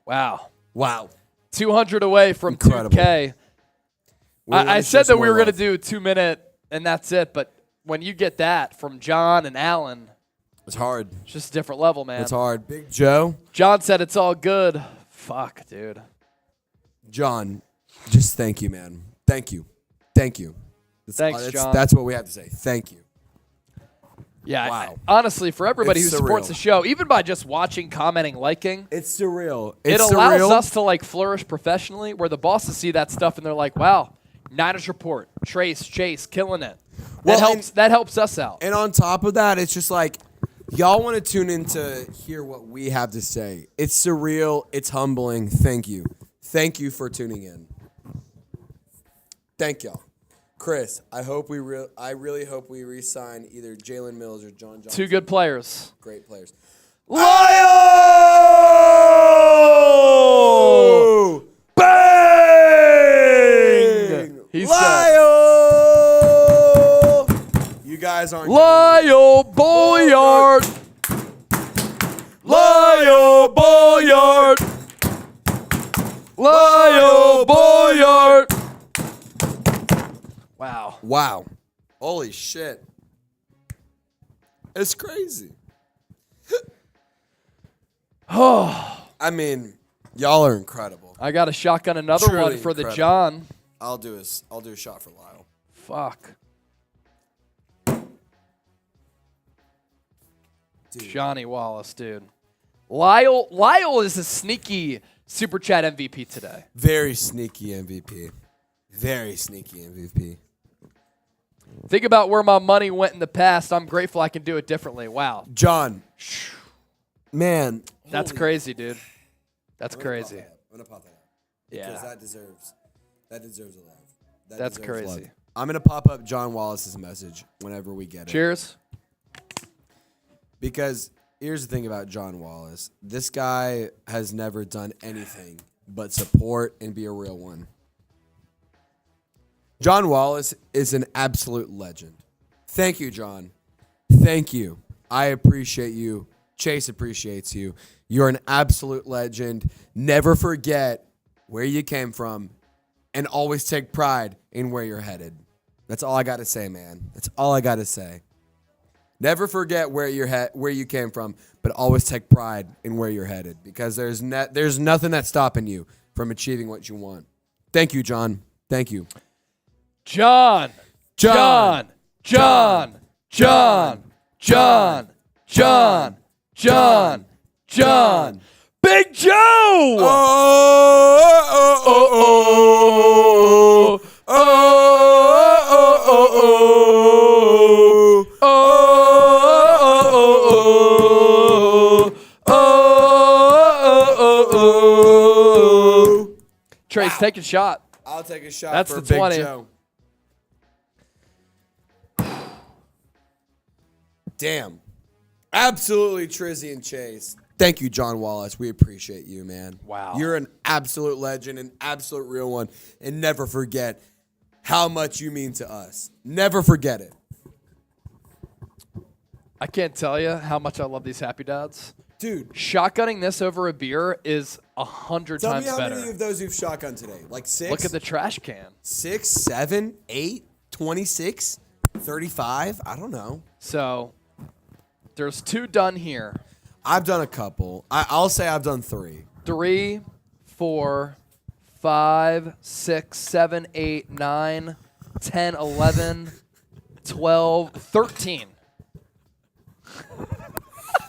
A: Wow.
D: Wow.
A: 200 away from
D: Incredible.
A: 2K.
D: We wanna
A: I
D: show
A: said
D: some
A: that we
D: more
A: were going to
D: love.
A: do a 2-minute, and that's it. But when you get that from John and Alan,
D: It's hard.
A: it's just a different level, man.
D: It's hard. Big Joe,
A: John said it's all good. Fuck, dude.
D: John, just thank you, man. Thank you. Thank you.
A: Thanks, John.
D: That's what we have to say. Thank you.
A: Yeah,
D: Wow.
A: honestly, for everybody
D: It's
A: who supports
D: surreal.
A: the show, even by just watching, commenting, liking,
D: It's surreal.
A: it
D: It's
A: allows
D: surreal.
A: us to flourish professionally, where the bosses see that stuff and they're like, wow, Niners Report, Trace, Chase, killing it.
D: Well,
A: That helps us out.
D: And on top of that, it's just y'all want to tune in to hear what we have to say. It's surreal. It's humbling. Thank you. Thank you for tuning in. Thank y'all. Chris, I really hope we re-sign either Jalen Mills or John Johnson.
A: Two good players.
D: Great players.
A: Lyle! Bang! He said,
D: Lyle! You guys aren't.
A: Lyle Boyard! Lyle Boyard! Lyle Boyard! Wow.
D: Wow. Holy shit. It's crazy. I mean, y'all are incredible.
A: I got to shotgun another
D: Truly
A: one for the
D: incredible.
A: John.
D: I'll do a shot for Lyle.
A: Fuck.
D: Dude.
A: Johnny Wallace, dude. Lyle is a sneaky Super Chat MVP today.
D: Very sneaky MVP. Very sneaky MVP.
A: Think about where my money went in the past. I'm grateful I can do it differently. Wow.
D: John. Man.
A: That's
D: holy-
A: crazy, dude. That's
D: I'm gonna pop
A: crazy.
D: that up. I'm gonna pop that up. Because
A: Yeah.
D: that deserves a love. That
A: That's
D: deserves
A: crazy.
D: love. I'm gonna pop up John Wallace's message whenever we get it.
A: Cheers.
D: Because here's the thing about John Wallace. This guy has never done anything but support and be a real one. John Wallace is an absolute legend. Thank you, John. Thank you. I appreciate you
B: Chase appreciates you. You're an absolute legend. Never forget where you came from and always take pride in where you're headed. That's all I got to say, man. That's all I got to say. Never forget where you came from, but always take pride in where you're headed because there's nothing that's stopping you from achieving what you want. Thank you, John. Thank you.
A: John. Big Joe. Trace, take a shot.
B: I'll take a shot
A: That's
B: for
A: the
B: Big
A: 20.
B: Joe. Damn. Absolutely, Trizzy and Chase. Thank you, John Wallace. We appreciate you, man.
A: Wow.
B: You're an absolute legend, an absolute real one. And never forget how much you mean to us. Never forget it.
A: I can't tell you how much I love these Happy Dads.
B: Dude.
A: Shotgunning this over a beer is 100
B: Tell me
A: times
B: how
A: better.
B: many of those you've shotgun today? Like 6?
A: Look at the trash can.
B: 6, 7, 8, 26, 35? I don't know.
A: So there's 2 done here.
B: I've done a couple. I'll say I've done 3.
A: 3, 4, 5, 6, 7, 8, 9, 10, 11, 12, 13.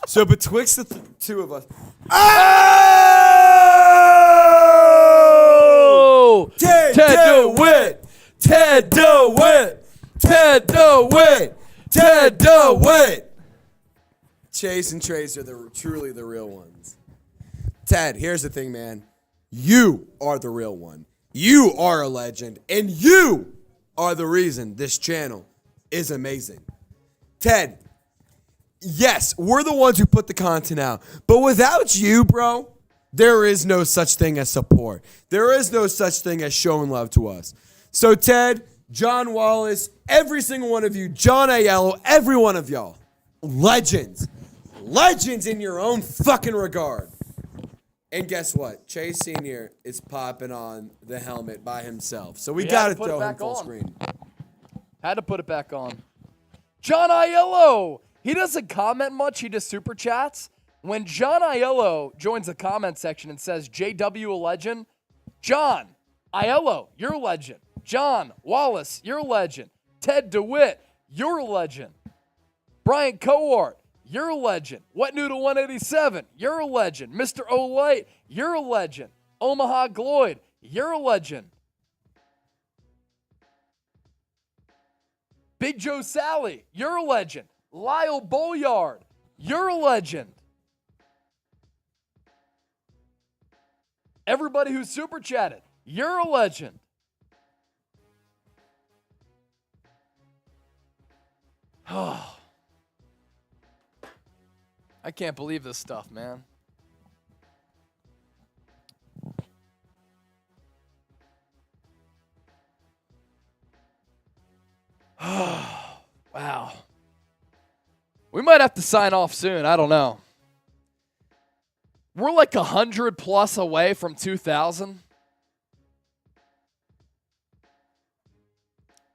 B: So betwixt the two of us.
A: Oh!
B: Ted DeWitt! Ted DeWitt! Ted DeWitt! Ted DeWitt! Chase and Trace are truly the real ones. Ted, here's the thing, man. You are the real one. You are a legend, and you are the reason this channel is amazing. Ted, yes, we're the ones who put the content out, but without you, bro, there is no such thing as support. There is no such thing as showing love to us. So Ted, John Wallace, every single one of you, John Aiello, every one of y'all, legends. Legends in your own fucking regard. And guess what? Chase Sr. is popping on the helmet by himself. So we got to
A: put it
B: throw him
A: back
B: full
A: on.
B: screen.
A: Had to put it back on. John Aiello. He doesn't comment much. He just super chats. When John Aiello joins the comment section and says, JW a legend, John Aiello, you're a legend. John Wallace, you're a legend. Ted DeWitt, you're a legend. Brian Cohort, you're a legend. Wet Noodle 187, you're a legend. Mr. Olight, you're a legend. Omaha Gloyd, you're a legend. Big Joe Sally, you're a legend. Lyle Boyard, you're a legend. Everybody who super chatted, you're a legend. I can't believe this stuff, man. Wow. We might have to sign off soon. I don't know. We're like 100 plus away from 2,000.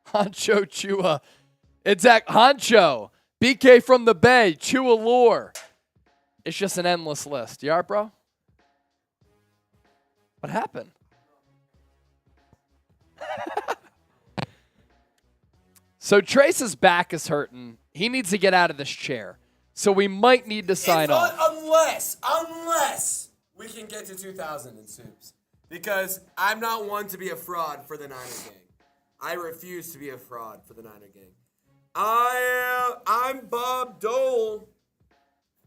A: Honcho Chua. It's Honcho. BK from the Bay. Chua Lore. It's just an endless list. You all right, bro? What happened? So Trace's back is hurting. He needs to get out of this chair. So we might need to sign off.
B: Unless we can get to 2,000 in soups. Because I'm not one to be a fraud for the Niner gang. I refuse to be a fraud for the Niner gang. I'm Bob Dole.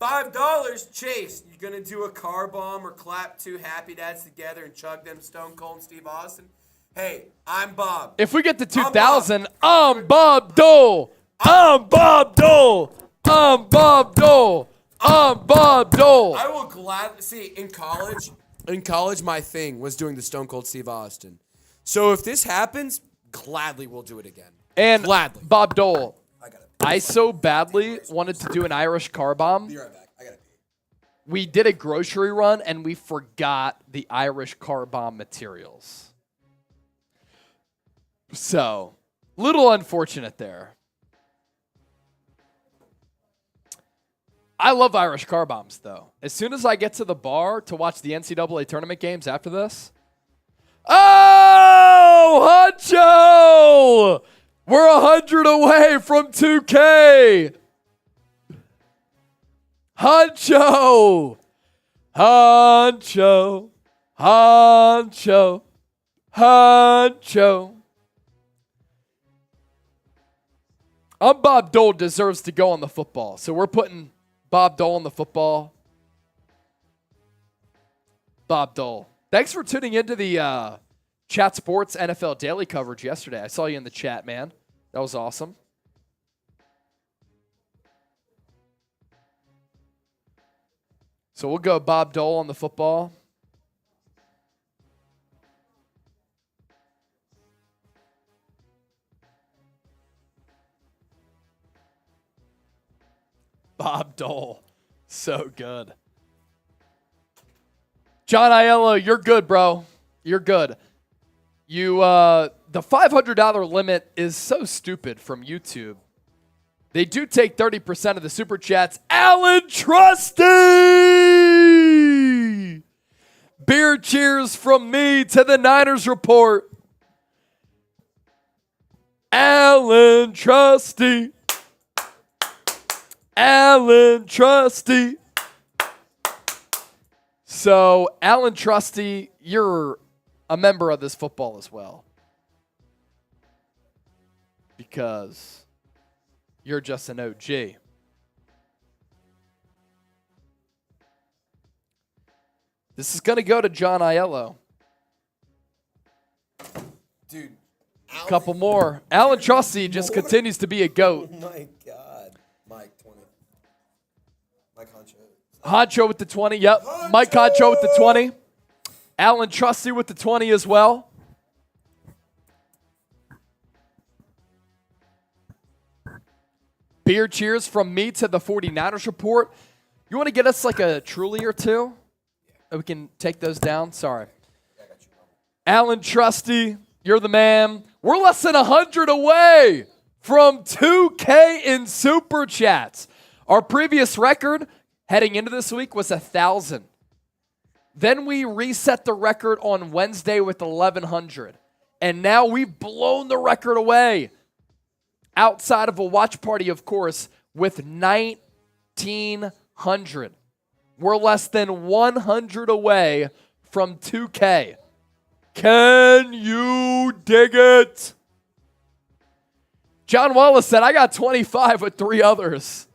B: $5, Chase. You gonna do a car bomb or clap 2 Happy Dads together and chug them Stone Cold Steve Austin? Hey, I'm Bob.
A: If we get to 2,000, I'm Bob Dole. I'm Bob Dole. I'm Bob Dole. I'm Bob Dole.
B: I will gladly see in college. In college, my thing was doing the Stone Cold Steve Austin. So if this happens, gladly we'll do it again.
A: And
B: gladly.
A: Bob Dole.
B: I got it.
A: I so badly wanted to do an Irish car bomb.
B: Be right back. I got it.
A: we did a grocery run and we forgot the Irish car bomb materials. So, little unfortunate there. I love Irish car bombs, though. As soon as I get to the bar to watch the NCAA tournament games after this, oh, Huncho! We're 100 away from 2K. Huncho! Huncho! Huncho! Huncho! Bob Dole deserves to go on the football, so we're putting Bob Dole on the football. Bob Dole. Thanks for tuning into the Chat Sports NFL Daily coverage yesterday. I saw you in the chat, man. That was awesome. So we'll go Bob Dole on the football. Bob Dole. So good. John Aiello, you're good, bro. You're good. You, the $500 limit is so stupid from YouTube. They do take 30% of the super chats. Alan Trusty! Beer cheers from me to the Niners report. Alan Trusty. Alan Trusty. So, Alan Trusty, you're a member of this football as well. Because you're just an OG. This is going to go to John Aiello.
B: Dude.
A: A couple more. Alan Trusty just continues to be a GOAT.
B: Oh my God. Mike, 20. Mike Honcho.
A: Honcho with the 20. Yep.
B: Honcho!
A: Mike Honcho with the 20. Alan Trusty with the 20 as well. Beer cheers from me to the 49ers report. You want to get us like a Truly or two? We can take those down. Sorry. Alan Trusty, you're the man. We're less than 100 away from 2K in Super Chats. Our previous record heading into this week was 1,000. Then we reset the record on Wednesday with 1,100. And now we've blown the record away. Outside of a watch party, of course, with 1,900. We're less than 100 away from 2K. Can you dig it? John Wallace said, I got 25 with 3 others.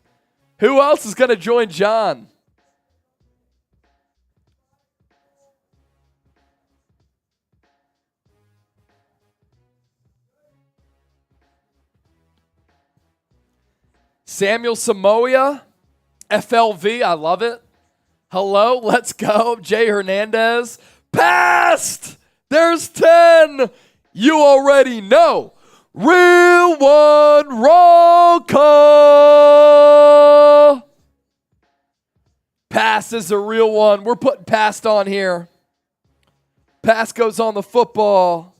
A: Who else is going to join John? Samuel Samoa, FLV, I love it. Hello, let's go. Jay Hernandez, passed. There's 10. You already know. Real one, roll call. Pass is a real one. We're putting passed on here. Pass goes on the football.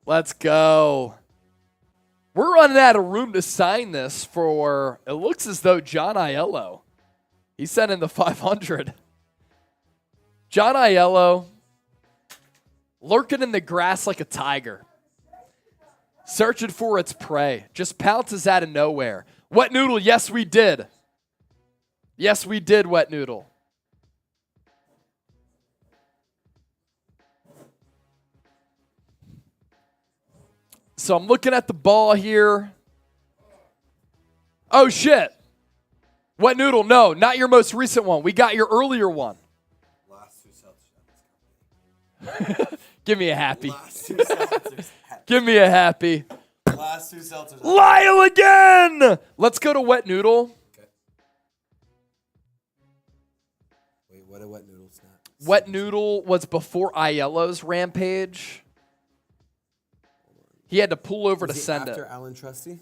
A: Let's go. We're running out of room to sign this for, it looks as though John Aiello. He sent in the 500. John Aiello, lurking in the grass like a tiger. Searching for its prey. Just pounces out of nowhere. Wet Noodle, yes we did. Yes we did, Wet Noodle. So I'm looking at the ball here. Oh, shit. Wet Noodle, no, not your most recent one. We got your earlier one.
B: Last 2 seltzers.
A: Give me a happy.
B: Last 2 seltzers.
A: Give me a happy.
B: Last 2 seltzers.
A: Lyle again. Let's go to Wet Noodle.
B: Okay. Wait, what did Wet Noodle snap?
A: Wet Noodle was before Aiello's rampage. He had to pull over to
B: Was he
A: send
B: after
A: it.
B: Alan Trusty?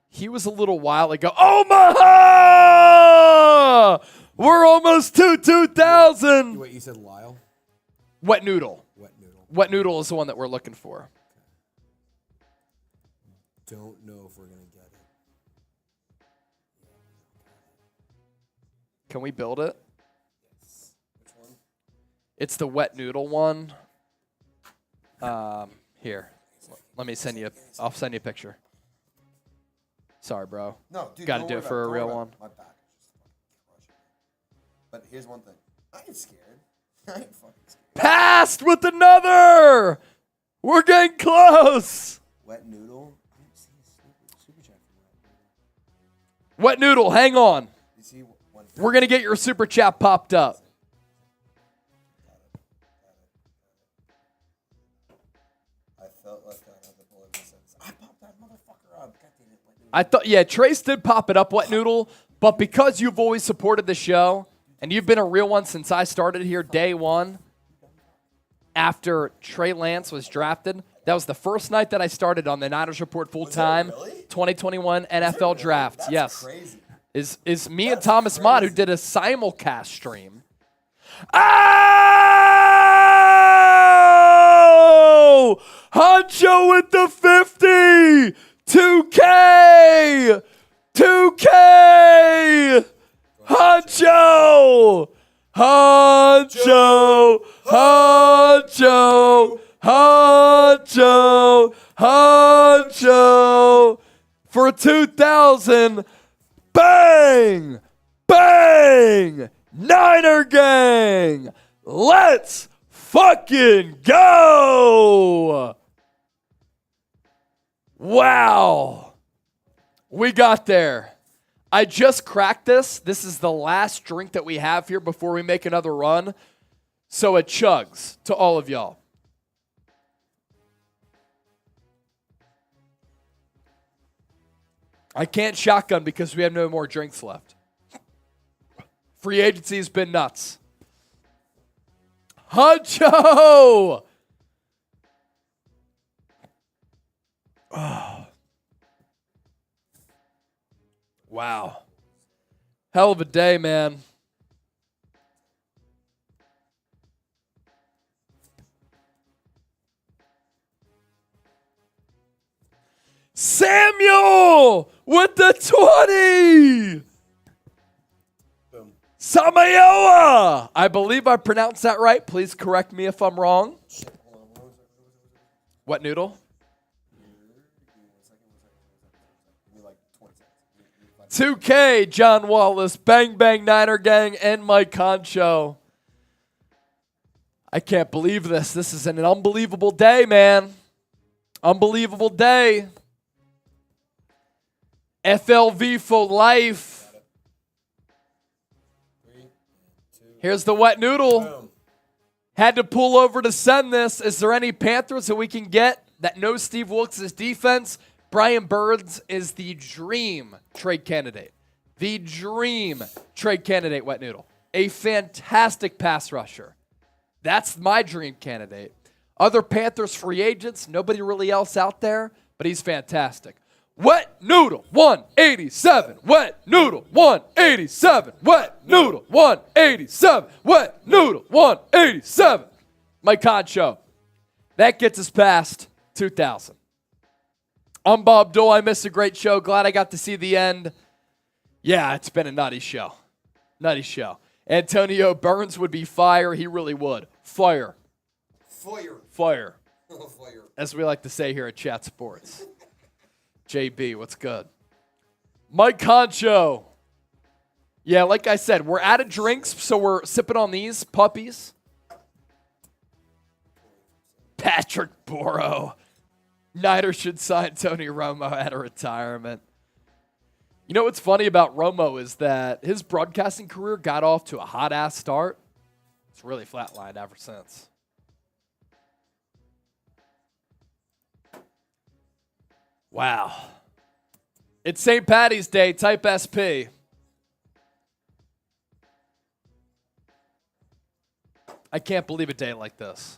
A: He was a little while ago. Omaha! We're almost to 2,000.
B: Wait, you said Lyle?
A: Wet Noodle.
B: Wet Noodle.
A: Wet Noodle is the one that we're looking for.
B: Don't know if we're going to get it.
A: Can we build it?
B: Yes. Which one?
A: It's the Wet Noodle one. Here. Let me send you. I'll send you a picture. Sorry, bro.
E: No, dude.
A: Gotta
E: don't
A: do
E: worry
A: it for
E: about
A: a real
E: don't worry
A: one.
E: about it. My back is just fucking crushing me. But here's one thing. I ain't scared. I ain't fucking scared.
A: Passed with another. We're getting close.
E: Wet Noodle. I don't see a super chat from
A: Wet
E: Wet Noodle.
A: Noodle, hang on.
E: You see one?
A: We're going to get your super chat popped up.
E: I felt like I had to pull it in sense. I popped that motherfucker up. God damn it. Wet Noodle.
A: I thought, yeah, Trace did pop it up, Wet Noodle, but because you've always supported the show and you've been a real one since I started here day one, after Trey Lance was drafted, that was the first night that I started on the Niners Report full time.
E: really?
A: 2021 NFL draft.
E: That's
A: Yes,
E: crazy.
A: is me and Thomas
E: crazy.
A: Mott who did a simulcast stream. Oh! Honcho with the 50! 2K! 2K! Honcho! Honcho! Honcho! Honcho! Honcho! For 2,000. Bang! Bang! Niner gang! Let's fucking go! Wow. We got there. I just cracked this. This is the last drink that we have here before we make another run. So it chugs to all of y'all. I can't shotgun because we have no more drinks left. Free agency has been nuts. Huncho! Oh. Wow. Hell of a day, man. Samuel with the 20!
B: Boom.
A: Samayoa! I believe I pronounced that right. Please correct me if I'm wrong. What noodle?
E: Give me like 20 seconds.
A: 2K, John Wallace, Bang Bang Niner Gang, and Mike Concho. I can't believe this. This is an unbelievable day, man. Unbelievable day. FLV for life. Here's the wet noodle.
B: Boom.
A: Had to pull over to send this. Is there any Panthers that we can get that know Steve Wilkes' defense? Brian Burns is the dream trade candidate. The dream trade candidate, Wet Noodle. A fantastic pass rusher. That's my dream candidate. Other Panthers free agents, nobody really else out there, but he's fantastic. Wet Noodle 187. Wet Noodle 187. Wet Noodle 187. Wet Noodle 187. Mike Concho. That gets us past 2,000. I'm Bob Dole. I missed a great show. Glad I got to see the end. Yeah, it's been a nutty show. Nutty show. Antonio Burns would be fire. He really would. Fire.
E: Fire.
A: Fire.
E: Fire.
A: As we like to say here at Chat Sports. JB, what's good? Mike Concho. Yeah, like I said, we're out of drinks, so we're sipping on these puppies. Patrick Boro. Niners should sign Tony Romo at a retirement. You know what's funny about Romo is that his broadcasting career got off to a hot-ass start. It's really flatlined ever since. Wow. It's St. Patty's Day. Type SP. I can't believe a day like this.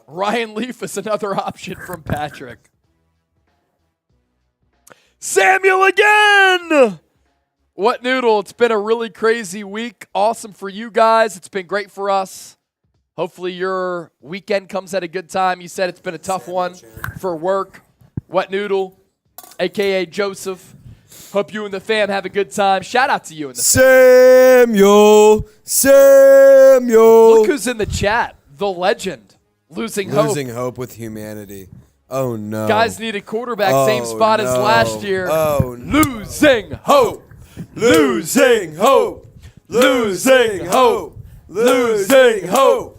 A: Ryan Leaf is another option from Patrick. Samuel again! What noodle? It's been a really crazy week. Awesome for you guys. It's been great for us. Hopefully your weekend comes at a good time. You said it's been a tough one for work. What noodle? A.K.A. Joseph. Hope you and the fam have a good time. Shout out to you and the
B: Samuel.
A: Look who's in the chat. The legend. Losing hope.
B: Losing hope with humanity. Oh, no.
A: Guys need a quarterback. Same spot as last year.
B: Oh, no.
A: Losing hope.
B: Losing hope. Losing hope. Losing hope.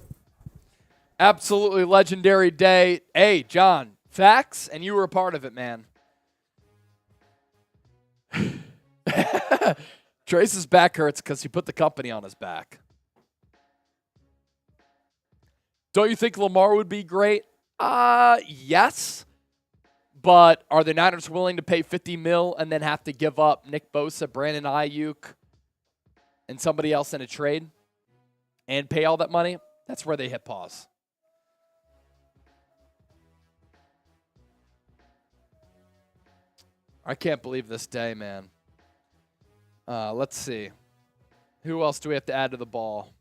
A: Absolutely legendary day. Hey, John, facts, and you were a part of it, man. Trace's back hurts because he put the company on his back. Don't you think Lamar would be great? Yes. But are the Niners willing to pay $50 million and then have to give up Nick Bosa, Brandon Ayuk, and somebody else in a trade and pay all that money? That's where they hit pause. I can't believe this day, man. Let's see. Who else do we have to add to the ball?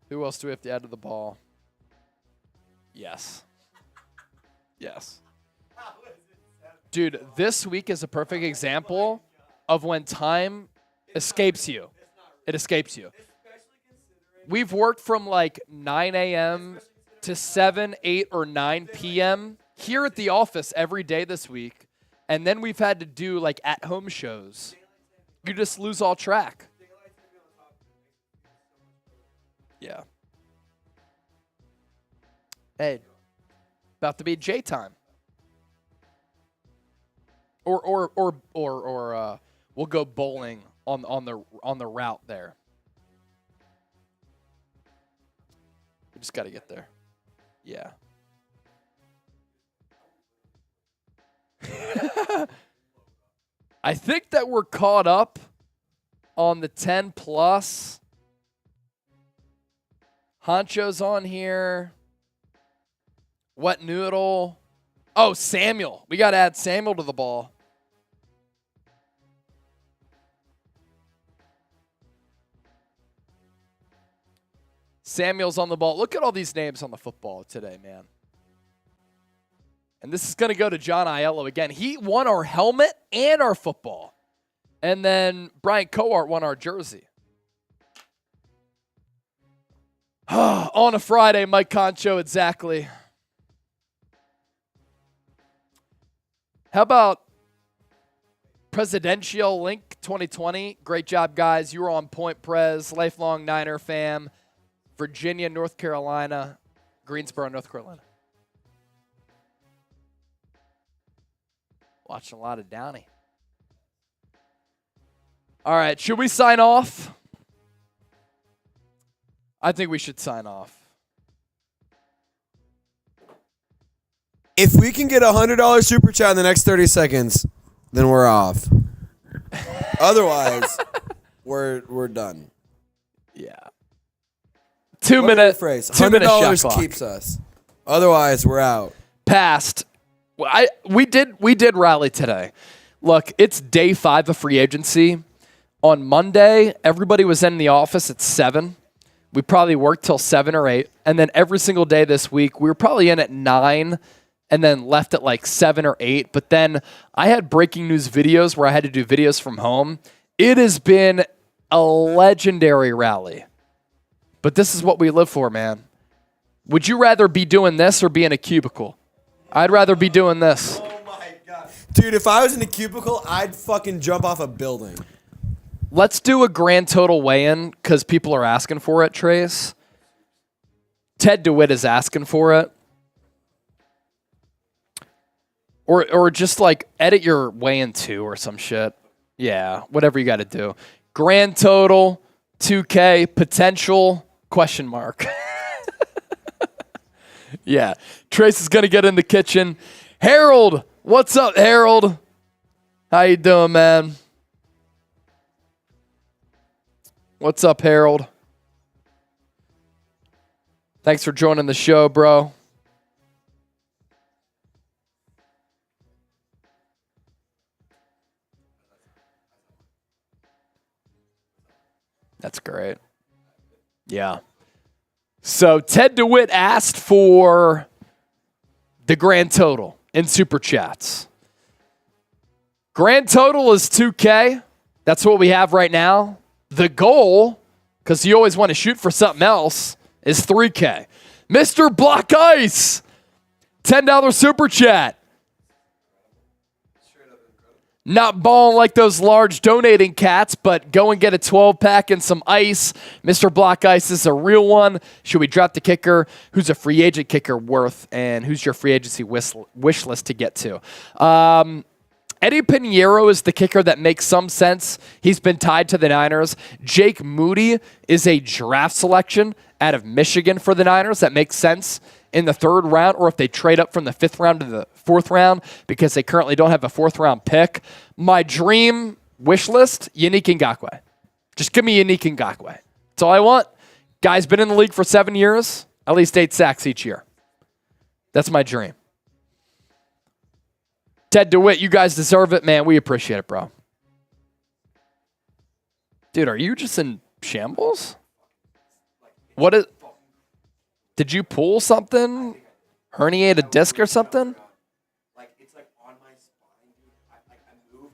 A: Who else do we have to add to the ball? Yes. Yes. Dude, this week is a perfect example of when time escapes you. It escapes you. We've worked from like 9 a.m. to 7, 8, or 9 p.m. here at the office every day this week. And then we've had to do like at-home shows. You just lose all track. Yeah. Hey, about to be J time. Or we'll go bowling on the route there. We just got to get there. Yeah. I think that we're caught up on the 10 plus. Honcho's on here. What noodle? Oh, Samuel. We got to add Samuel to the ball. Samuel's on the ball. Look at all these names on the football today, man. And this is going to go to John Aiello again. He won our helmet and our football. And then Brian Coart won our jersey. On a Friday, Mike Concho, exactly. How about Presidential Link 2020? Great job, guys. You were on point, Prez. Lifelong Niner fam. Virginia, North Carolina. Greensboro, North Carolina. Watching a lot of Downey. All right, should we sign off? I think we should sign off.
B: If we can get a $100 super chat in the next 30 seconds, then we're off. Otherwise, we're done.
A: Yeah. 2 minute phrase. 2 minute shot clock.
B: $100 keeps us. Otherwise, we're out.
A: Passed. We did rally today. Look, it's day 5 of free agency. On Monday, everybody was in the office at 7. We probably worked till 7 or 8. And then every single day this week, we were probably in at 9 and then left at like 7 or 8. But then I had breaking news videos where I had to do videos from home. It has been a legendary rally. But this is what we live for, man. Would you rather be doing this or be in a cubicle? I'd rather be doing this.
B: Oh my God. Dude, if I was in a cubicle, I'd fucking jump off a building.
A: Let's do a grand total weigh-in because people are asking for it, Trace. Ted DeWitt is asking for it. Or just like edit your weigh-in too or some shit. Yeah, whatever you got to do. Grand total, 2K, potential, question mark. Yeah, Trace is going to get in the kitchen. Harold, what's up, Harold? How you doing, man? What's up, Harold? Thanks for joining the show, bro. That's great. Yeah. So Ted DeWitt asked for the grand total in Super Chats. Grand total is 2K. That's what we have right now. The goal, because you always want to shoot for something else, is 3K. Mr. Block Ice, $10 Super Chat. Not balling like those large donating cats, but go and get a 12-pack and some ice. Mr. Block Ice is a real one. Should we draft the kicker? Who's a free agent kicker worth? And who's your free agency wish list to get to? Eddie Pinheiro is the kicker that makes some sense. He's been tied to the Niners. Jake Moody is a draft selection out of Michigan for the Niners. That makes sense in the 3rd round, or if they trade up from the 5th round to the 4th round because they currently don't have a 4th round pick. My dream wish list, Yannick Ngakoue. Just give me Yannick Ngakoue. That's all I want. Guy's been in the league for 7 years, at least 8 sacks each year. That's my dream. Ted DeWitt, you guys deserve it, man. We appreciate it, bro. Dude, are you just in shambles? What is... Did you pull something? Herniate a disc or something?
E: Like, it's like on my spine, dude. I move.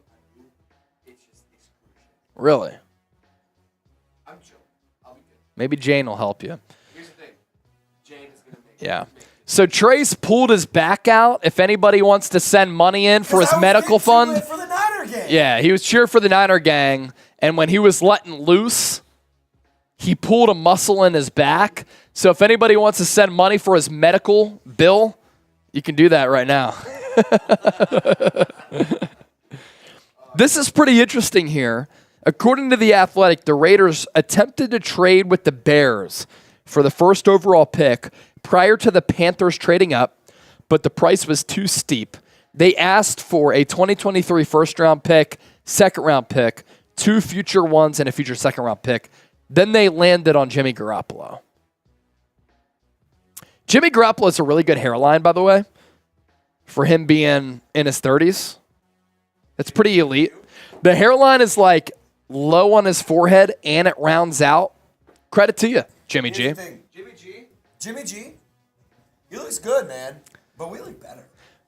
E: It's just excruciating.
A: Really?
E: I'm chill. I'll be good.
A: Maybe Jane will help you.
E: Here's the thing. Jane is going to make
A: Yeah. So Trace pulled his back out. If anybody wants to send money in for his medical fund.
B: For the Niner game.
A: Yeah, he was cheering for the Niner gang. And when he was letting loose, he pulled a muscle in his back. So if anybody wants to send money for his medical bill, you can do that right now. This is pretty interesting here. According to The Athletic, the Raiders attempted to trade with the Bears for the 1st overall pick prior to the Panthers trading up, but the price was too steep. They asked for a 2023 first-round pick, second-round pick, 2 future ones, and a future second-round pick. Then they landed on Jimmy Garoppolo. Jimmy Garoppolo has a really good hairline, by the way, for him being in his 30s. It's pretty elite. The hairline is like low on his forehead, and it rounds out. Credit to you, Jimmy G.
B: Here's the thing. Jimmy G, he looks good, man, but we look better.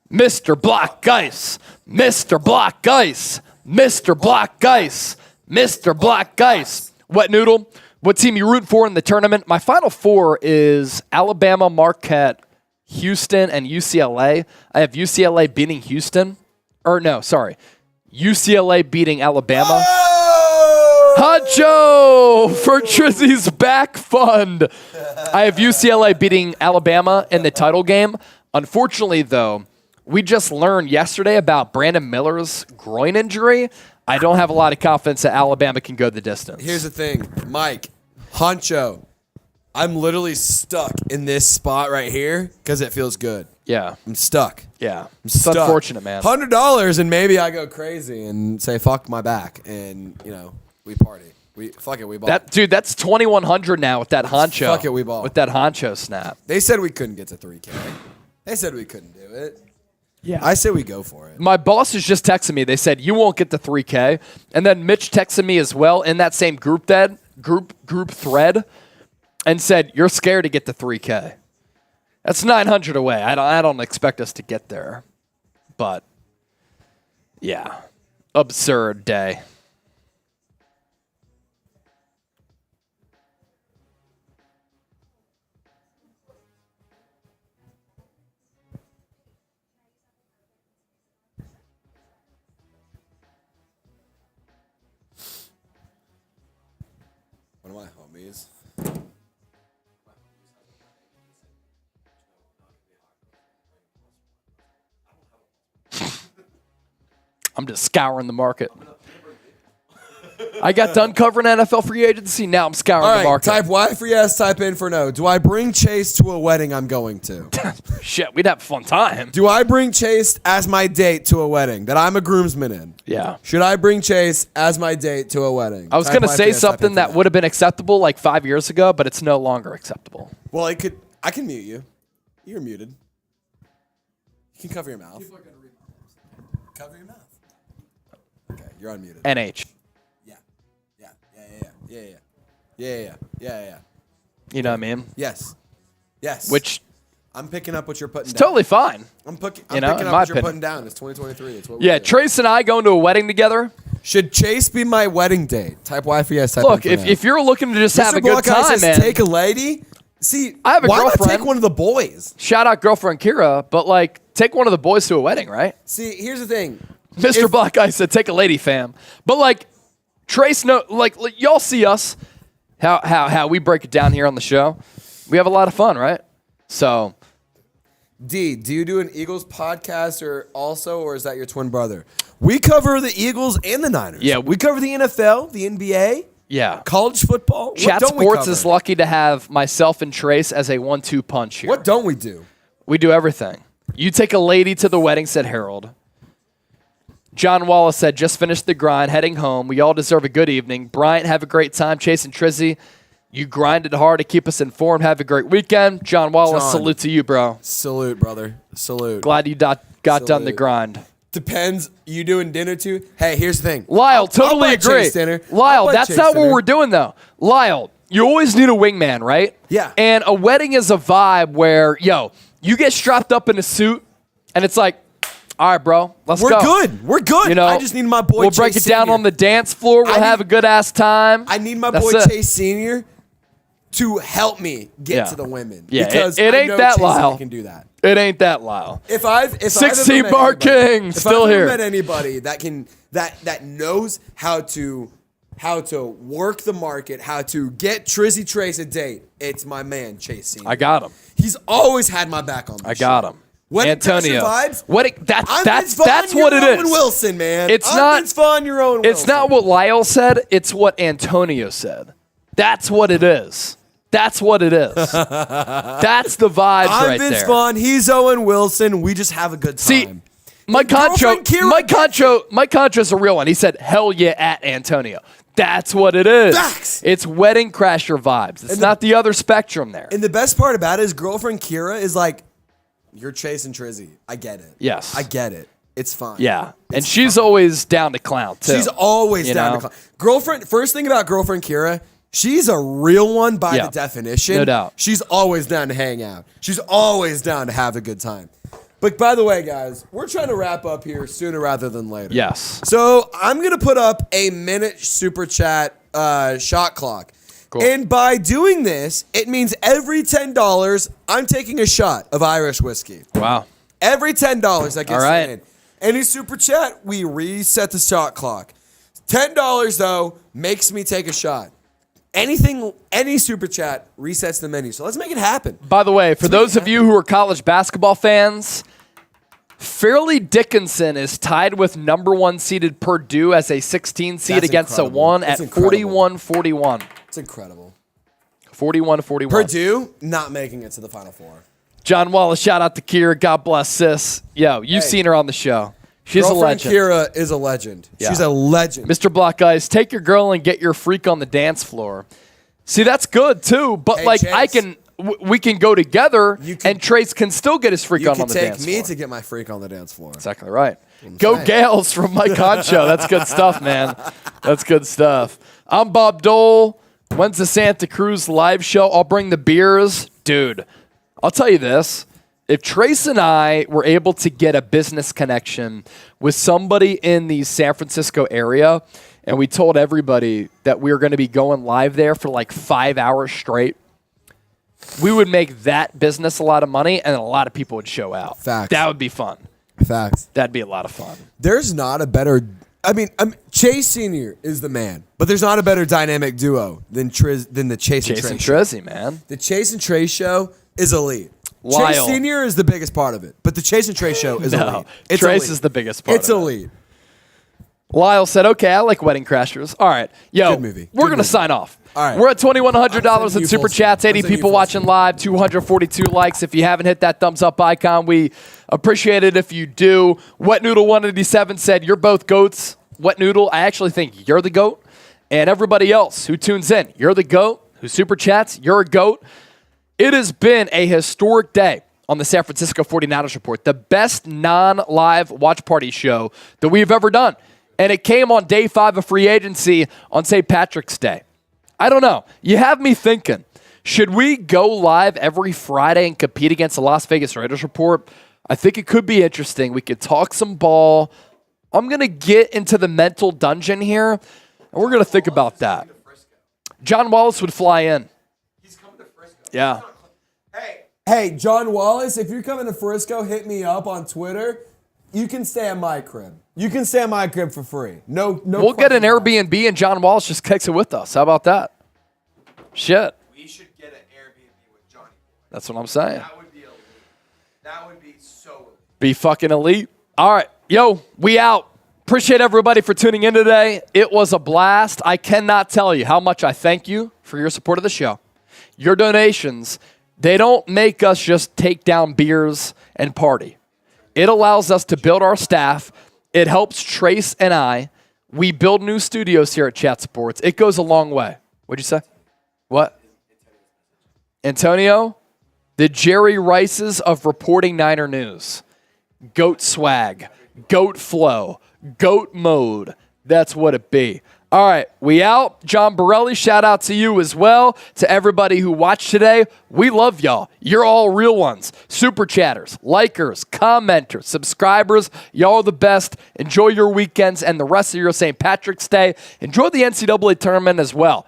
A: Mr. Block Ice, Mr. Block Ice, Mr. Block Ice, Mr. Block Ice. Wet Noodle, what team you root for in the tournament? My final 4 is Alabama, Marquette, Houston, and UCLA. I have UCLA beating Houston. Or no, sorry. UCLA beating Alabama. Hacho for Trizzy's back fund. I have UCLA beating Alabama in the title game. Unfortunately, though, we just learned yesterday about Brandon Miller's groin injury. I don't have a lot of confidence that Alabama can go the distance.
B: Here's the thing, Mike, Honcho, I'm literally stuck in this spot right here because it feels good.
A: Yeah.
B: I'm stuck.
A: Yeah. It's unfortunate, man.
B: $100 and maybe I go crazy and say fuck my back and, you know, we party. We ball.
A: Dude, that's 2,100 now with that honcho.
B: Fuck it, we ball.
A: With that honcho snap.
B: They said we couldn't get to 3K. They said we couldn't do it.
A: Yeah.
B: I say we go for it.
A: My bosses just texted me. They said, you won't get the 3K. And then Mitch texted me as well in that same group thread and said, you're scared to get the 3K. That's 900 away. I don't expect us to get there. But, yeah. Absurd day.
B: One of my homies.
A: I'm just scouring the market. I got done covering NFL free agency. Now I'm scouring
B: All
A: the
B: right,
A: market.
B: type Y for yes, type in for no. Do I bring Chase to a wedding I'm going to?
A: Shit, we'd have a fun time.
B: Do I bring Chase as my date to a wedding that I'm a groomsman in?
A: Yeah.
B: Should I bring Chase as my date to a wedding?
A: I was
B: Type
A: going to
B: Y
A: say
B: for yes, type in
A: something
B: for
A: that
B: no.
A: would have been acceptable like 5 years ago, but it's no longer acceptable.
B: Well, I can mute you. You're muted. You can cover your mouth. Cover your mouth. Okay, you're unmuted.
A: NH.
B: Yeah.
A: You know what I mean?
B: Yes.
A: Which
B: I'm picking up what you're putting
A: is
B: down.
A: totally fine.
B: I'm picking
A: in
B: up
A: my
B: what you're
A: opinion.
B: putting down. It's 2023. It's what we
A: Yeah,
B: do.
A: Trace and I going to a wedding together.
B: Should Chase be my wedding date? Type Y for yes. Type
A: Look,
B: in for no.
A: if you're looking to just have
B: Mr.
A: a good
B: Block Eye
A: time,
B: says,
A: man,
B: take a lady. See,
A: I have a
B: why
A: girlfriend.
B: not take one of the boys?
A: shout out girlfriend Kira, but like take one of the boys to a wedding, right?
B: See, here's the thing.
A: Mr. Black Eye said, take a lady, fam. But like Trace, like y'all see us, how we break it down here on the show. We have a lot of fun, right? So
B: D, do you do an Eagles podcast or is that your twin brother? We cover the Eagles and the Niners.
A: Yeah,
B: we cover the NFL, the NBA,
A: yeah.
B: college football. What
A: Chat
B: don't we
A: Sports
B: cover?
A: is lucky to have myself and Trace as a 1-2 punch here.
B: What don't we do?
A: We do everything. You take a lady to the wedding, said Harold. John Wallace said, just finished the grind, heading home. We all deserve a good evening. Bryant, have a great time. Chase and Trizzy, you grinded hard to keep us informed. Have a great weekend. John Wallace,
B: John.
A: salute to you, bro.
B: Salute, brother. Salute.
A: Glad you got done the
B: Salute.
A: grind.
B: Depends. You doing dinner too? Hey, here's the thing.
A: Lyle, totally
B: buy
A: agree.
B: Chase dinner.
A: Lyle,
B: I'll buy
A: that's
B: Chase
A: not what
B: dinner.
A: we're doing, though. Lyle, you always need a wingman, right?
B: Yeah.
A: And a wedding is a vibe where, you get strapped up in a suit, and it's like, all right, bro, let's
B: We're
A: go.
B: good. We're good.
A: You know,
B: I just need my boy
A: We'll
B: Chase
A: break it down
B: Sr.
A: on the dance floor. We'll have a good-ass time.
B: I need my
A: That's
B: boy
A: it.
B: Chase Sr. to help me get
A: Yeah.
B: to the women.
A: Yeah,
B: because
A: it
B: I
A: ain't
B: know
A: that
B: Chase
A: Lyle.
B: Sr. can do that.
A: It ain't that, Lyle.
B: If I've
A: 16
B: ever
A: Bar
B: met anybody-
A: King,
B: if
A: still
B: I've
A: here.
B: ever met anybody that knows how to work the market, how to get Trizzy Trace a date, it's my man Chase Sr.
A: I got him.
B: He's always had my back on this
A: I got
B: shit.
A: him.
B: Wedding
A: Antonio.
B: Crasher vibes.
A: Wedding,
B: I'm
A: that's
B: Vince Vaughn,
A: what
B: you're
A: it
B: Owen
A: is.
B: Wilson, man.
A: It's
B: I'm
A: not-
B: Vince Vaughn, you're Owen Wilson.
A: It's not what Lyle said. It's what Antonio said. That's what it is. That's what it is. That's the vibes
B: I'm
A: right
B: Vince
A: there.
B: Vaughn. He's Owen Wilson. We just have a good time.
A: See, Mike
B: girlfriend
A: Concho's a real one. He said, hell yeah, at Antonio. That's what it is.
B: Facts.
A: It's wedding crasher vibes. It's not the other spectrum there.
B: And the best part about it is girlfriend Kira is like, you're chasing Trizzy. I get it.
A: Yes.
B: I get it. It's fine.
A: Yeah. And
B: It's
A: she's
B: fine.
A: always down to clown, too.
B: She's always
A: You
B: down
A: know?
B: to clown. Girlfriend, first thing about girlfriend Kira, she's a real one by
A: Yeah.
B: the definition.
A: No doubt.
B: She's always down to hang out. She's always down to have a good time. But by the way, guys, we're trying to wrap up here sooner rather than later.
A: Yes.
B: So I'm going to put up a minute super chat shot clock.
A: Cool.
B: And by doing this, it means every $10, I'm taking a shot of Irish whiskey.
A: Wow.
B: Every $10 that gets
A: All right.
B: in. Any super chat, we reset the shot clock. $10, though, makes me take a shot. Any super chat resets the menu. So let's make it happen.
A: By the way, for those of you who are college basketball fans, Fairleigh Dickinson is tied with number 1 seeded Purdue as a 16 seed
B: That's
A: against
B: incredible.
A: a 1
B: That's
A: at
B: incredible.
A: 41-41.
B: It's incredible.
A: 41-41.
B: Purdue not making it to the Final Four.
A: John Wallace, shout out to Kira. God bless sis. Yo, you've
B: Hey.
A: seen her on the show. She's a
B: Girlfriend
A: legend.
B: Kira is a legend.
A: Yeah.
B: She's a legend.
A: Mr. Block Guys, take your girl and get your freak on the dance floor. See, that's good too, but
B: Hey,
A: like
B: Chase.
A: we can go together
B: You can-
A: and Trace can still get his freak
B: You
A: on
B: can
A: the
B: take
A: dance
B: me
A: floor.
B: to get my freak on the dance floor.
A: Exactly right. Go
B: saying.
A: Gales from Mike Concho. That's good stuff, man. That's good stuff. I'm Bob Dole. When's the Santa Cruz live show? I'll bring the beers. Dude, I'll tell you this. If Trace and I were able to get a business connection with somebody in the San Francisco area, and we told everybody that we were going to be going live there for like 5 hours straight, we would make that business a lot of money, and a lot of people would show out.
B: Facts.
A: That would be fun.
B: Facts.
A: That'd be a lot of fun.
B: There's not a better. I mean, Chase Sr. is the man, but there's not a better dynamic duo than the Chase and
A: Jason
B: Trey show.
A: Trezzy, man.
B: The Chase and Trey show is elite.
A: Lyle.
B: Chase Sr. is the biggest part of it, but the Chase and Trey show is
A: No,
B: elite. It's
A: Trace
B: elite.
A: is the biggest part
B: It's
A: of it.
B: elite.
A: Lyle said, okay, I like Wedding Crashers. All right. Yo,
B: Good movie.
A: we're
B: Good
A: going to
B: movie.
A: sign off.
B: All right.
A: We're at $2,100
B: I'm
A: in
B: sending you
A: Super
B: full
A: Chats,
B: screen.
A: 80
B: I'm sending you
A: people
B: full
A: watching
B: screen.
A: live, 242 likes. If you haven't hit that thumbs up icon, we appreciate it if you do. Wet Noodle 187 said, you're both GOATs. Wet Noodle, I actually think you're the GOAT. And everybody else who tunes in, you're the GOAT. Who Super Chats, you're a GOAT. It has been a historic day on the San Francisco 49ers Report, the best non-live watch party show that we've ever done. And it came on day 5 of free agency on St. Patrick's Day. I don't know. You have me thinking, should we go live every Friday and compete against the Las Vegas Raiders Report? I think it could be interesting. We could talk some ball. I'm going to get into the mental dungeon here, and we're going to think about that. John Wallace would fly in.
E: He's coming to Frisco.
A: Yeah.
B: Hey, John Wallace, if you're coming to Frisco, hit me up on Twitter. You can stay at my crib. You can stay at my crib for free. No.
A: We'll get an
B: questions asked.
A: Airbnb and John Wallace just kicks it with us. How about that? Shit.
E: We should get an Airbnb with Johnny.
A: That's what I'm saying.
E: That would be elite. That would be so elite.
A: Be fucking elite. All right. Yo, we out. Appreciate everybody for tuning in today. It was a blast. I cannot tell you how much I thank you for your support of the show. Your donations, they don't make us just take down beers and party. It allows us to build our staff. It helps Trace and I. We build new studios here at Chat Sports. It goes a long way. What'd you say? What? Antonio? The Jerry Rices of reporting Niner news. GOAT swag. GOAT flow. GOAT mode. That's what it be. All right, we out. John Borelli, shout out to you as well. To everybody who watched today, we love y'all. You're all real ones. Super chatters, likers, commenters, subscribers. Y'all are the best. Enjoy your weekends and the rest of your St. Patrick's Day. Enjoy the NCAA tournament as well.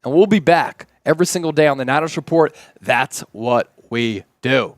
A: And we'll be back every single day on the Niners Report. That's what we do.